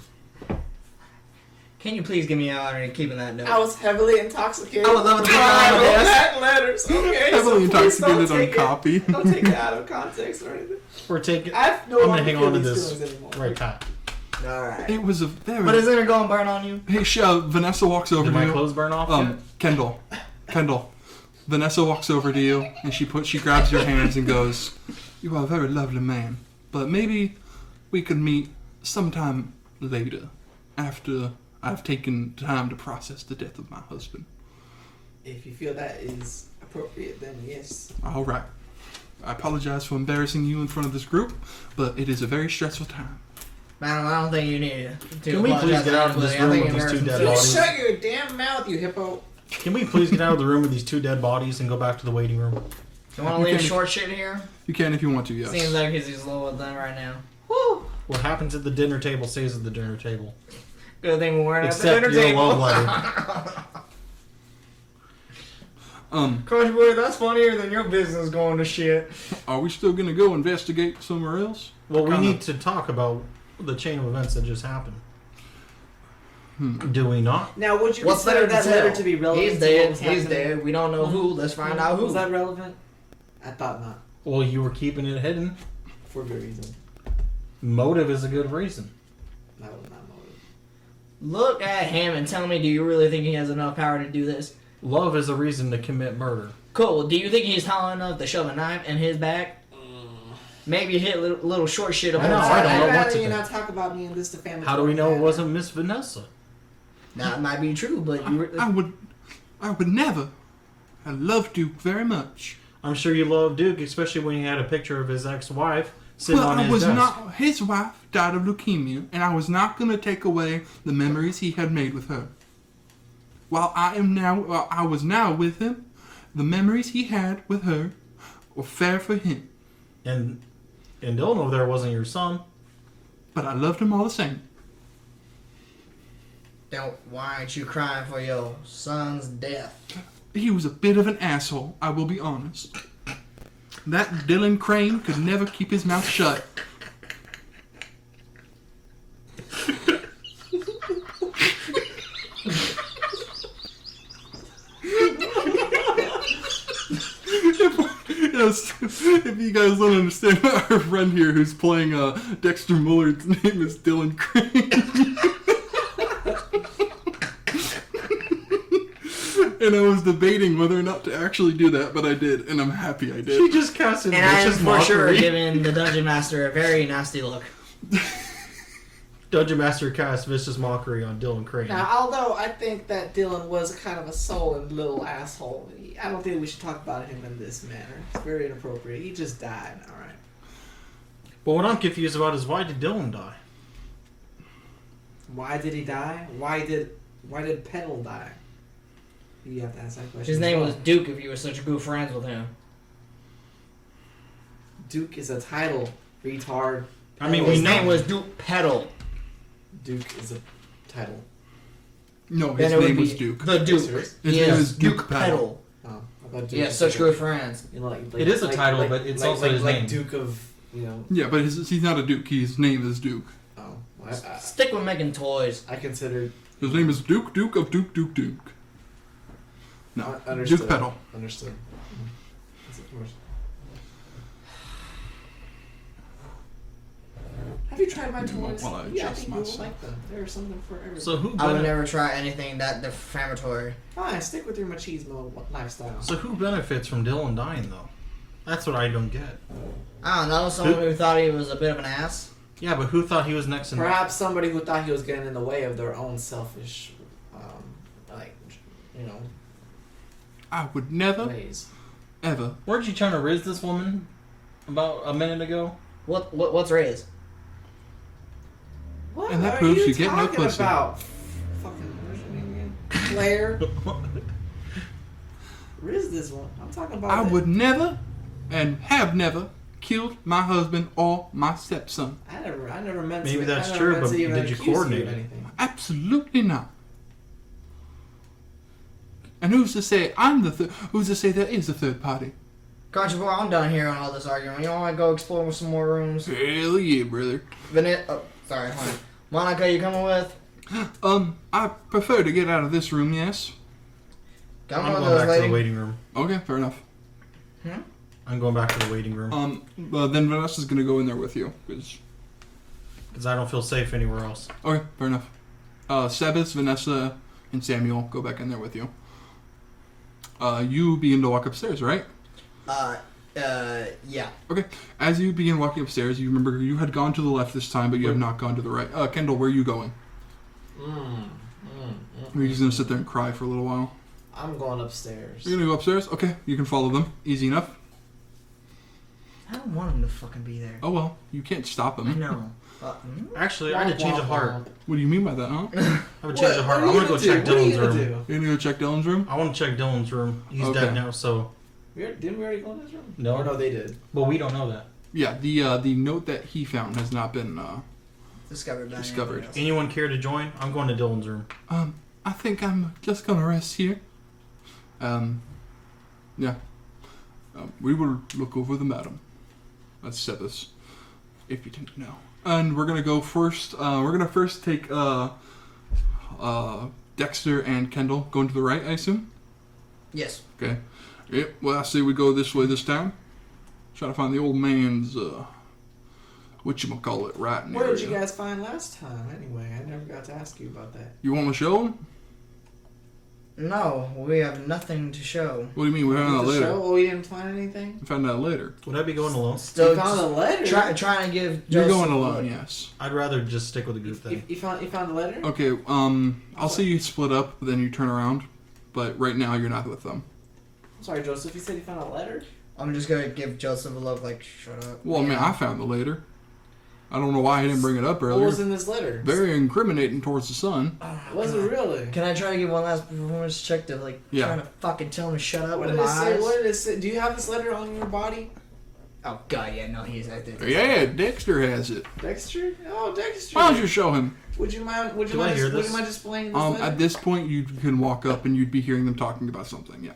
Can you please give me an honor in keeping that note? I was heavily intoxicated. I would love to While be I on wrote this. that letters. Okay, Heavily so please don't intoxicated on take it- copy. Don't take it out of context or anything. We're taking. I I'm no gonna longer hang feel on to these this feelings anymore. right time. Alright. It was a very... But is it gonna go and burn on you? Hey, Vanessa walks over Did to my you. clothes burn off yet? Kendall. Vanessa walks over to you and she grabs your hands and goes, "You are a very lovely man, but maybe we could meet sometime later, after I've taken time to process the death of my husband." If you feel that is appropriate, then yes. All right. I apologize for embarrassing you in front of this group, but it is a very stressful time. Madam, I don't think you need to. Can we please get out of this room with these two dead You bodies? shut your damn mouth, you hippo. Can we please get out of the room with these two dead bodies and go back to the waiting room? You want to leave short shit here? You can if you want to, yes. Seems like he's a little done right now. Woo! What happens at the dinner table stays at the dinner table. Good thing we weren't at the Except dinner your table. love letter. Country boy, that's funnier than your business going to shit. Are we still gonna go investigate somewhere else? Well, we Kinda- need to talk about the chain of events that just happened. Do we not? Now, would you What's consider there to that letter tell? to be relevant? He's to what dead. was He's happening? dead. We don't know who. Let's find out who. Was that relevant? I thought not. Well, you were keeping it hidden. For good reason. Motive is a good reason. That was not motive. Look at him and tell me, do you really think he has enough power to do this? Love is a reason to commit murder. Cool. Do you think he's tall enough to shove a knife in his back? Maybe hit little short shit about I know, his I don't side. know I'd what rather to you think. not talk about me in this defamatory How do we know it manner. wasn't Miss Vanessa? That might be true, but you were, I would never. I love Duke very much. I'm sure you love Duke, especially when you had a picture of his ex-wife sitting Well, on I his was desk. not. His wife died of leukemia, and I was not going to take away the memories he had made with her. While I was now with him, the memories he had with her were fair for him. And Dylan over there wasn't your son. But I loved him all the same. Then why aren't you crying for your son's death? He was a bit of an asshole, I will be honest. That Dylan Crane could never keep his mouth shut. If you guys don't understand, our friend here who's playing Dexter Muller's name is Dylan Crane. And I was debating whether or not to actually do that, but I did, and I'm happy I did. She just casted And I am vicious for sure mockery. giving the dungeon master a very nasty look. Dungeon Master cast vicious mockery on Dylan Crane. Now, although I think that Dylan was kind of a sullen little asshole, I don't think we should talk about him in this manner. It's very inappropriate. He just died, alright? But what I'm confused about is why did Dylan die? Why did he die? Why did Pettle die? You have to ask that question. His as name well. was Duke if you were such good friends with him. Duke is a title, retard. I mean, Pettle we His is know- name was Duke Pettle. Duke is a title. No, his Then it would name was be Duke. The Duke. Serious? His Yes, name is Duke Duke Pettle. Oh, I thought Duke Yeah, was such like good friends. You know, like, It is a title, but it's also his name. Duke of, you know. Yeah, but he's not a Duke. His name is Duke. Oh, well, Stick with making toys. I considered. His name is Duke of Duke. No, Understood. Duke Pettle. Understood. That's a commercial. Have you tried my toys? Well, I Yeah, I adjust think you will myself. like them. There's something for everyone. So who I would bene- never try anything that defamatory. Fine, stick with your machismo lifestyle. So who benefits from Dylan dying though? That's what I don't get. I don't know, someone who thought he was a bit of an ass. Yeah, but who thought he was next in Perhaps somebody who thought he was getting in the way of their own selfish, like, you know, I would never, ways. ever. Weren't you trying to riz this woman about a minute ago? What's raised? What And that are proves you you get no talking pussy. about? Fucking, what's your name again? Claire. Riz this one. I'm talking about. I that- would never, and have never, killed my husband or my stepson. I never meant to. Maybe that's I never true, meant but to even did you accuse of coordinate it? anything. Absolutely not. And who's to say who's to say there is a third party? Country boy, I'm done here on all this argument. You want to go explore with some more rooms? Hell yeah, brother. Sorry, honey. Monica, you coming with? I prefer to get out of this room, yes. Come I'm with going us, back to the lady. waiting room. Okay, fair enough. I'm going back to the waiting room Then Vanessa's gonna go in there with you. because I don't feel safe anywhere else. Okay, fair enough. Sebas, Vanessa, and Samuel go back in there with you. You begin to walk upstairs, right? Yeah. Okay. As you begin walking upstairs, you remember you had gone to the left this time, but you have not gone to the right. Kendall, where are you going? Are you just gonna sit there and cry for a little while? I'm going upstairs. You're gonna go upstairs? Okay, you can follow them. Easy enough. I don't want him to fucking be there. Oh well, you can't stop I them. know. Actually, I had to change of heart. What do you mean by that, huh? I would change of heart. I What are want to you go check gonna do? Dylan's What are you room. gonna You're gonna go check Dylan's room? I want to check Dylan's room. He's Okay. dead now, so Didn't we already go in his room? No. Or no, they did. well, we don't know that. Yeah, the note that he found has not been Discovered. by Discovered. anybody else. Anyone care to join? I'm going to Dylan's room. I think I'm just gonna rest here. Yeah. We will look over the madam. That's Sebas, if you didn't know. And we're gonna go first. We're gonna first take Dexter and Kendall going to the right, I assume. Yes. Okay. Yep. Well, I say we go this way this time. Try to find the old man's whatchamacallit right in Where area. did you guys find last time? Anyway, I never got to ask you about that. You want to show him? No, we have nothing to show. What do you mean? We found out The later. show? Oh, we didn't find anything. We found out later. Would I be going alone? So You found a letter. trying to give. You're Joseph going a alone, look. yes. I'd rather just stick with the group thing. You found the letter? Okay. I'll see you split up, then you turn around. But right now, you're not with them. I'm sorry, Joseph. You said you found a letter. I'm just gonna give Joseph a look like, shut up. Well, I mean, I found the later. I don't know why I didn't bring it up earlier. What was in this letter? Very incriminating towards the son. Was it really? Can I try to give one last performance check to Yeah. trying to fucking tell him to shut up What with did my it say? eyes? What did it say? Do you have this letter on your body? Oh god, yeah, no, he's I did. Yeah, Dexter has it. Dexter? Oh, Dexter. Why don't you show him? Would you mind? Would you Do I mind? hear Would this? you mind displaying this letter? At this point, you can walk up and you'd be hearing them talking about something. Yeah.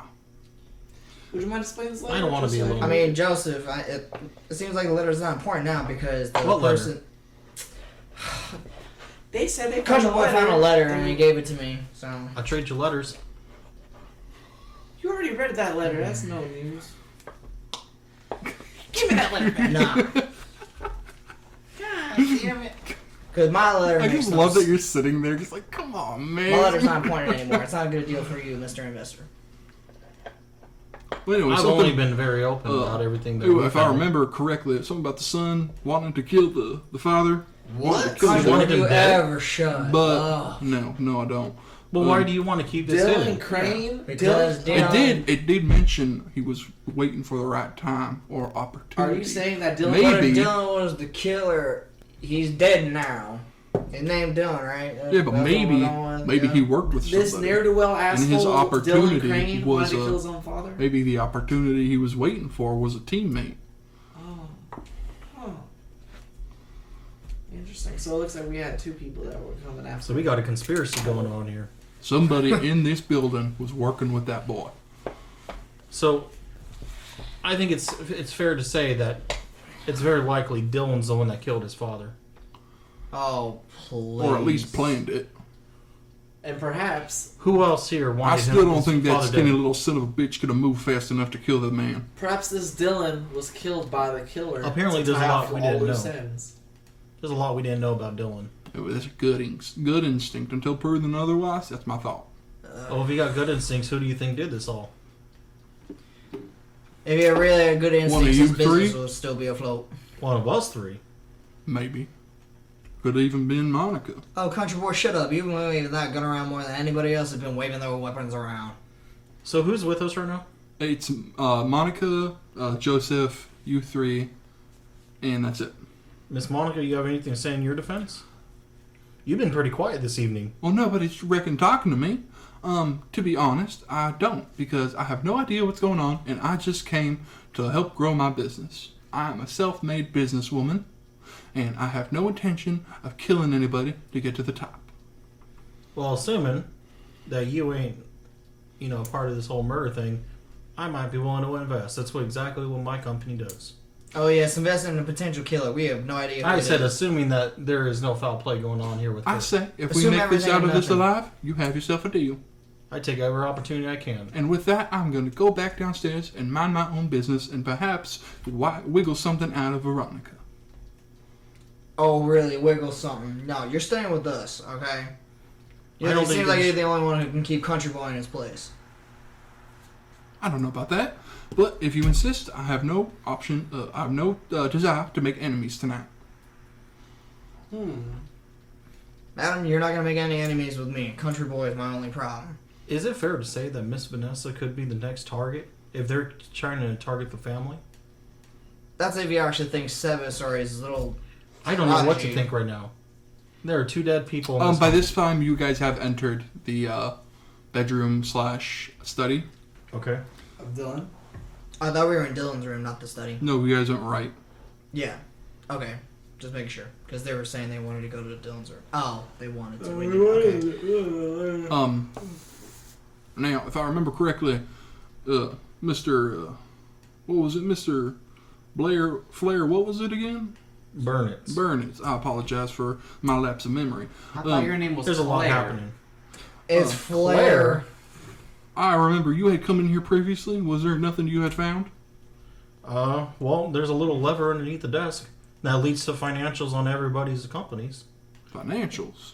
Would you mind displaying this letter? I don't wanna be Joseph? alone. I mean, Joseph, it seems like the letter's not important now because the What letter? person. They said they found Country a boy letter. found a letter and he gave it to me, so. I trade you letters. You already read that letter. That's no news. Give me that letter back. Nah. God damn it. Because my letter I makes just no love that sense. you're sitting there just like, come on, man. My letter's not important anymore. It's not a good deal for you, Mr. Investor. Well, anyway, I've something- only been very open about everything. That we If I found. remember correctly, it's something about the son wanting to kill the father. What? Kill Country the boy boy. Country him you dead? ever shut But up. no, I don't. Well, why do you want to keep this Dylan hidden? Crane. Because Dylan. It did mention he was waiting for the right time or opportunity. Are you saying that Dylan? Maybe. Dylan was the killer. He's dead now. His name Dylan, right? Yeah, but That's maybe what I want, maybe yeah. he worked with This somebody. ne'er-do-well asshole, his opportunity Dylan Crane, was, wanted to kill his own father. Maybe the opportunity he was waiting for was a teammate. Oh, huh. Interesting. So it looks like we had two people that were coming after. So we got a conspiracy going on here. Somebody in this building was working with that boy. So I think it's fair to say that it's very likely Dylan's the one that killed his father. Oh, please. Or at least planned it. And perhaps Who else here I wanted still don't his think that father skinny dead? little son of a bitch could have moved fast enough to kill the man. this Dylan was killed by the killer. Apparently to there's a tie lot off we all didn't loose know. ends. There's a lot we didn't know about Dylan. It was a good instinct until proven otherwise. That's my thought. Oh, if he got good instincts, who do you think did this all? If you really had good One of instincts, you his business three? would still be afloat. One of us three. Maybe. Could have even been Monica. Oh, country boy, shut up. You've been waving that gun around more than anybody else has been waving their weapons around. So who's with us right now? It's Monica, Joseph, you three, and that's it. Miss Monica, you have anything to say in your defense? You've been pretty quiet this evening. Well, nobody's reckon talking to me. To be honest, I don't, because I have no idea what's going on, and I just came to help grow my business. I am a self-made businesswoman, and I have no intention of killing anybody to get to the top. Well, assuming that you ain't, a part of this whole murder thing, I might be willing to invest. That's exactly what my company does. Oh, yes, invest in a potential killer. We have no idea who I it said, is. assuming that there is no foul play going on here with I this. say, if we Assume make this everything out of and this nothing. alive, you have yourself a deal. I take every opportunity I can. And with that, I'm going to go back downstairs and mind my own business and perhaps wiggle something out of Veronica. Oh, really? Wiggle something. No, you're staying with us, okay? I don't It think seems like there's- you're the only one who can keep Country Boy in his place. I don't know about that, but if you insist, I have no option. I have no desire to make enemies tonight. Madam, you're not going to make any enemies with me. Country Boy is my only problem. Is it fair to say that Miss Vanessa could be the next target if they're trying to target the family? That's if you actually think Sevis or his little... I don't know what to prodigy. think right now. There are two dead people in this By house. this time, you guys have entered the bedroom/study. Okay. Of Dylan. I thought we were in Dylan's room, not the study. No, you guys aren't right. Yeah. Okay. Just making sure. Because they were saying they wanted to go to Dylan's room. Oh, they wanted to. We did. Okay. Now, if I remember correctly, Mr. What was it, Mr. Flair? What was it again? Burnitz. Burnitz. I apologize for my lapse of memory. I thought your name was There's a lot Claire. happening. It's Flair. I remember you had come in here previously. Was there nothing you had found? Well, there's a little lever underneath the desk that leads to financials on everybody's companies, Financials.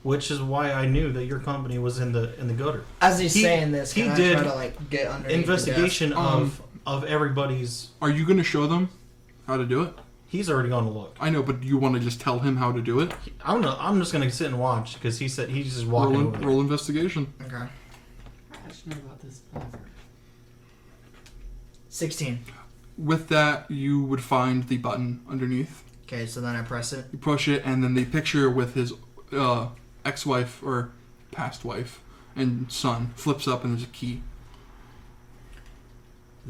which is why I knew that your company was in the gutter. As he's He- saying this, he can I did try to like get underneath Investigation the desk? of everybody's. Are you going to show them how to do it? He's already gone to look. I know, but you want to just tell him how to do it? I don't know. I'm just gonna sit and watch because he said he's just walking over there. Roll investigation. Okay. I should know about this lever. 16. With that, you would find the button underneath. Okay, so then I press it. You push it, and then the picture with his ex-wife or past wife and son flips up, and there's a key.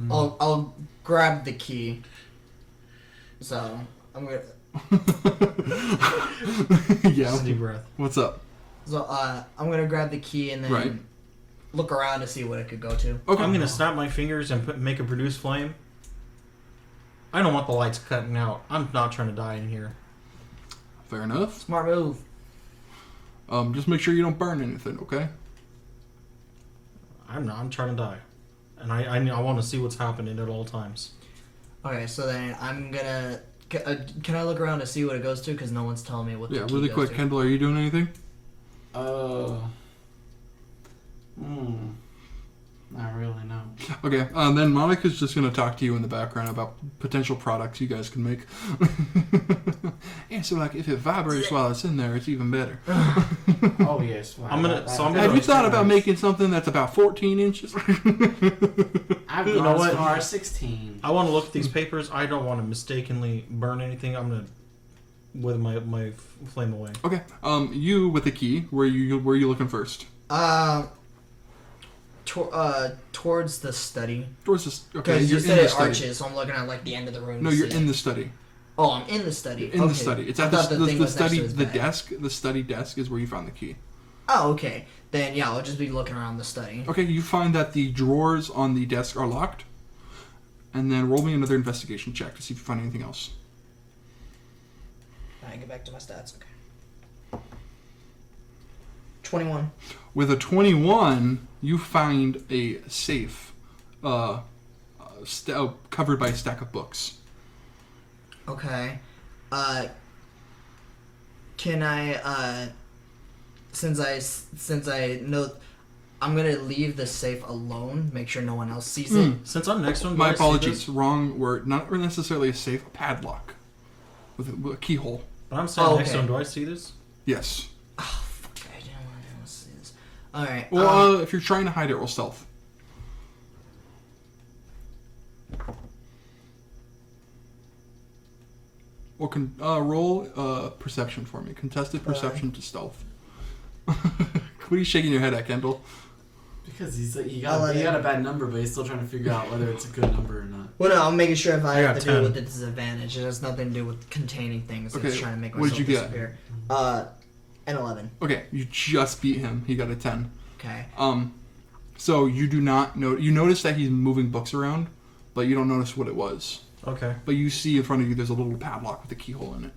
I'll grab the key. So I'm gonna. Yeah. Just a deep breath. What's up? So I'm gonna grab the key and then Right. look around to see what it could go to. Okay. I'm gonna snap my fingers and make a produce flame. I don't want the lights cutting out. I'm not trying to die in here. Fair enough. Smart move. Just make sure you don't burn anything, okay? I'm not. I'm trying to die, and I want to see what's happening at all times. Okay, so then I'm gonna. Can I look around to see what it goes to? Because no one's telling me what the Yeah, key really goes quick. to. Kendall, are you doing anything? Not really, no. Okay, then Monica's just going to talk to you in the background about potential products you guys can make. Yeah, so like if it vibrates while it's in there, it's even better. Oh yes. Wow. I'm gonna- so I'm gonna- Have you thought about making something that's about 14 inches? I've You gone know as what? far as 16. I want to look at these papers. I don't want to mistakenly burn anything. I'm gonna with my flame away. Okay, you with the key, where you looking first? Towards the study. Towards this. Okay, Because you you're said in the it study. arches, so I'm looking at like the end of the room. No, to you're see in it. the study. Oh, I'm in the study. In okay. the study. It's I at thought the thing was next study. to his The bed. desk. The study desk is where you found the key. Oh, okay. Then yeah, I'll just be looking around the study. Okay, you find that the drawers on the desk are locked, and then roll me another investigation check to see if you find anything else. Alright, get back to my stats. Okay. 21. With a 21, you find a safe, covered by a stack of books. Okay. Can I since I know I'm gonna leave the safe alone, make sure no one else sees it. Since I'm next to him, do My I see apologies, this? wrong word. Not necessarily a safe, a padlock with a keyhole. But I'm standing Oh, next to okay. him. Do I see this? Yes. Oh fuck, I didn't want to see this. Alright. Well, if you're trying to hide it, roll stealth. Or roll perception for me. Contested perception to stealth. What are you shaking your head at, Kendall? Because he got a bad number, but he's still trying to figure out whether it's a good number or not. well, no, I'm making sure if I I have got to do 10. with the disadvantage. It has nothing to do with containing things. Okay, It's trying to make what myself did you get? disappear. An 11. Okay, you just beat him. He got a 10. Okay. So you do not know. You notice that he's moving books around, but you don't notice what it was. Okay. But you see in front of you there's a little padlock with a keyhole in it.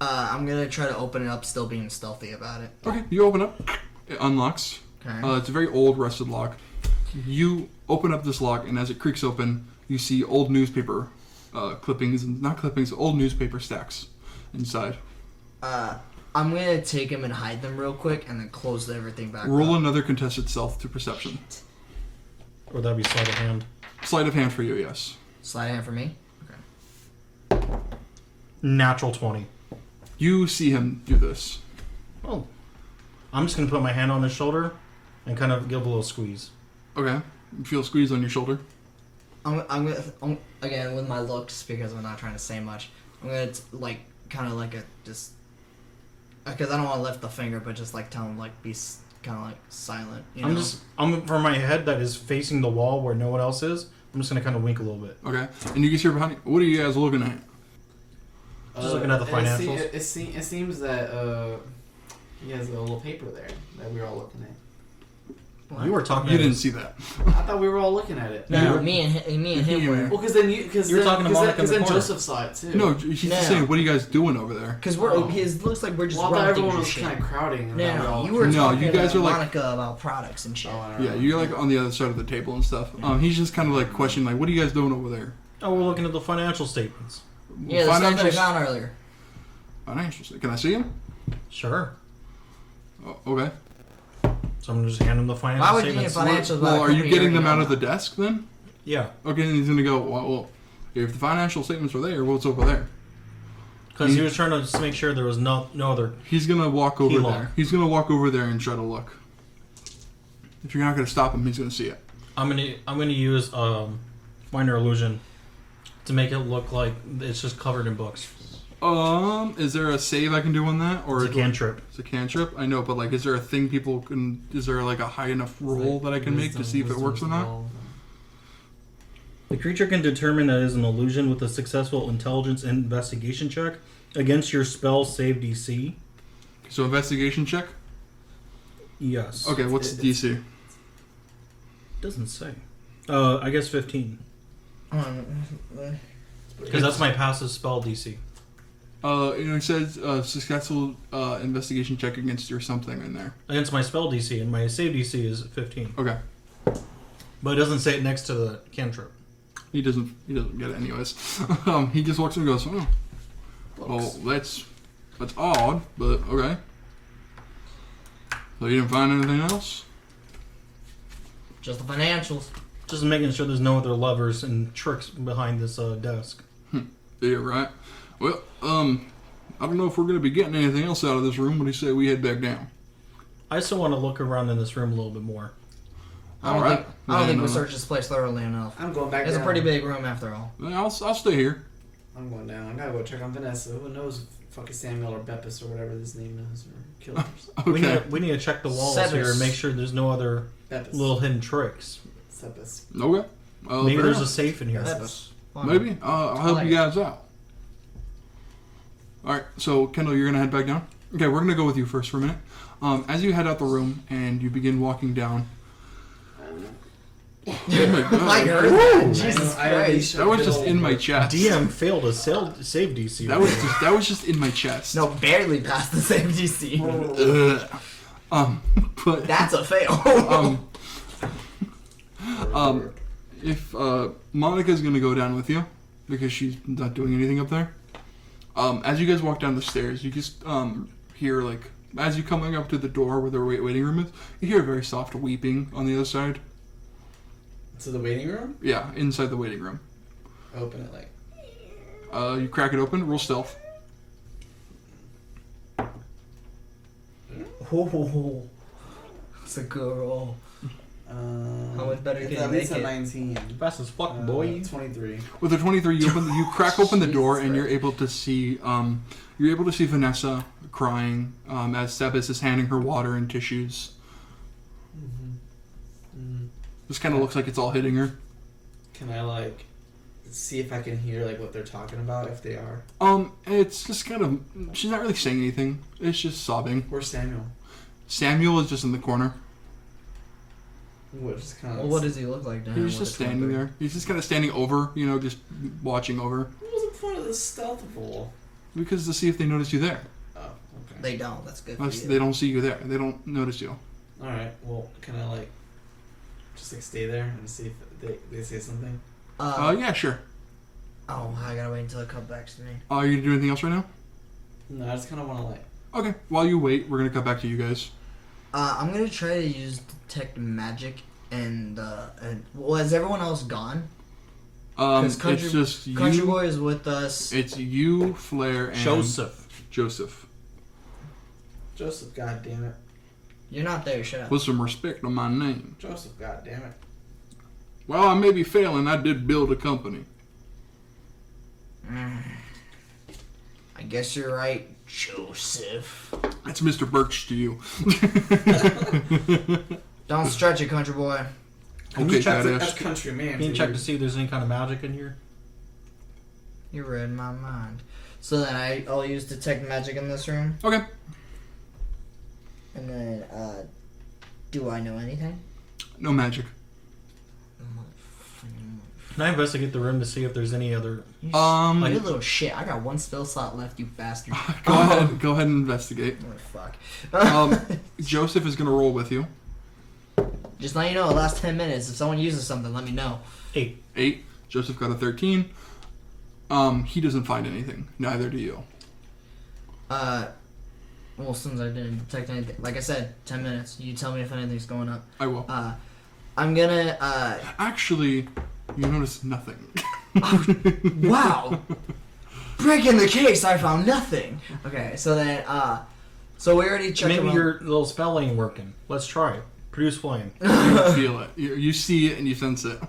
I'm gonna try to open it up, still being stealthy about it. Okay, you open up. It unlocks. Okay. It's a very old, rusted lock. You open up this lock, and as it creaks open, you see old newspaper clippings, and not clippings, old newspaper stacks inside. I'm gonna take them and hide them real quick, and then close everything back. Roll up. another contested stealth to perception. Or that'd be sleight of hand. Sleight of hand for you, yes. Slide hand for me. Okay. Natural 20. You see him do this. Oh. I'm just gonna put my hand on his shoulder and kind of give a little squeeze. Okay. You feel a squeeze on your shoulder. I'm gonna again with my looks because I'm not trying to say much. I'm gonna kind of like a just because I don't want to lift the finger, but just like tell him like be kind of like silent. You know? I'm from my head that is facing the wall where no one else is. I'm just gonna kind of wink a little bit. Okay. And you can hear behind you. What are you guys looking at? Just looking at the financials. It seems that he has a little paper there that we're all looking at. You were talking. You didn't see that. I thought we were all looking at it. No, me and him were. Well, because then you were talking to Monica in the corner. Joseph saw it too. No, she's just No. saying, what are you guys doing over there? Because we're his looks like we're just Well, I thought running everyone things was and kind shit. of crowding. And then we No, all- you were No, talking you guys to are like- Monica about products and shit. Oh, I don't Yeah, know. you're like on the other side of the table and stuff. He's just kind of like questioning, like, what are you guys doing over there? Oh, we're looking at the financial statements. Yeah, the stuff that I Financial- found earlier. Financial. Can I see him? Sure. Oh, okay. So I'm gonna just hand him the financial Why would you need statements. financials? Well, are you getting them out of the desk then? Yeah, Okay, and he's gonna go. Well, if the financial statements are there, what's over there? because he was trying to just make sure there was no other. He's gonna walk over Key there. lock. He's gonna walk over there and try to look. If you're not gonna stop him, he's gonna see it. I'm gonna use minor illusion to make it look like it's just covered in books. Is there a save I can do on that, or It's a cantrip. It's a cantrip. I know, but like, is there a thing people can? Is there like a high enough roll that I can make to see if it works or not? The creature can determine that it is an illusion with a successful intelligence and investigation check against your spell save DC. So investigation check. Yes. Okay, what's the DC? Doesn't say. I guess 15. Because that's my passive spell DC. It says successful investigation check against your something in there. Against my spell DC, and my save DC is 15. Okay, But it doesn't say it next to the cantrip. he doesn't get it anyways. He just walks in and goes, oh, well, that's odd, but okay. So you didn't find anything else? Just the financials. Just making sure there's no other levers and tricks behind this desk. Yeah, right. Well, I don't know if we're gonna be getting anything else out of this room. What do you say we head back down? I still want to look around in this room a little bit more. I don't Alright. think I don't think we Then, searched this place thoroughly enough. I'm going back It's a down. pretty big room after all. I'll stay here. I'm going down. I gotta go check on Vanessa. Who knows if fucking Samuel or Beppis or whatever his name is, or Killers. Okay. We need to check the walls Sebus. here and make sure there's no other Beppis. little hidden tricks. Sebis. Okay. Maybe fair there's a enough. safe in here. That's fine. Maybe. I'll help like you guys out. Alright, so Kendall, you're going to head back down? Okay, we're going to go with you first for a minute. As you head out the room and you begin walking down. Oh my God. I heard that. Jesus I know Christ. That was just in my chest. DM failed a save DC. That was just in my chest. No, barely passed the same DC. Ugh. But That's a fail. if Monica's gonna go down with you because she's not doing anything up there. As you guys walk down the stairs, you just hear like as you coming up to the door where the waiting room is, you hear a very soft weeping on the other side. To the waiting room? Yeah, inside the waiting room. Open it like. You crack it open. Roll stealth. Oh, it's a good roll. How much better it's can at you least make a it? 19. Fast as fuck, boy. 23. With a 23, you crack open the door and Jesus you're able to see Vanessa crying as Sebas is handing her water and tissues. This kind of looks like it's all hitting her. Can I like see if I can hear like what they're talking about if they are? It's just kind of she's not really saying anything. It's just sobbing. Where's Samuel? Samuel is just in the corner. What just kind Well, of. what does he look like to him? He's with just a standing 23? there. He's just kind of standing over, just watching over What was the point of this stealth roll? because to see if they notice you there. Oh, okay. They don't. That's good for you. They don't see you there. They don't notice you. All right. Well, can I like just like stay there and see if they say something? Yeah, sure. Oh, I gotta wait until it comes back to me. Are you gonna do anything else right now? No, I just kind of want to like. Okay. While you wait, we're gonna cut back to you guys. I'm gonna try to use detect magic and well, is everyone else gone? It's Country- just you. Country Boy is with us. It's you, Flair, and Joseph. Joseph. Joseph, goddammit. You're not there. Shut up. Put some respect on my name. Joseph, goddammit. Well, I may be failing. I did build a company. I guess you're right, Joseph. That's Mr. Birch to you. Don't stretch it, Country Boy. Okay, That's badass. country man. Can you dude. check to see if there's any kind of magic in here? You read my mind. So then I'll use detect magic in this room, Okay. and then do I know anything? No magic. Can I investigate the room to see if there's any other? You Like- you little shit. I got one spell slot left, you bastard. Go ahead. Go ahead and investigate. Oh, fuck. Joseph is gonna roll with you. Just let you know, the last 10 minutes, if someone uses something, let me know. 8. Joseph got a 13. He doesn't find anything. Neither do you. Well, since I didn't detect anything, like I said, 10 minutes. You tell me if anything's going up. I will. I'm gonna, Actually, you notice nothing. wow! Breaking the case, I found nothing! Okay, so then, so we already checked Maybe around. your little spell ain't working. Let's try it. Produce flame. You feel it. You see it and you sense it.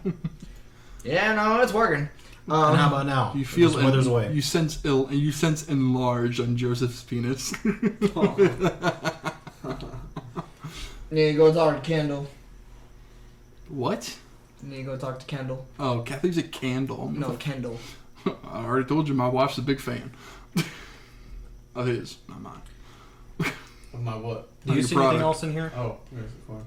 Yeah, no, it's working. And how about now? You feel Just it. withers away. You sense ill, and you sense enlarged on Joseph's penis. Need to go talk to Kendall. What? Need to go talk to Kendall. Oh, Kathy's a candle. No, Kendall. I already told you my wife's a big fan. Of his, not mine. Of my what? Do you Your see product. anything else in here? Oh, where's the phone?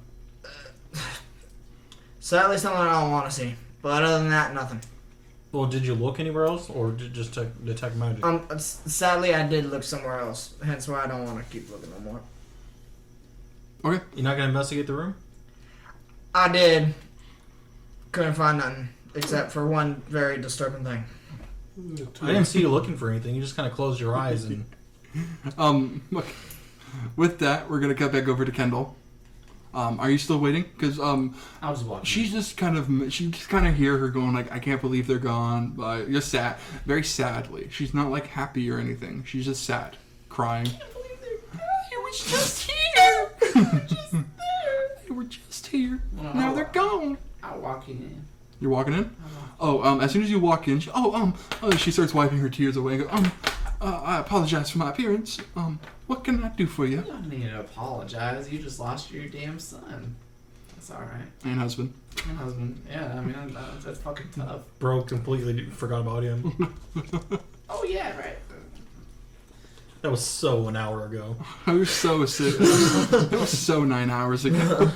Sadly, something I don't want to see. But other than that, nothing. Well, did you look anywhere else, or just to detect magic? Sadly, I did look somewhere else. Hence why I don't want to keep looking no more. Okay. You're not gonna investigate the room? I did. Couldn't find nothing. Except for one very disturbing thing. I didn't see you looking for anything. You just kind of closed your eyes and. Look. With that, we're gonna cut back over to Kendall. Are you still waiting? Because I was watching. she just kind of hear her going like, I can't believe they're gone. Just sad, very sadly. She's not like happy or anything. She's just sad, crying. I can't believe they're gone. They were just here. They were just here. Well, Now they're gone. I'm walking in. You're walking in? Oh, as soon as you walk in, she starts wiping her tears away and go, I apologize for my appearance. What can I do for you? You don't need to apologize. You just lost your damn son. That's alright. And husband. My husband. Yeah, I mean, that's fucking tough. Bro completely forgot about him. Oh, yeah, right. That was so an hour ago. I was so sick. It was so 9 hours ago.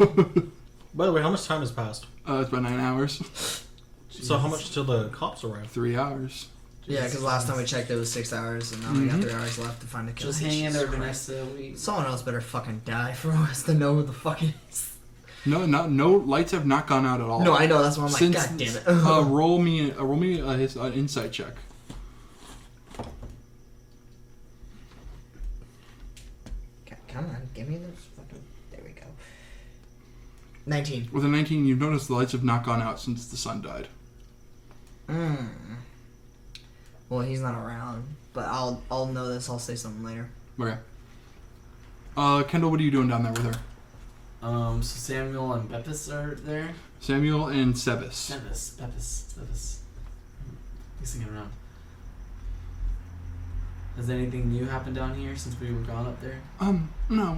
By the way, how much time has passed? It's about 9 hours. So how much till the cops arrive? 3 hours. Yeah, because last time we checked, it was 6 hours, and now we got 3 hours left to find a killer. Just hang in there, Jesus Vanessa. We... Someone else better fucking die for us to know who the fuck it is. No, lights have not gone out at all. No, I know. That's why I'm like, God damn it. roll me an insight check. Come on, give me this fucking. There we go. 19. With a 19, you've noticed the lights have not gone out since the sun died. Well, he's not around, but I'll know this. I'll say something later. Okay. Kendall, what are you doing down there with her? So Samuel and Beppis are there. Samuel and Sebas. Beppis. He's thinking around. Has anything new happened down here since we were gone up there? No.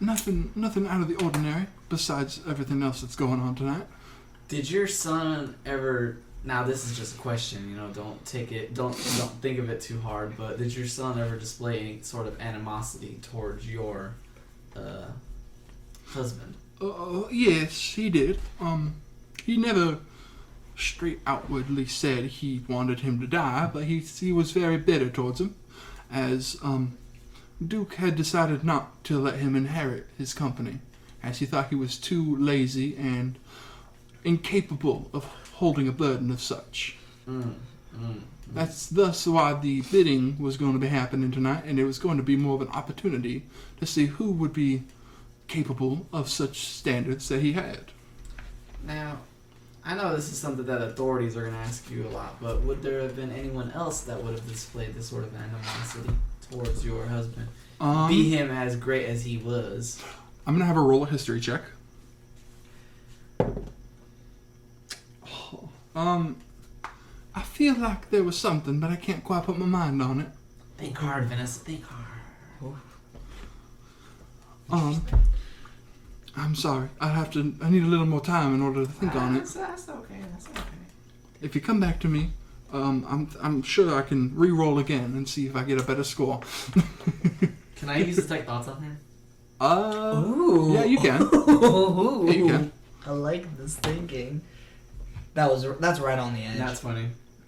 Nothing out of the ordinary besides everything else that's going on tonight. Did your son ever? Now this is just a question. You know, don't think of it too hard. But did your son ever display any sort of animosity towards your husband? Yes, he did. He never straight outwardly said he wanted him to die, but he was very bitter towards him, as Duke had decided not to let him inherit his company, as he thought he was too lazy and incapable of holding a burden of such. That's thus why the bidding was going to be happening tonight, and it was going to be more of an opportunity to see who would be capable of such standards that he had. Now, I know this is something that authorities are going to ask you a lot, but would there have been anyone else that would have displayed this sort of animosity towards your husband? Be him as great as he was. I'm going to have her roll a history check. I feel like there was something, but I can't quite put my mind on it. Think hard, Vanessa. Think hard. I'm sorry. I need a little more time in order to think on it. That's okay. If you come back to me, I'm sure I can re-roll again and see if I get a better score. Can I use detect thoughts on her? Ooh. Yeah, you can. Ooh. Yeah, you can. I like this thinking. That's right on the edge. That's funny.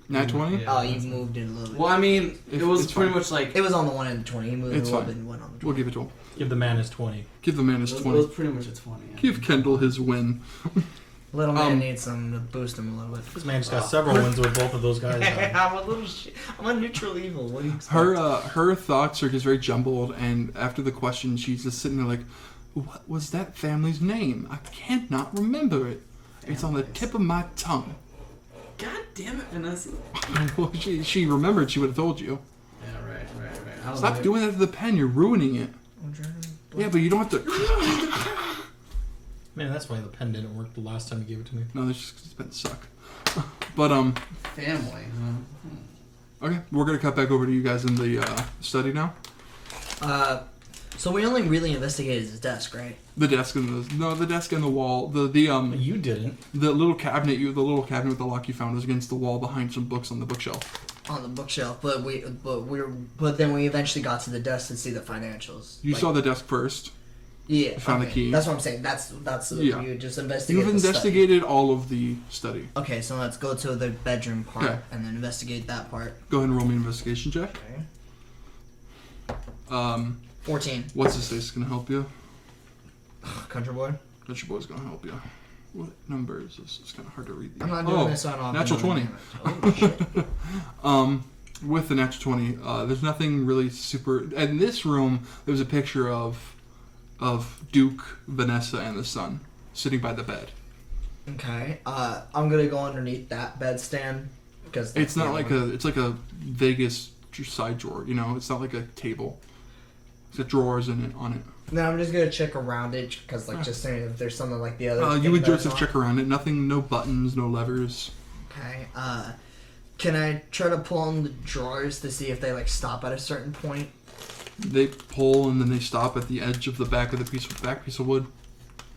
Nat 20? Yeah, Oh, you that's moved it a little bit. Well, I mean, it was It's pretty fine. much like It was on the one end of 20. He moved It's it a little fine. bit and went on the 20. We'll give it to him. Give the man his 20. Give the man his it 20. was pretty much a 20. Yeah. Give Kendall his win. Little man needs some to boost him a little bit. This man just got several wins with both of those guys. I'm a little shit. I'm a neutral evil. What do you expect? Her thoughts are just very jumbled, and after the question, she's just sitting there like, what was that family's name? I cannot remember it. It's on the tip of my tongue. God damn it, Vanessa. Well, she remembered, she would have told you. Yeah, right. I was Stop like, doing that to the pen, you're ruining it. Yeah, but you don't have to... Man, that's why the pen didn't work the last time you gave it to me. No, that's just 'cause the pens suck. But, family, huh? okay, we're going to cut back over to you guys in the study now. So we only really investigated his desk, right? The desk and the desk and the wall. You didn't. The little cabinet with the lock you found was against the wall behind some books on the bookshelf. On the bookshelf, but then we eventually got to the desk to see the financials. You saw the desk first. Yeah, You found the key. That's what I'm saying. That's Yeah. you just investigated. You've investigated all of the study. Okay, so let's go to the bedroom part Okay. and then investigate that part. Go ahead and roll me an investigation check. Okay. 14. What's this face gonna help you? Country boy. Country boy's gonna help you. What number is this? It's kind of hard to read. I'm not doing this so I don't have natural to know 20. the damage. Oh shit. With the natural 20, there's nothing really super. In this room, there's a picture of Duke, Vanessa, and the son sitting by the bed. Okay. I'm gonna go underneath that bedstand because It's not like it's like a Vegas side drawer. You know, it's not like a table. It's got drawers in it on it. Then I'm just gonna check around it because just saying if there's something like the other. You would thing just check around it. Nothing, no buttons, no levers. Okay. Can I try to pull on the drawers to see if they like stop at a certain point? They pull and then they stop at the edge of the back of the back piece of wood.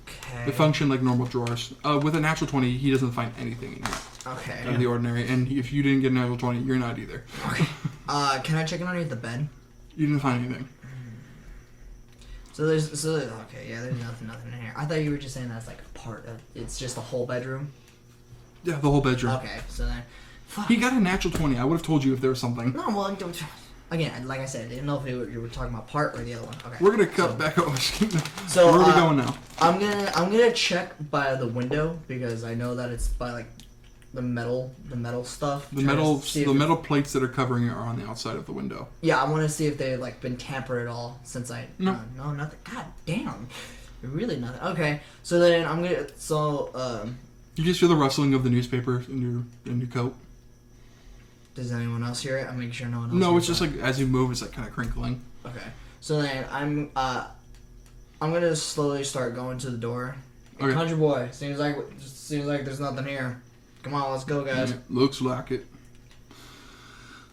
Okay. They function like normal drawers. With a natural 20, he doesn't find anything in here Okay. out of the ordinary. And if you didn't get a natural 20, you're not either. Okay. Can I check it underneath the bed? You didn't find anything. There's nothing in here. I thought you were just saying that's like a part of. It's just the whole bedroom. Yeah, the whole bedroom. Okay, so then. Fuck. He got a natural 20. I would have told you if there was something. No, well, don't. Again, like I said, I didn't know if you were talking about part or the other one. Okay. We're gonna cut back over. So where are we going now? I'm gonna check by the window because I know that it's by like the metal stuff. The Try to metal, see if the it- metal plates that are covering it are on the outside of the window. Yeah, I want to see if they've like been tampered at all since I. No. No, nothing. God damn. Really nothing. Okay, so then I'm gonna. You just feel the rustling of the newspaper in your coat. Does anyone else hear it? I'm making sure no one else. No, hears it's just that. like as you move, it's like kind of crinkling. Okay. So then I'm gonna slowly start going to the door. Okay. Country boy, seems like there's nothing here. Come on, let's go, guys. Yeah, looks like it.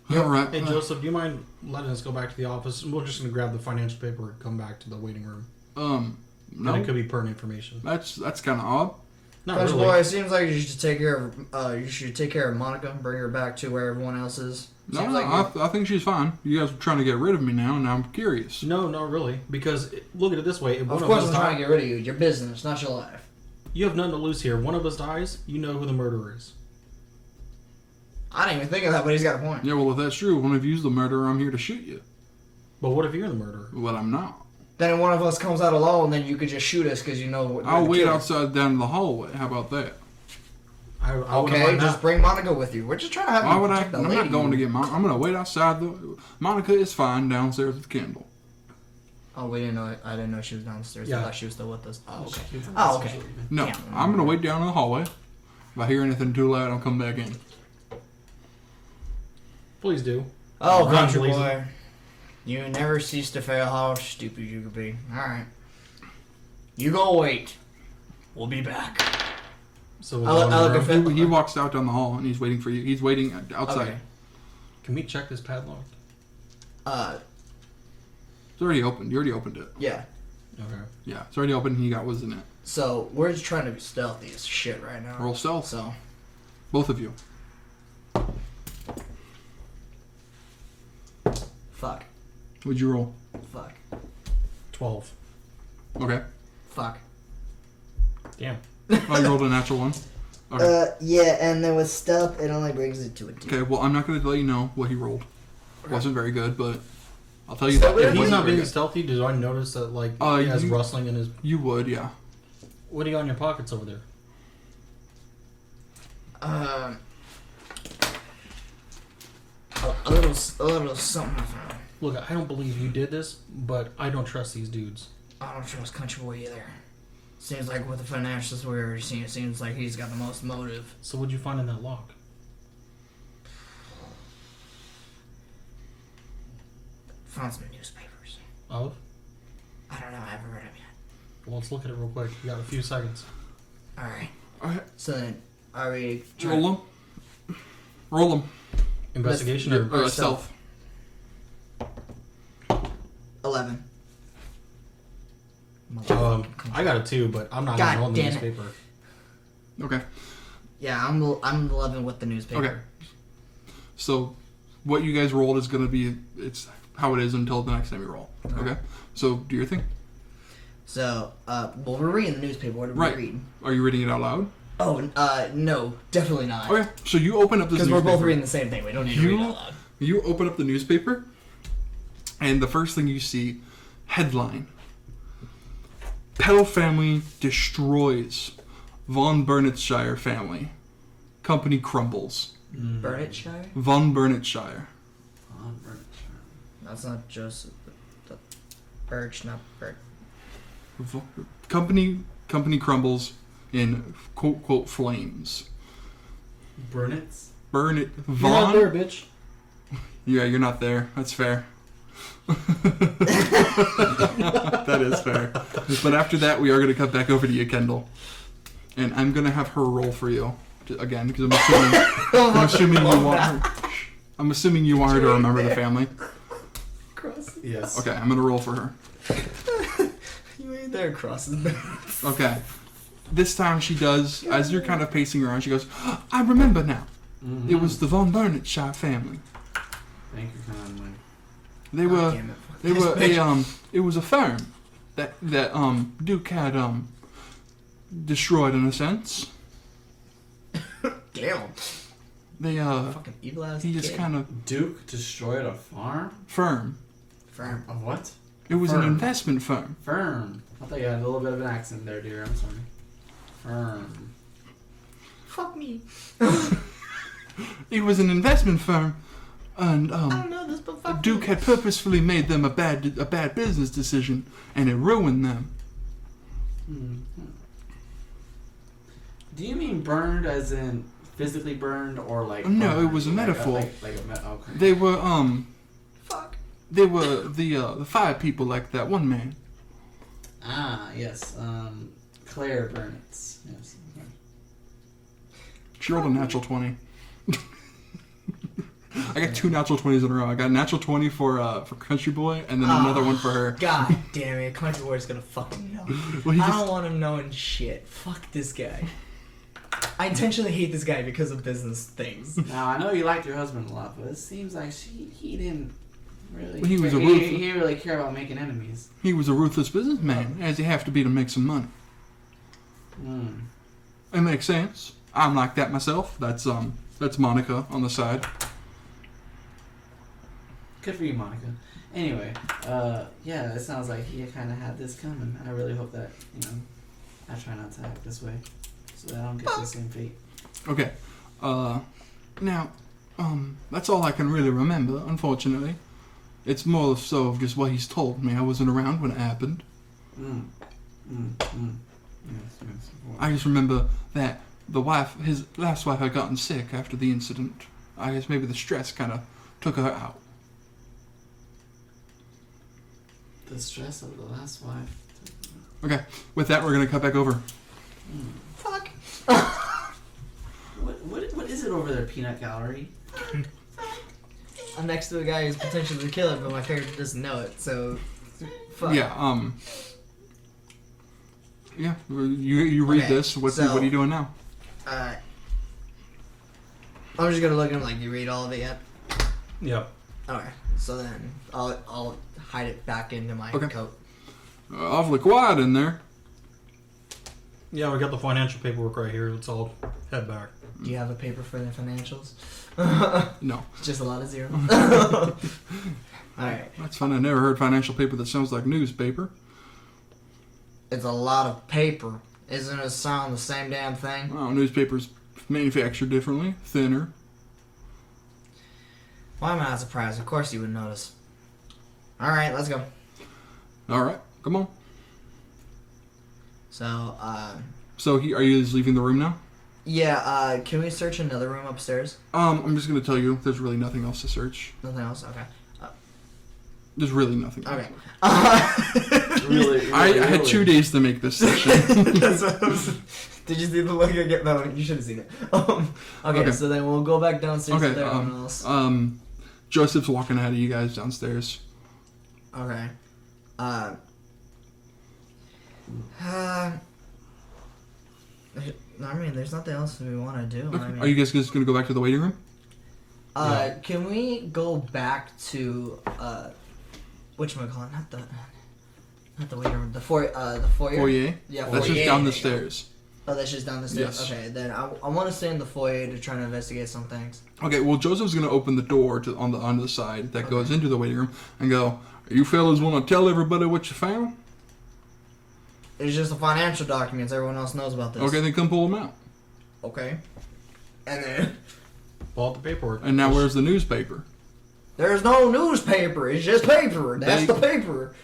Yep. All right. Hey, Joseph, do you mind letting us go back to the office? We're just going to grab the financial paper and come back to the waiting room. No. And it could be pertinent information. That's kind of odd. Not Country really. boy, it seems like you should take care of Monica, bring her back to where everyone else is. No, Seems like I think she's fine. You guys are trying to get rid of me now, and I'm curious. No, not really. Because look at it this way: if Of one course, of I'm us trying to dies, get rid of you. Your business, not your life. you have nothing to lose here. One of us dies, you know who the murderer is. I didn't even think of that, but he's got a point. Yeah, well, if that's true, one of you's the murderer, I'm here to shoot you. But what if you're the murderer? Well, I'm not. Then one of us comes out alone, then you could just shoot us because you know what. I'll wait outside down the hallway. How about that? I wouldn't Okay, mind just that. bring Monica with you. We're just trying to have Why you would I? protect the I'm lady. not going to get Monica. I'm going to wait outside. Monica is fine downstairs with Kendall. Oh, we didn't know. I didn't know she was downstairs. Yeah. I thought she was still with us. Oh, okay. She's Oh, okay. No, Damn. I'm going to wait down in the hallway. If I hear anything too loud, I'll come back in. Please do. Oh, Run, country please. boy. You never cease to fail how stupid you could be. Alright. You go wait. We'll be back. So we'll I'll go in the look room. at Fit. He walks out down the hall and he's waiting for you. He's waiting outside. Okay. Can we check this padlock? It's already opened. You already opened it. Yeah. Okay. Yeah, it's already open. And he got what's in it. So, we're just trying to be stealthy as shit right now. Roll stealth. So, Both of you. fuck. What'd you roll? Fuck. 12. Okay. Fuck. Damn. Oh, you rolled a natural 1? Okay. Yeah, and then with stealth, it only brings it to a 2. Okay, well, I'm not going to let you know what he rolled. It wasn't very good, but I'll tell you that. If it he's wasn't not very being good. stealthy, do I notice that like he has rustling in his? You would, yeah. What do you got in your pockets over there? A little something. Look, I don't believe you did this, but I don't trust these dudes. I don't trust Country Boy either. Seems like with the financials we're already seeing, it seems like he's got the most motive. So what'd you find in that lock? Found some newspapers. Oh? I don't know, I haven't read them yet. Well, let's look at it real quick. You got a few seconds. Alright. Alright. So then, are we... Roll them. Roll them. Investigation Or or Stealth. 11. I got a 2, but I'm not God even on the damn it. newspaper. Okay. Yeah, I'm 11 with the newspaper. Okay. So, what you guys rolled is going to be, it's how it is until the next time you roll. Okay? So, do your thing. So, well, we're reading the newspaper. What are we Right. reading? Are you reading it out loud? Oh, no, definitely not. Okay. So, you open up this Because newspaper. we're both reading the same thing. We don't need to read it out loud. You open up the newspaper, and the first thing you see, headline. Pettle family destroys Von Burnetshire family. Company crumbles. Burnetshire? Von Burnetshire. That's not just the birch, not birch. Company crumbles in quote quote flames. Burn it. Burn it. You're not there, Von. bitch. Yeah, you're not there. That's fair. That is fair. But after that, we are going to cut back over to you, Kendall, and I'm going to have her roll for you again because I'm assuming you want her. I'm assuming you want her to remember the family. Yes. Okay, I'm going to roll for her. You ain't there crosses. Okay. This time she does, as you're kind of pacing around, she goes, I remember now. Mm-hmm. It was the Von Burnetshire family. Thank you, kindly. They were it was a firm that Duke had destroyed in a sense. Damn. They Fucking evil ass he just kid. kind of Duke destroyed a farm? firm. Firm. A what? It was an Firm. investment firm. Firm. I thought you had a little bit of an accent there, dear. I'm sorry. Firm. Fuck me. It was an investment firm, and I don't know this, but fuck Duke me. had purposefully made them a bad business decision, and it ruined them. Do you mean burned as in physically burned or like? No, burned? it was a metaphor. Okay. They were Fuck. they were the fire people like that one man. Ah, yes. Claire Burnitz. Yes. Okay. She rolled a natural 20. I got 2 natural 20s in a row. I got a natural 20 for Country Boy, and then another one for her. God damn it, Country Boy's gonna fucking know. Well, he I just, don't want him knowing shit. Fuck this guy. I intentionally hate this guy because of business things. Now I know you liked your husband a lot, but it seems like he didn't really. Well, he was care. a ruthless- He didn't really care about making enemies. he was a ruthless businessman, as you have to be to make some money. It makes sense. I'm like that myself. That's Monica on the side. Good for you, Monica. Anyway, yeah, it sounds like he kind of had this coming. I really hope that, I try not to act this way, so that I don't get the same fate. Okay. Now, that's all I can really remember, unfortunately. It's more so of just what he's told me. I wasn't around when it happened. Yes. I just remember that his last wife had gotten sick after the incident. I guess maybe the stress kind of took her out. The stress of the last wife. Okay, with that, we're going to cut back over. Fuck. What is it over there, Peanut Gallery? I'm next to a guy who's potentially the killer, but my character doesn't know it, so... Fuck. Yeah, yeah, you read Okay, this. What are you doing now? I'm just gonna look at him like, you read all of it yet? Yep. Okay, so then I'll hide it back into my Okay. coat. Awfully quiet in there. Yeah, we got the financial paperwork right here. Let's all head back. Do you have a paper for the financials? No. Just a lot of zeros. Alright. That's fun. I never heard financial paper that sounds like newspaper. It's a lot of paper. Isn't it sound the same damn thing? Oh, newspapers manufactured differently, thinner. Why am I not surprised? Of course you would notice. Alright, let's go. All right, come on. So, So, are you just leaving the room now? yeah, can we search another room upstairs? I'm just gonna tell you, there's really nothing else to search. Nothing else? Okay. There's really nothing. Okay. Really, I had 2 days to make this session. That's what I was, did you see the look I get? No, you should have seen it. Okay, so then we'll go back downstairs Okay, with everyone else. Joseph's walking ahead of you guys downstairs. Okay. I mean, there's nothing else we want to do. I mean, Are you guys just gonna go back to the waiting room? Can we go back to whatchamacallit? Not the waiting room. The foyer. Foyer? Yeah, That's foyer. just down the stairs. Oh, that's just down the stairs. Yes. Okay, then I want to stay in the foyer to try to investigate some things. Okay, well, Joseph's gonna open the door onto the side that goes into the waiting room and go, "You fellas want to tell everybody what you found?" It's just the financial documents. Everyone else knows about this. Okay, then come pull them out. Okay. And then Pull out the paperwork. And now where's the newspaper? there's no newspaper. It's just paper. That's the paper.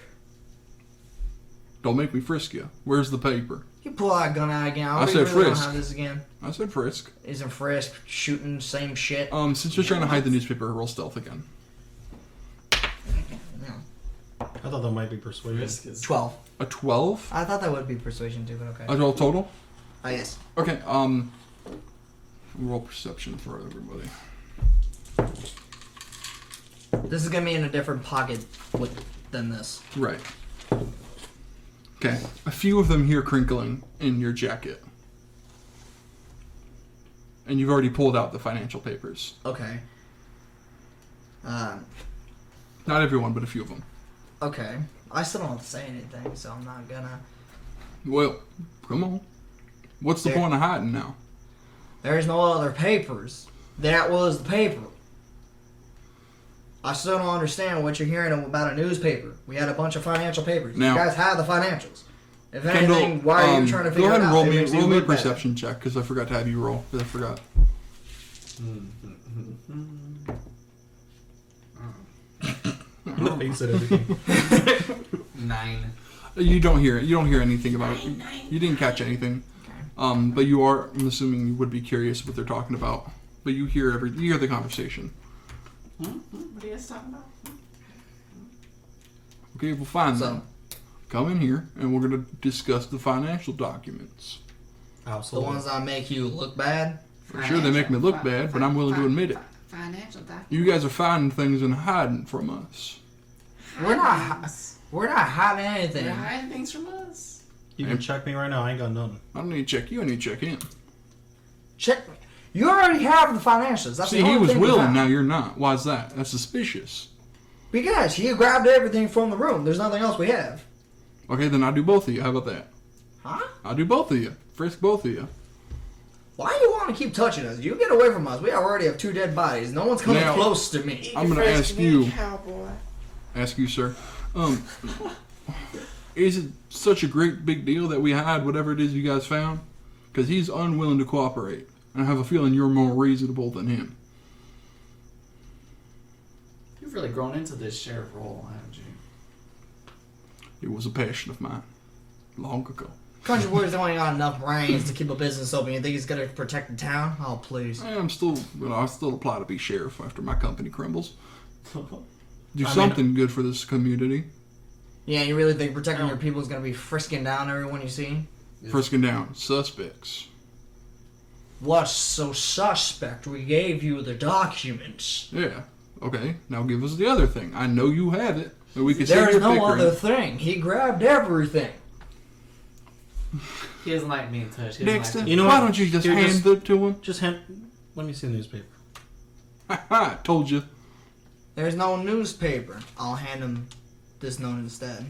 Don't make me frisk you. Where's the paper? You pull that gun out again. I We said really frisk. Don't have this again. I said frisk. Isn't frisk shooting same shit? Since you're trying to hide the newspaper, roll stealth again. No. I thought that might be persuasion. Risk is 12. A 12? I thought that would be persuasion too, but okay. A 12 total? Oh yes. Okay, roll perception for everybody. This is gonna be in a different pocket than this. Right. Okay, a few of them here crinkling in your jacket. And you've already pulled out the financial papers. Okay. Not everyone, but a few of them. Okay. I still don't have to say anything, so I'm not gonna. Well, come on. What's the There- point of hiding now? There's no other papers. That was the paper. I still don't understand what you're hearing about a newspaper. We had a bunch of financial papers. Now- You guys had the financials. If Kendall, anything, why are you trying to figure go ahead it and out? roll It me, makes you roll me a look bad. perception check, because I forgot to have you roll. I forgot. The face and everything. 9. You don't hear it. You don't hear anything about it. You didn't catch anything. But you are. I'm assuming you would be curious what they're talking about. But you hear you hear the conversation. What are you guys talking about? Okay, we'll find So- them. Come in here, and we're gonna discuss the financial documents. The Absolutely. ones that make you look bad. For sure, they make me look bad, but I'm willing to admit it. Financial documents. You guys are finding things and hiding from us. We're not hiding anything. They're hiding things from us. You can check me right now. I ain't got nothing. I don't need to check you. I need to check him. Check me. You already have the financials. That's See, the he only was thing we willing. found. Now you're not. Why is that? That's suspicious. Because he grabbed everything from the room. There's nothing else we have. Okay, then I'll do both of you. How about that? Huh? I'll do both of you. Frisk both of you. Why do you want to keep touching us? You get away from us. We already have 2 dead bodies. No one's coming Now- close to me. I'm gonna ask you. Cowboy. Ask you, sir. Is it such a great big deal that we hide whatever it is you guys found? Because he's unwilling to cooperate. And I have a feeling you're more reasonable than him. You've really grown into this sheriff role, haven't you? It was a passion of mine. Long ago. Country boys don't got enough brains to keep a business open. You think he's gonna protect the town? Oh, please. I still apply to be sheriff after my company crumbles. Do I mean- something good for this community. Yeah, you really think protecting your people is gonna be frisking down everyone you see? Frisking down suspects. What's so suspect? We gave you the documents. Yeah. Okay. Now give us the other thing. I know you have it. And we can say There's you're no bickering. other thing. He grabbed everything. He doesn't like being touched. He doesn't Dexter, like You know why what? don't you just Here, hand just- it to him? Just let me see the newspaper. I told you. There's no newspaper. I'll hand him this note instead.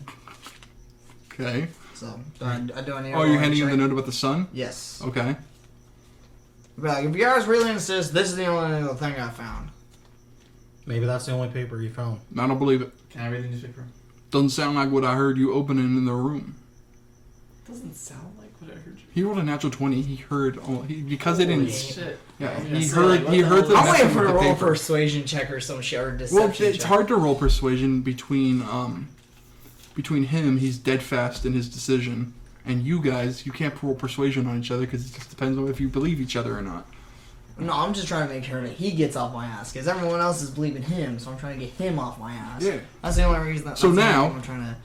Okay. So, do I need Oh, to you're roll handing him check? the note about the sun? Yes. Okay. Be like, if you guys really insist, this is the only other thing I found. Maybe that's the only paper you found. I don't believe it. Can I read the newspaper? Doesn't sound like what I heard you opening in the room. Doesn't sound like what I heard you. He rolled a natural 20. He heard because they Holy didn't. shit. Yeah, I was he gonna say, heard. like, what He the heard hell the. is I'm waiting messing for with a the roll paper. persuasion check or some shit, or Well, deception it's check. hard to roll persuasion between him. He's dead fast in his decision, and you guys. You can't roll persuasion on each other because it just depends on if you believe each other or not. No, I'm just trying to make sure that he gets off my ass, because everyone else is believing him, so I'm trying to get him off my ass. Yeah. That's the only reason. So that's the only now- thing I'm trying to.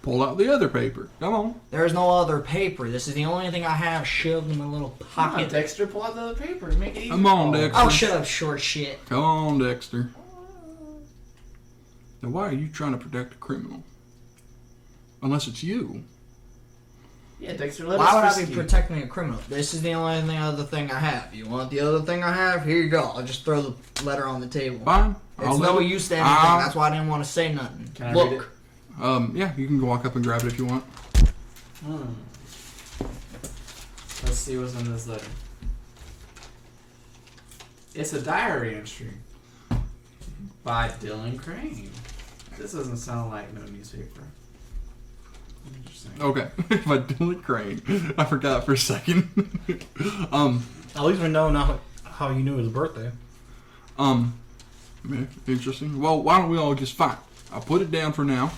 Pull out the other paper. Come on. There's no other paper. This is the only thing I have shoved in my little Come on, pocket. Dexter, pull out the other paper. Make it easy. Come on, Oh. Dexter. Oh, shut up, short shit. Come on, Dexter. Now, why are you trying to protect a criminal? Unless it's you. Yeah, Dexter, let Why us would I frisk be you. protecting a criminal? This is the only other thing I have. You want the other thing I have? Here you go. I'll just throw the letter on the table. Fine. It's let no it- use to anything. That's why I didn't want to say nothing. Can I Look. read it? Yeah, you can walk up and grab it if you want. Let's see what's in this letter. It's a diary entry by Dylan Crane. This doesn't sound like no newspaper. Interesting. Okay. By Dylan Crane. I forgot for a second. At least we know now how you knew his birthday. Interesting. Well, why don't we all just fight? I'll put it down for now.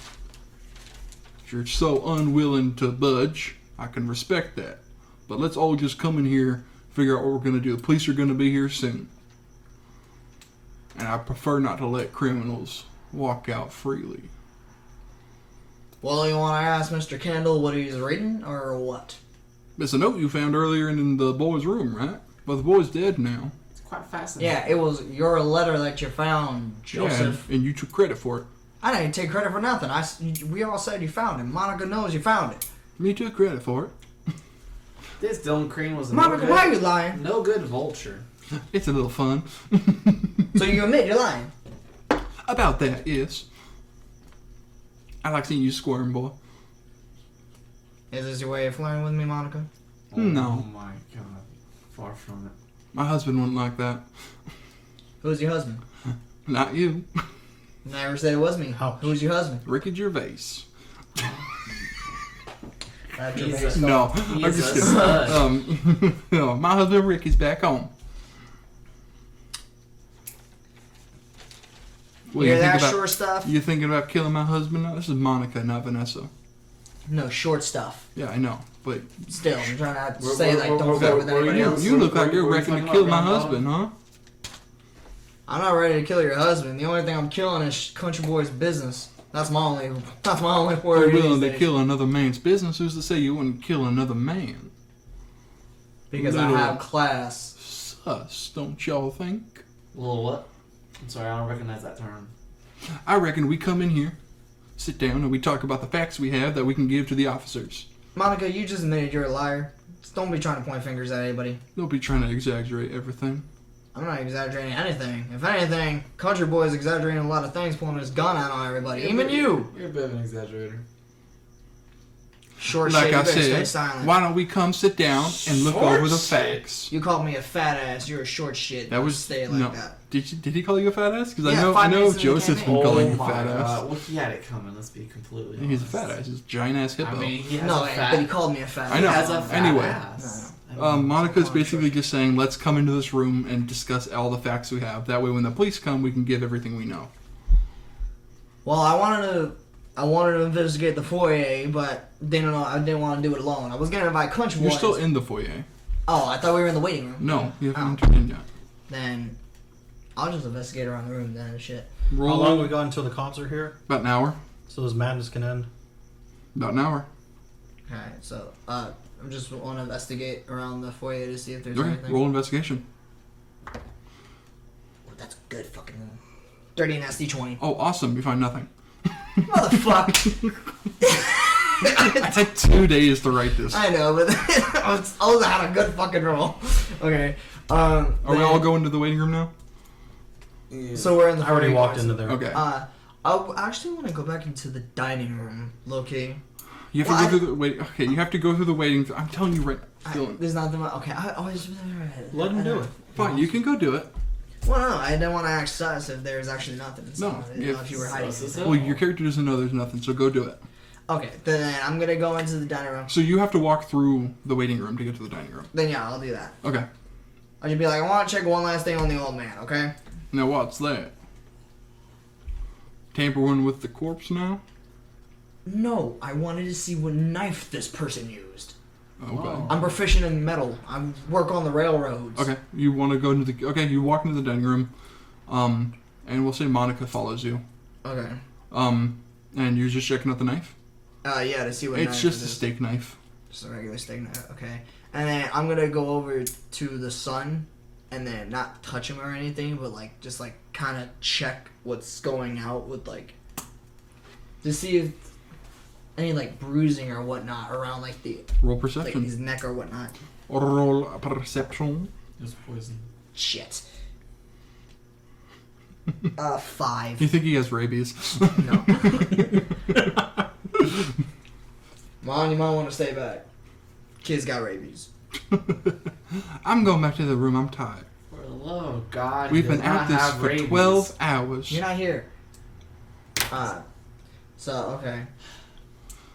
If you're so unwilling to budge, I can respect that. But let's all just come in here, figure out what we're going to do. The police are going to be here soon. And I prefer not to let criminals walk out freely. Well, you want to ask Mr. Kendall what he's reading, or what? It's a note you found earlier in the boy's room, right? But the boy's dead now. It's quite fascinating. Yeah, it was your letter that you found, Joseph. Yeah, and you took credit for it. I didn't take credit for nothing. We all said you found it. Monica knows you found it. Me took credit for it. This Dylan Crane was a Monica, why are you lying? no good vulture. It's a little fun. So you admit you're lying? About that, yes. I like seeing you squirm, boy. Is this your way of flirting with me, Monica? No. Oh my god. Far from it. My husband wouldn't like that. Who's your husband? Not you. Never said it was me. Ouch. Who's your husband? Ricky Gervais. That's He's your base. No, He I'm is just a kidding. stud. No, my husband Ricky's back home. What, Hear you think that about, short stuff? you thinking about killing my husband now? This is Monica, not Vanessa. No, short stuff. Yeah, I know. But Still, I'm trying not to We're- say we're- like we're- don't we're- fuck with we're- anybody we're- else. you look like what you're are you ready to talking kill about, my round husband, huh? I'm not ready to kill your husband. The only thing I'm killing is Country Boy's business. That's my only You're word. willing these to days. kill another man's business. Who's to say you wouldn't kill another man? Because I Little- have class. Sus, don't y'all think? Little what? I'm sorry, I don't recognize that term. I reckon we come in here, sit down, and we talk about the facts we have that we can give to the officers. Monica, you just admitted you're a liar. Just don't be trying to point fingers at anybody. Don't be trying to exaggerate everything. I'm not exaggerating anything. If anything, Country Boy's exaggerating a lot of things, pulling his gun out on everybody. Even you! You're a bit of an exaggerator. Short Like shit, you I better stay said, silent. why don't we come sit down and look Short over the shit. facts? You called me a fat ass. You're a short shit. That Don't was stay like no. that. Did he call you a fat ass? Because Yeah, I 5 know minutes into the Joseph's been campaign. calling you a my fat ass. god. Well, he had it coming, let's be completely honest. He's a fat ass. He's a giant ass hippo. I mean, he has No, a fat... but he called me a fat ass. I know. He has a fat Anyway. ass. Monica's basically just saying, let's come into this room and discuss all the facts we have. That way, when the police come, we can give everything we know. Well, I wanted to investigate the foyer, but I didn't want to do it alone. I was gonna invite Country You're Boys. still in the foyer. Oh, I thought we were in the waiting room. No, you haven't Oh. entered in yet. Then I'll just investigate around the room then and shit. How Roll long we got until the cops are here? about an hour. So this madness can end. About an hour. Alright, so I just want to investigate around the foyer to see if there's Okay, anything. roll investigation. Oh, that's a good fucking roll. 30 and SD 20. Oh, awesome. You find nothing. Motherfucker. I had 2 days to write this. I know, but I was had a good fucking roll. Okay. Are we all going to the waiting room now? So we're in the I already foyer, walked guys. into there. Okay. I actually want to go back into the dining room, low key. You have to go through the wait. Okay, you have to go through the waiting. I'm telling you right, Dylan. There's nothing. Okay, I always. Let him do it. Fine, you can go do it. Well, no, I didn't want to act sus if there's actually nothing. So No, I didn't know if you were hiding something. Well, your character doesn't know there's nothing, so go do it. Okay, then I'm gonna go into the dining room. So you have to walk through the waiting room to get to the dining room. Then yeah, I'll do that. Okay. I'll just be like, I want to check one last thing on the old man. Okay. Now what's that? Tampering with the corpse now? No, I wanted to see what knife this person used. Okay. Whoa. I'm proficient in metal. I work on the railroads. Okay. You want to go into the? Okay. You walk into the dining room, and we'll say Monica follows you. Okay. And you're just checking out the knife. Yeah, to see what. It's knife just it a is. steak knife. Just a regular steak knife. Okay. And then I'm gonna go over to the son, and then not touch him or anything, but like just like kind of check what's going out with like to see if any like bruising or whatnot around like the Roll like perception. his neck or whatnot. Roll perception. It's poison. Shit. 5. You think he has rabies? No. Mom, you might want to stay back. Kid's got rabies. I'm going back to the room. I'm tired. For the love of God, We've he been does not at this have for rabies. 12 hours. You're not here. So, okay.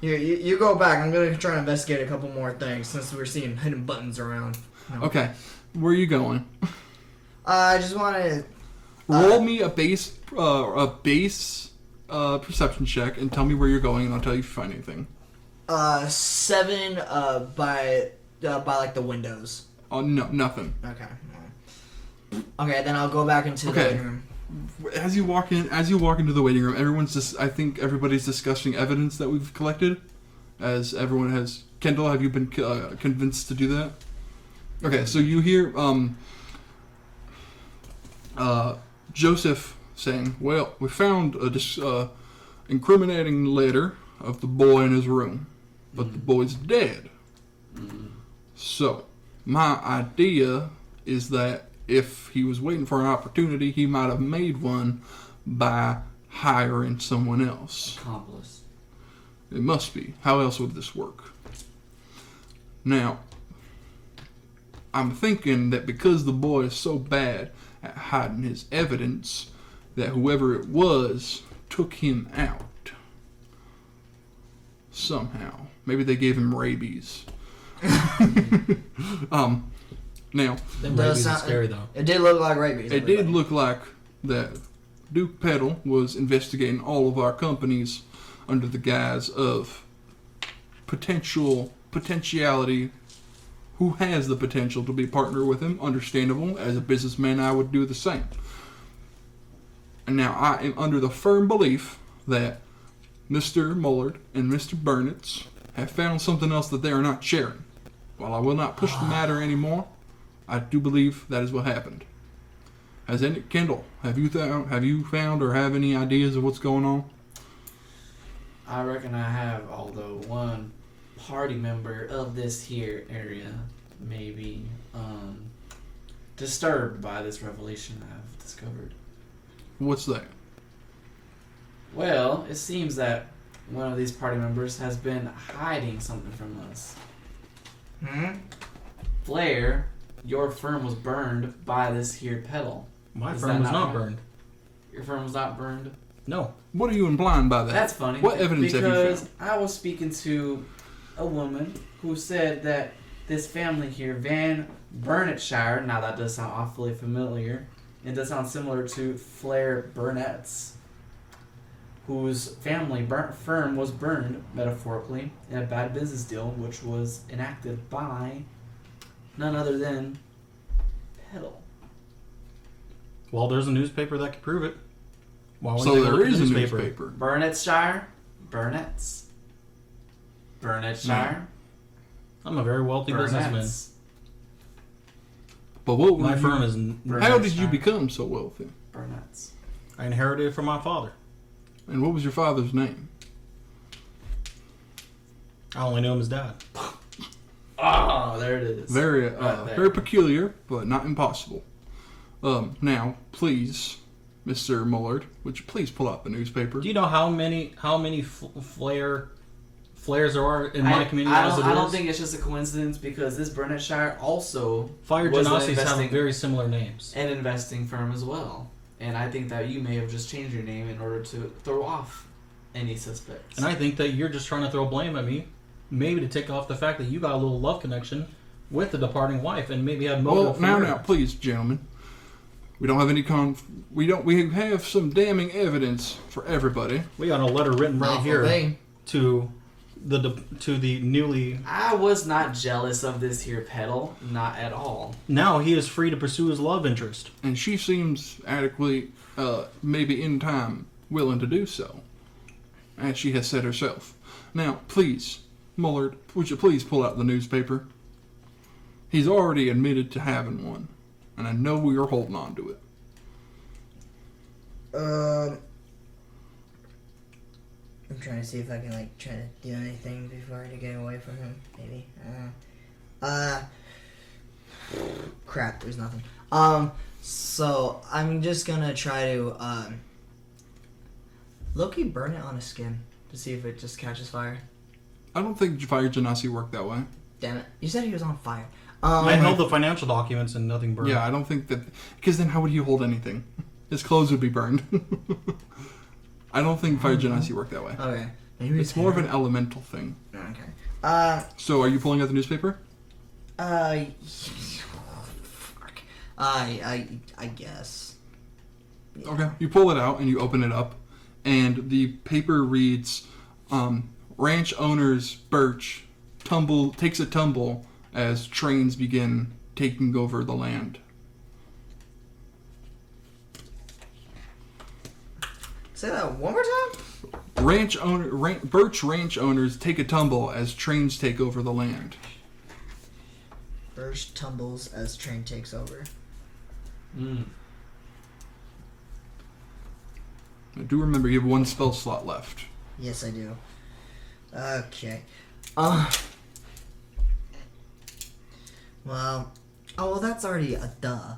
You go back. I'm going to try to investigate a couple more things since we're seeing hidden buttons around. No. Okay. Where are you going? I just want to... Roll me a base perception check and tell me where you're going, and I'll tell you if you find anything. 7 by like the windows. Oh no, nothing. Okay. Okay, then I'll go back into the Okay. living room. As you walk into the waiting room, I think everybody's discussing evidence that we've collected. As everyone has. Kendall, have you been convinced to do that? Okay, so you hear Joseph saying, "Well, we found a incriminating letter of the boy in his room, but the boy's dead. So, my idea is that if he was waiting for an opportunity, he might have made one by hiring someone else. Accomplice. It must be. How else would this work? Now, I'm thinking that because the boy is so bad at hiding his evidence, that whoever it was took him out. Somehow. Maybe they gave him rabies. Now, Them Does rabies are sound- scary though. It did look like rabies. it did look like that Duke Pettle was investigating all of our companies under the guise of potentiality. Who has the potential to be a partner with him? Understandable. As a businessman, I would do the same. And now I am under the firm belief that Mr. Mullard and Mr. Burnitz have found something else that they are not sharing. While I will not push the matter anymore, I do believe that is what happened. Kendall, have you found or have any ideas of what's going on? I reckon I have, although one party member of this here area may be disturbed by this revelation I've discovered. What's that? Well, it seems that one of these party members has been hiding something from us. Flair, your firm was burned by this here Pettle. My Is firm that was not right? burned. Your firm was not burned? No. What are you implying by that? That's funny. What evidence have you Because found? I was speaking to a woman who said that this family here, Van Burnetshire, now that does sound awfully familiar, it does sound similar to Flair Burnett's, whose family firm was burned, metaphorically, in a bad business deal, which was enacted by none other than Pettle. Well, there's a newspaper that could prove it. Why wouldn't So they go there look at is the a newspaper. Burnetshire? Burnett's? Burnetshire? I'm a very wealthy businessman. Burnett's? But what My were firm you, is. how did you become so wealthy? Burnett's. I inherited it from my father. And what was your father's name? I only knew him as dad. Oh, there it is. Very, Right there. very peculiar, but not impossible. Now, please, Mr. Mullard, would you please pull out the newspaper? Do you know how many Flair flares there are in my community I don't think it's just a coincidence because this Burnetshire also Fire was Genasies have very similar names. An investing firm as well. And I think that you may have just changed your name in order to throw off any suspects. And I think that you're just trying to throw blame at me, maybe to take off the fact that you got a little love connection with the departing wife, and maybe had motive. Well, now, please, gentlemen, we don't have any We have some damning evidence for everybody. We got a letter written right here to the newly. I was not jealous of this here Pettle, not at all. Now he is free to pursue his love interest, and she seems adequately, maybe in time, willing to do so, as she has said herself. Now, please, Mullard, would you please pull out the newspaper? He's already admitted to having one, and I know we are holding on to it. I'm trying to see if I can try to do anything before to get away from him. Maybe. Crap. There's nothing. So I'm just gonna try to low-key burn it on his skin to see if it just catches fire. I don't think Fire Genasi worked that way. Damn it! You said he was on fire. I held the financial documents and nothing burned. Yeah, I don't think that, because then how would he hold anything? His clothes would be burned. I don't think Fire Genasi worked that way. Okay. Maybe it's more of an elemental thing. Okay. So, are you pulling out the newspaper? Fuck. I guess. Yeah. Okay. You pull it out and you open it up, and the paper reads, "Ranch owners Birch takes a tumble as trains begin taking over the land." Say that one more time? Birch ranch owners take a tumble as trains take over the land. Birch tumbles as train takes over. I do remember you have one spell slot left. Yes, I do. Okay. Well, that's already a duh.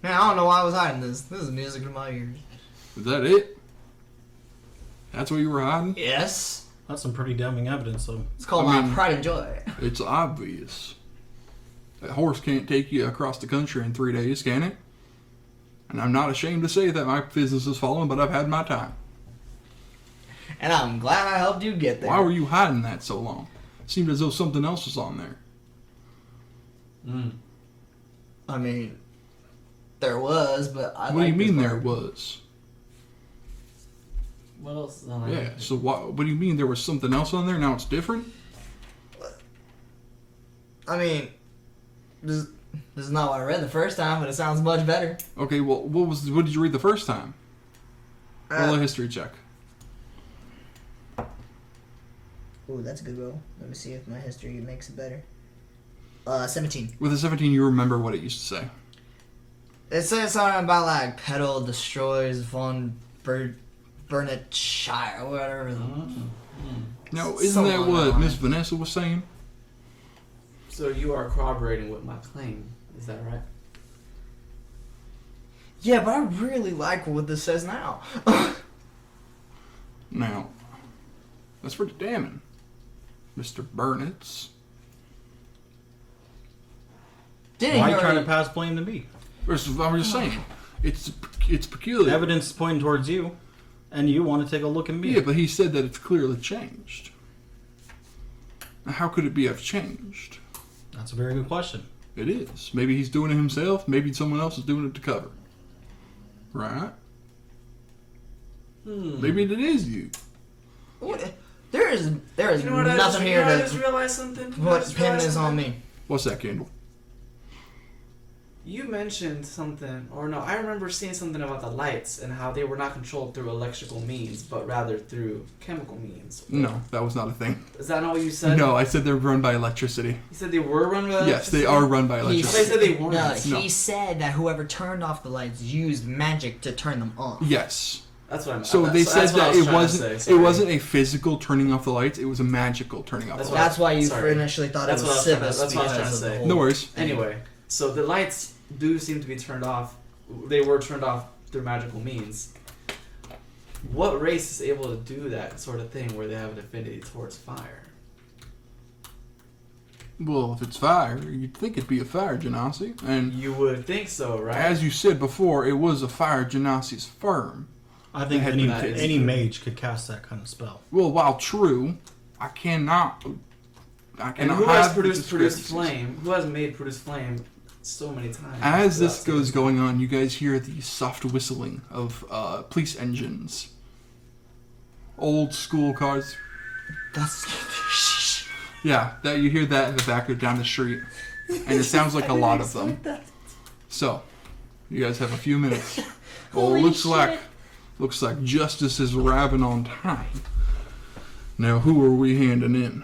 Man, I don't know why I was hiding this. This is music to my ears. Is that it? That's what you were hiding? Yes. That's some pretty damning evidence, though. It's called my pride and joy. It's obvious. That horse can't take you across the country in 3 days, can it? And I'm not ashamed to say that my business has fallen, but I've had my time. And I'm glad I helped you get there. Why were you hiding that so long? It seemed as though something else was on there. I mean, there was, but I. What do you mean there was? What else is on Yeah. there? So what do you mean there was something else on there? Now it's different. I mean, this is not what I read the first time, but it sounds much better. Okay. Well, what did you read the first time? Roll a history check. Ooh, that's a good roll. Let me see if my history makes it better. 17. With a 17, you remember what it used to say. It says something about Pettle destroys von Burnetshire or whatever. Now, isn't that what Miss Vanessa was saying? So you are corroborating with my claim, is that right? Yeah, but I really like what this says now. Now, that's pretty damning, Mr. Burnetts. Why are you trying to pass blame to me? I'm just saying, it's peculiar. Evidence is pointing towards you, and you want to take a look at me. Yeah, but he said that it's clearly changed. Now, how could it have changed? That's a very good question. It is. Maybe he's doing it himself. Maybe someone else is doing it to cover. Right? Maybe it is you. There is nothing here I to just realized something. put pin this on me. What's that, Kendall? You mentioned something, or no, I remember seeing something about the lights and how they were not controlled through electrical means, but rather through chemical means. No, that was not a thing. Is that not what you said? No, I said they're run by electricity. You said they were run by electricity? Yes, they are run by I electricity. said they weren't. No, he said that whoever turned off the lights used magic to turn them on. Yes. That's what I'm. So they said that it it wasn't a physical turning off the lights; it was a magical turning off the lights. That's why you initially thought it was Sibis. That's what I was trying to say. No worries. Anyway, so the lights do seem to be turned off. They were turned off through magical means. What race is able to do that sort of thing where they have an affinity towards fire? Well, if it's fire, you'd think it'd be a fire genasi. And You would think so, right? as you said before, it was a fire genasi's firm. I think That any is true. mage could cast that kind of spell. Well, while true, I cannot And who has have produced discrepancies. flame? Who has made produce flame so many times? As this without goes seeing- going on, you guys hear the soft whistling of police engines. Old school cars. That's. Yeah, that you hear that in the back of down the street, and it sounds like a lot of them. So, you guys have a few minutes. Well, Holy looks shit. like justice is arriving on time. Now, who are we handing in?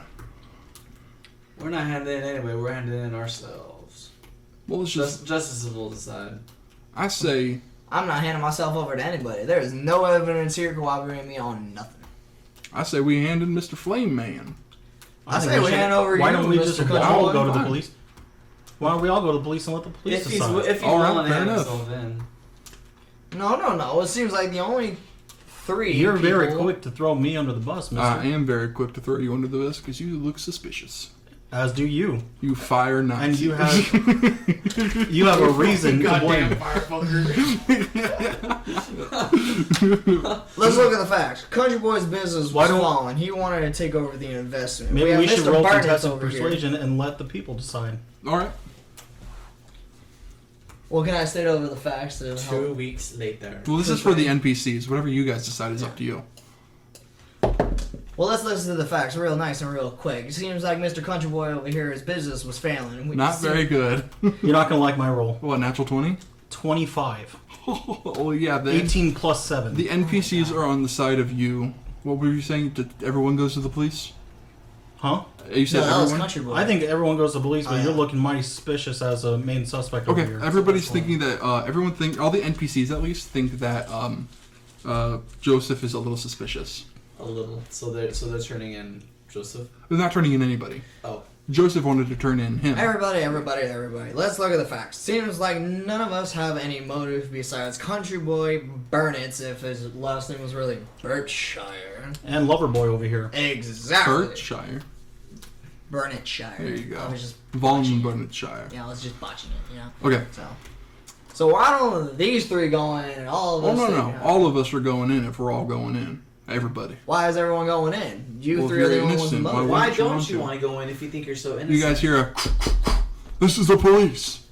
We're not handing in anyway. We're handing in ourselves. Well, it's just Justices will decide. I say I'm not handing myself over to anybody. There is no evidence here corroborating me on nothing. we hand in Mr. Flame Man. I think say we should- hand over Why you, don't we Mr. just Country all Boy. go to the Fine. police? Why don't we all go to the police and let the police If he's decide? willing Alright, to fair hand enough. himself in. No. It seems like the only 3 You're very people- quick to throw me under the bus, mister. I am very quick to throw you under the bus because you look suspicious. As do you. You fire Nazi. And you have a reason to blame. Let's look at the facts. Country Boy's business Why was don't- falling. He wanted to take over the investment. Maybe have we should Mr. roll Barnett's contested over here. persuasion and let the people decide. All right. Well, can I state over the facts? To 2 weeks later. Well, this is for the NPCs. Whatever you guys decide is up to you. Well, let's listen to the facts real nice and real quick. It seems like Mr. Country Boy over here, his business was failing. Not very good. You're not going to like my roll. What, natural 20? 25. Oh, yeah. The 18 plus 7. The NPCs are on the side of you. What were you saying? That everyone goes to the police? Huh? You said No, that was everyone? Country Boy. I think everyone goes to police, but Oh, you're yeah. looking mighty suspicious as a main suspect over Okay, here. everybody's thinking that, all the NPCs at least think that, Joseph is a little suspicious. A little. So they're turning in Joseph. They're not turning in anybody. Oh. Joseph wanted to turn in him. Everybody. Let's look at the facts. Seems like none of us have any motive besides Country Boy Burnitz, if his last name was really Berkshire. And Loverboy over here. Exactly. Berkshire. Burnitshire. There you go. I was just Von botching it. Burnetshire. Yeah, I was just botching it, you know? Okay. So why don't these 3 go in and all of Oh, us... no. think, All of us are going in if we're all going in. Everybody. Why is everyone going in? You Well, if 3 are you're the only ones with innocent, motive. why Why wouldn't you don't want you to? want to go in if you think you're so innocent? You guys hear a... This is the police.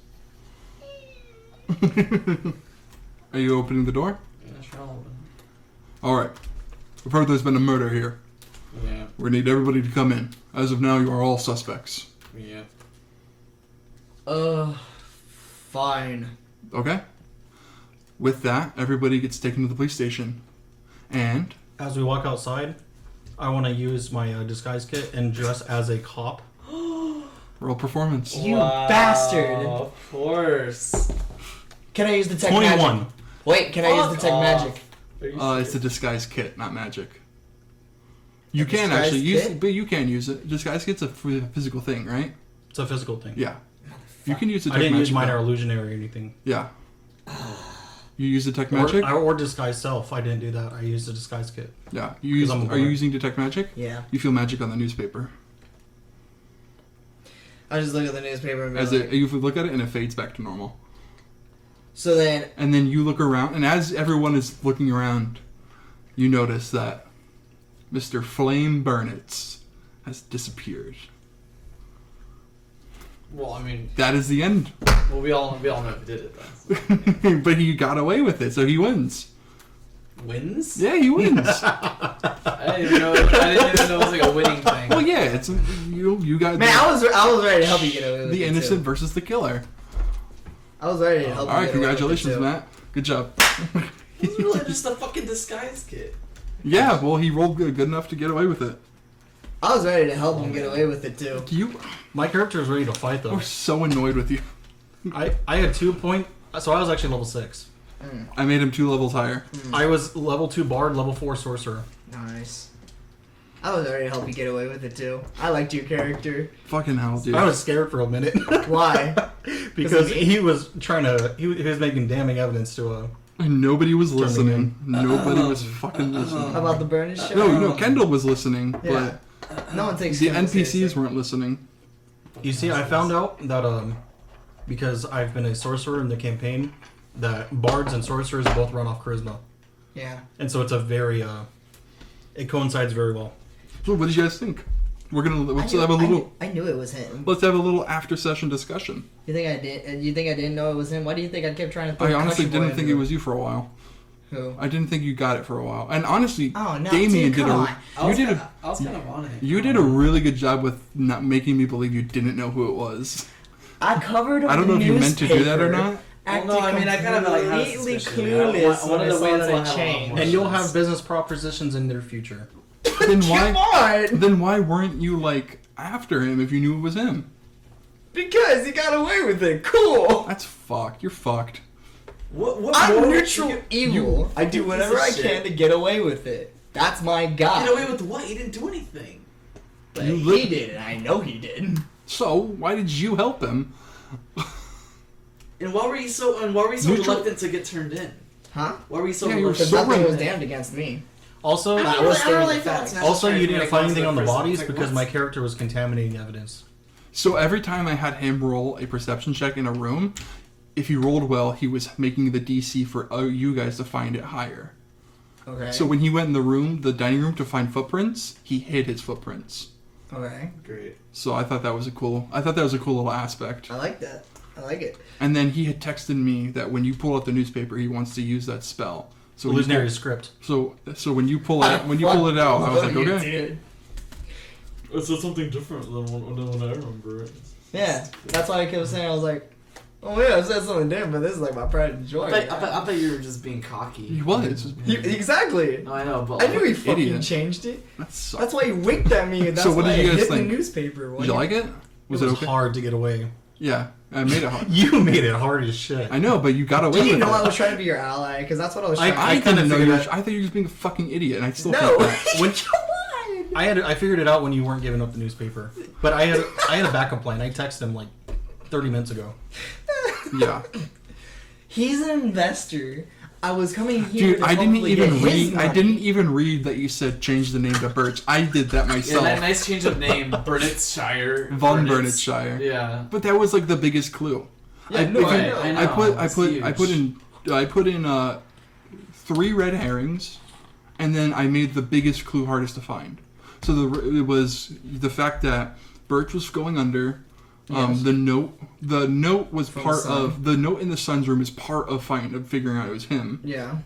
Are you opening the door? Yeah, sure, I'll open. Alright. We've heard there's been a murder here. Yeah. We need everybody to come in. As of now, you are all suspects. Yeah. Fine. Okay? With that, everybody gets taken to the police station. And... As we walk outside, I want to use my disguise kit and dress as a cop. roll performance. You bastard. Of course. Can I use the tech 21. magic? Wait, can I use the tech Fuck off. magic? Are you It's a serious? disguise kit, not magic. You A can disguise actually use kit? it, but you can use it. Disguise kit's a physical thing, right? It's a physical thing. Yeah. You can use the I tech didn't use magic. minor though. illusionary or anything. Yeah. You use the tech magic? Or disguise self. I didn't do that. I used a disguise kit. Yeah. You use, I'm a are you boy. using detect magic? Yeah. You feel magic on the newspaper. I just look at the newspaper and be As like, it, you look at it and it fades back to normal. so then, And then you look around, and as everyone is looking around, you notice that Mr. Flame Burnitz has disappeared. Well, I mean, That is the end. well, we all know who did it. Then. But he got away with it, so he wins. Wins? Yeah, he wins. I didn't even know it was like a winning thing. Well, yeah, it's you got man, I was ready to help you get away with the it, innocent too. versus the killer. I was ready to help All you right, get away with it, congratulations, too. Matt. Good job. It was really just a fucking disguise kit. Yeah, well, he rolled good enough to get away with it. I was ready to help him get away with it too. You My character is ready to fight though. were so annoyed with you. I had 2 point. So I was actually level 6. I made him 2 levels higher. I was level 2 bard, level 4 sorcerer. Nice. I was ready to help you get away with it too. I liked your character. Fucking hell, dude. I was scared for a minute Why? because he was trying to. He was making damning evidence to Nobody was listening. Nobody was fucking listening. About the burning shit? No, Kendall was listening, Yeah. but No one takes the Kendall NPCs seriously. weren't listening. You see, I found out that because I've been a sorcerer in the campaign, that bards and sorcerers both run off charisma, Yeah. and so it's a very it coincides very well. So what did you guys think? Let's have a little. I knew it was him. Let's have a little after session discussion. You think I did? You think I didn't know it was him? Why do you think I kept trying to? I honestly didn't think it was you for a while. Who? I didn't think you got it for a while. And honestly, Oh no, Damien dude, did come a. on. I was You did kind of on it. You did a really good job with not making me believe you didn't know who it was. I covered. I don't know if you meant to do that or not. Well, no, I mean, I kind of like had a completely suspicion. clueless One when of I the saw ways that I'll it have a lot changed. more And you'll have sense. business propositions in their future. Then why? Come on, Then why weren't you like after him if you knew it was him? because he got away with it. Cool. That's fucked. You're fucked. What I'm more- neutral you- evil. I do piece whatever of I shit. can to get away with it. That's my guy. Get away with what? He didn't do anything. But You he li- did, and I know he did. So why did you help him? And why were you so Neutral- reluctant to get turned in? Huh? Why were you so Yeah, you were Because reluctant? so nothing was right. damned against me. Also, I don't really the felt facts. that. also, you Trying to didn't make find lots anything of on the prison. bodies Like, because what? my character was contaminating evidence. So every time I had him roll a perception check in a room, if he rolled well, he was making the DC for you guys to find it higher. Okay. So when he went in the room, the dining room, to find footprints, he hid his footprints. Okay. Great. So I thought that was a cool little aspect. I like that. I like it. And then he had texted me that when you pull out the newspaper, he wants to use that spell. So when you Illusionary pull- script. So when you pull it out, I was like, okay. Dude. It's something different than when I remember it. Yeah, that's why I kept saying, I was like, oh yeah, I said something different, but this is like my pride and joy. I thought you were just being cocky. He was. Exactly. No, I know, but I knew he fucking Idiot. changed it. That sucked. That's why he winked at me. And that's So what why did you I guys hit think? the newspaper. Did you like it? Was it it was okay? hard to get away. Yeah, I made it hard. You made it hard as shit. I know, but you got away Did you with know I it. was trying to be your ally? Because that's what I was trying I to didn't know you were. figured I thought you were just being a fucking idiot, and I still No. think that. When- Come on. I figured it out when you weren't giving up the newspaper. But I had a backup plan. I texted him like 30 minutes ago. Yeah, He's an investor. I was coming here. dude, to I didn't hopefully even get his read. I money. didn't even read that you said change the name to Birch. I did that yeah, myself. that nice change of name, Burnetshire. Von Burnetshire. Yeah. But that was like the biggest clue. Yeah, no, I know. I know. I put in 3 red herrings, and then I made the biggest clue hardest to find. So it was the fact that Birch was going under. Yes. The note was From part the sun. of the note in the sun's room is part of figuring out it was him. Yeah.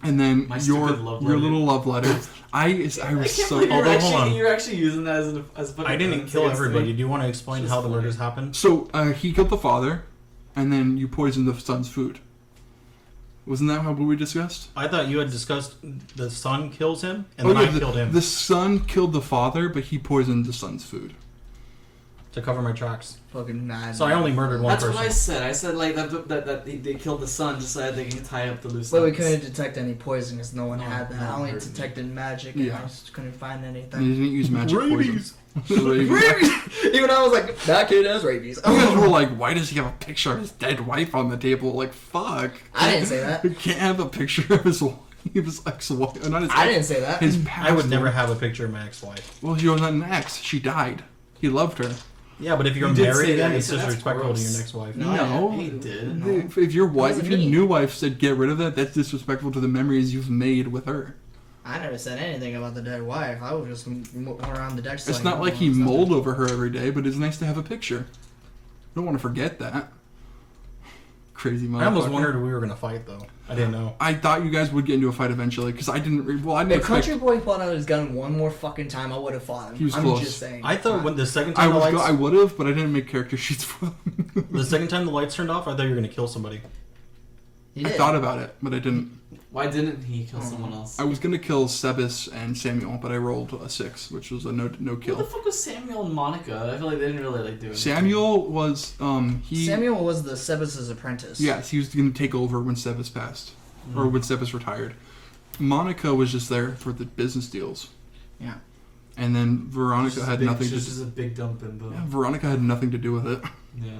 And then My your stupid love your letter. little love letter. I was so. Although, hold on. You're actually using that as a fucking I didn't evidence kill against me. everybody. Do you want to explain Just how the funny. murders happened? So he killed the father, and then you poisoned the son's food. Wasn't that what we discussed? I thought you had discussed the son kills him, and then I killed him The son killed the father, but he poisoned the son's food. to cover my tracks. Fucking mad. So I only murdered one That's person. what I said. I said like that they killed the son just so that they can tie up the loose But we ends. couldn't detect any poison because no one No, had that. no I one only heard me. detected magic and Yeah. I just couldn't find And anything. he didn't use magic Rabies. poison. Rabies. Rabies! Even I was like, that kid has rabies. You guys were like, why does he have a picture of his dead wife on the table? Like, fuck. I didn't say that. He can't have a picture of his wife. His ex-wife. Not his I ex- didn't say that. His past I would never wife. have a picture of my ex-wife. Well, she was not an ex. She died. He loved her. Yeah, but if you're You did married say again, that. it's You said that's disrespectful to your gross. next-wife. No. He did. No. If your wife, Wasn't if your me. new wife said get rid of that, that's disrespectful to the memories you've made with her. I never said anything about the dead wife. I was just around the deck. It's not like he mulled over her every day, but it's nice to have a picture. I don't want to forget that. Crazy motherfucker. I almost wondered if we were going to fight, though. I didn't know. I thought you guys would get into a fight eventually, because I didn't. I didn't If expect. Country Boy pulled out his gun one more fucking time, I would have fought him. He was I'm close. just saying. I thought when the second I time I would have, but I didn't make character sheets for them. the second time the lights turned off, I thought you were going to kill somebody. You I did. thought about it, but I didn't. Why didn't he kill someone else? I was gonna kill Sebas and Samuel, but I rolled a 6, which was a no What the kill. fuck was Samuel and Monica? I feel like they didn't really like do anything. Samuel was he. Samuel was the Sebas' apprentice. Yes, he was gonna take over when Sebas passed, or when Sebas retired. Monica was just there for the business deals. Yeah. And then Veronica had nothing She's to. just a big dumb bimbo. Yeah, Veronica had nothing to do with it. Yeah.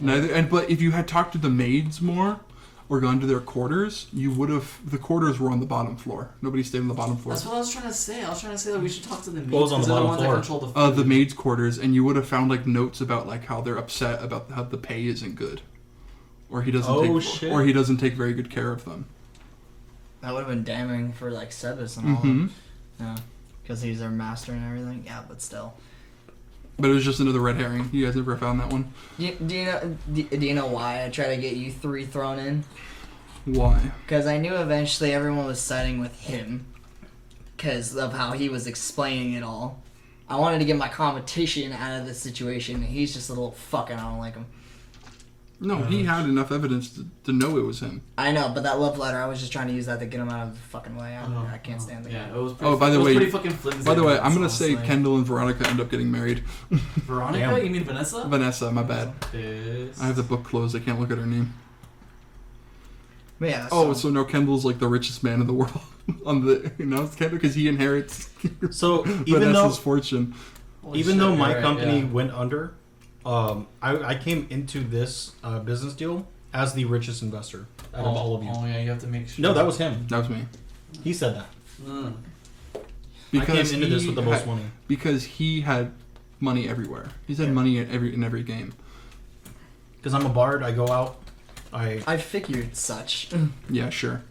Neither. But if you had talked to the maids more, or gone to their quarters, you would have. The quarters were on the bottom floor. Nobody stayed on the bottom floor. That's what I was trying to say. I was trying to say that we should talk to the maids. What was on the 'cause they're bottom ones that floor? control the food. The maids' quarters, and you would have found like notes about like how they're upset about how the pay isn't good, or he doesn't take very good care of them. That would have been damning for like Sebas and all. Mm-hmm. Yeah, because he's their master and everything. Yeah, but still. But it was just another red herring. You guys never found that one? Do you know why I try to get you 3 thrown in? Why? Because I knew eventually everyone was siding with him because of how he was explaining it all. I wanted to get my competition out of this situation, and he's just a little fuck, and I don't like him. No, he had enough evidence to know it was him. I know, but that love letter, I was just trying to use that to get him out of the fucking way. I can't stand the Yeah, guy. it was pretty, by the way, pretty fucking flimsy. By the way, I'm gonna honestly. say Kendall and Veronica end up getting married. Veronica? Damn. You mean Vanessa? Vanessa, my bad. Yes. I have the book closed. I can't look at her name. But yeah. So now Kendall's like the richest man in the world. It's Kendall because he inherits So even Vanessa's fortune. Holy even shit, though you're my right, company yeah. went under, I came into this business deal as the richest investor out of all of you. Oh yeah, you have to make sure. No, that was him. That was me. He said that. Mm. Because I came into this he with the most had- money. Because he had money everywhere. He's had money in every game. Because I'm a bard, I go out. I figured such. Yeah, sure.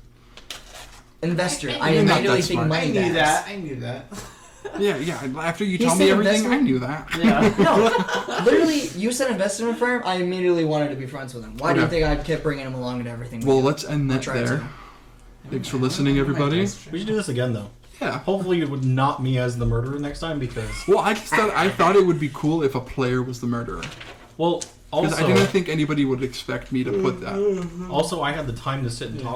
Investor. You're I not immediately that think smart. money I knew bags. that. I knew that. Yeah. After you He told me said everything, investment? I knew that. Yeah. No, literally, you said investment firm. I immediately wanted to be friends with him. Why do you Okay. think I kept bringing him along to everything? we Well, do? let's end I that tried there. to. Thanks for listening, everybody. We should do this again, though. Yeah. Hopefully, it would not me as the murderer next time because. Well, I thought it would be cool if a player was the murderer. Well, Because also, I didn't think anybody would expect me to put that. also, I had the time to sit and talk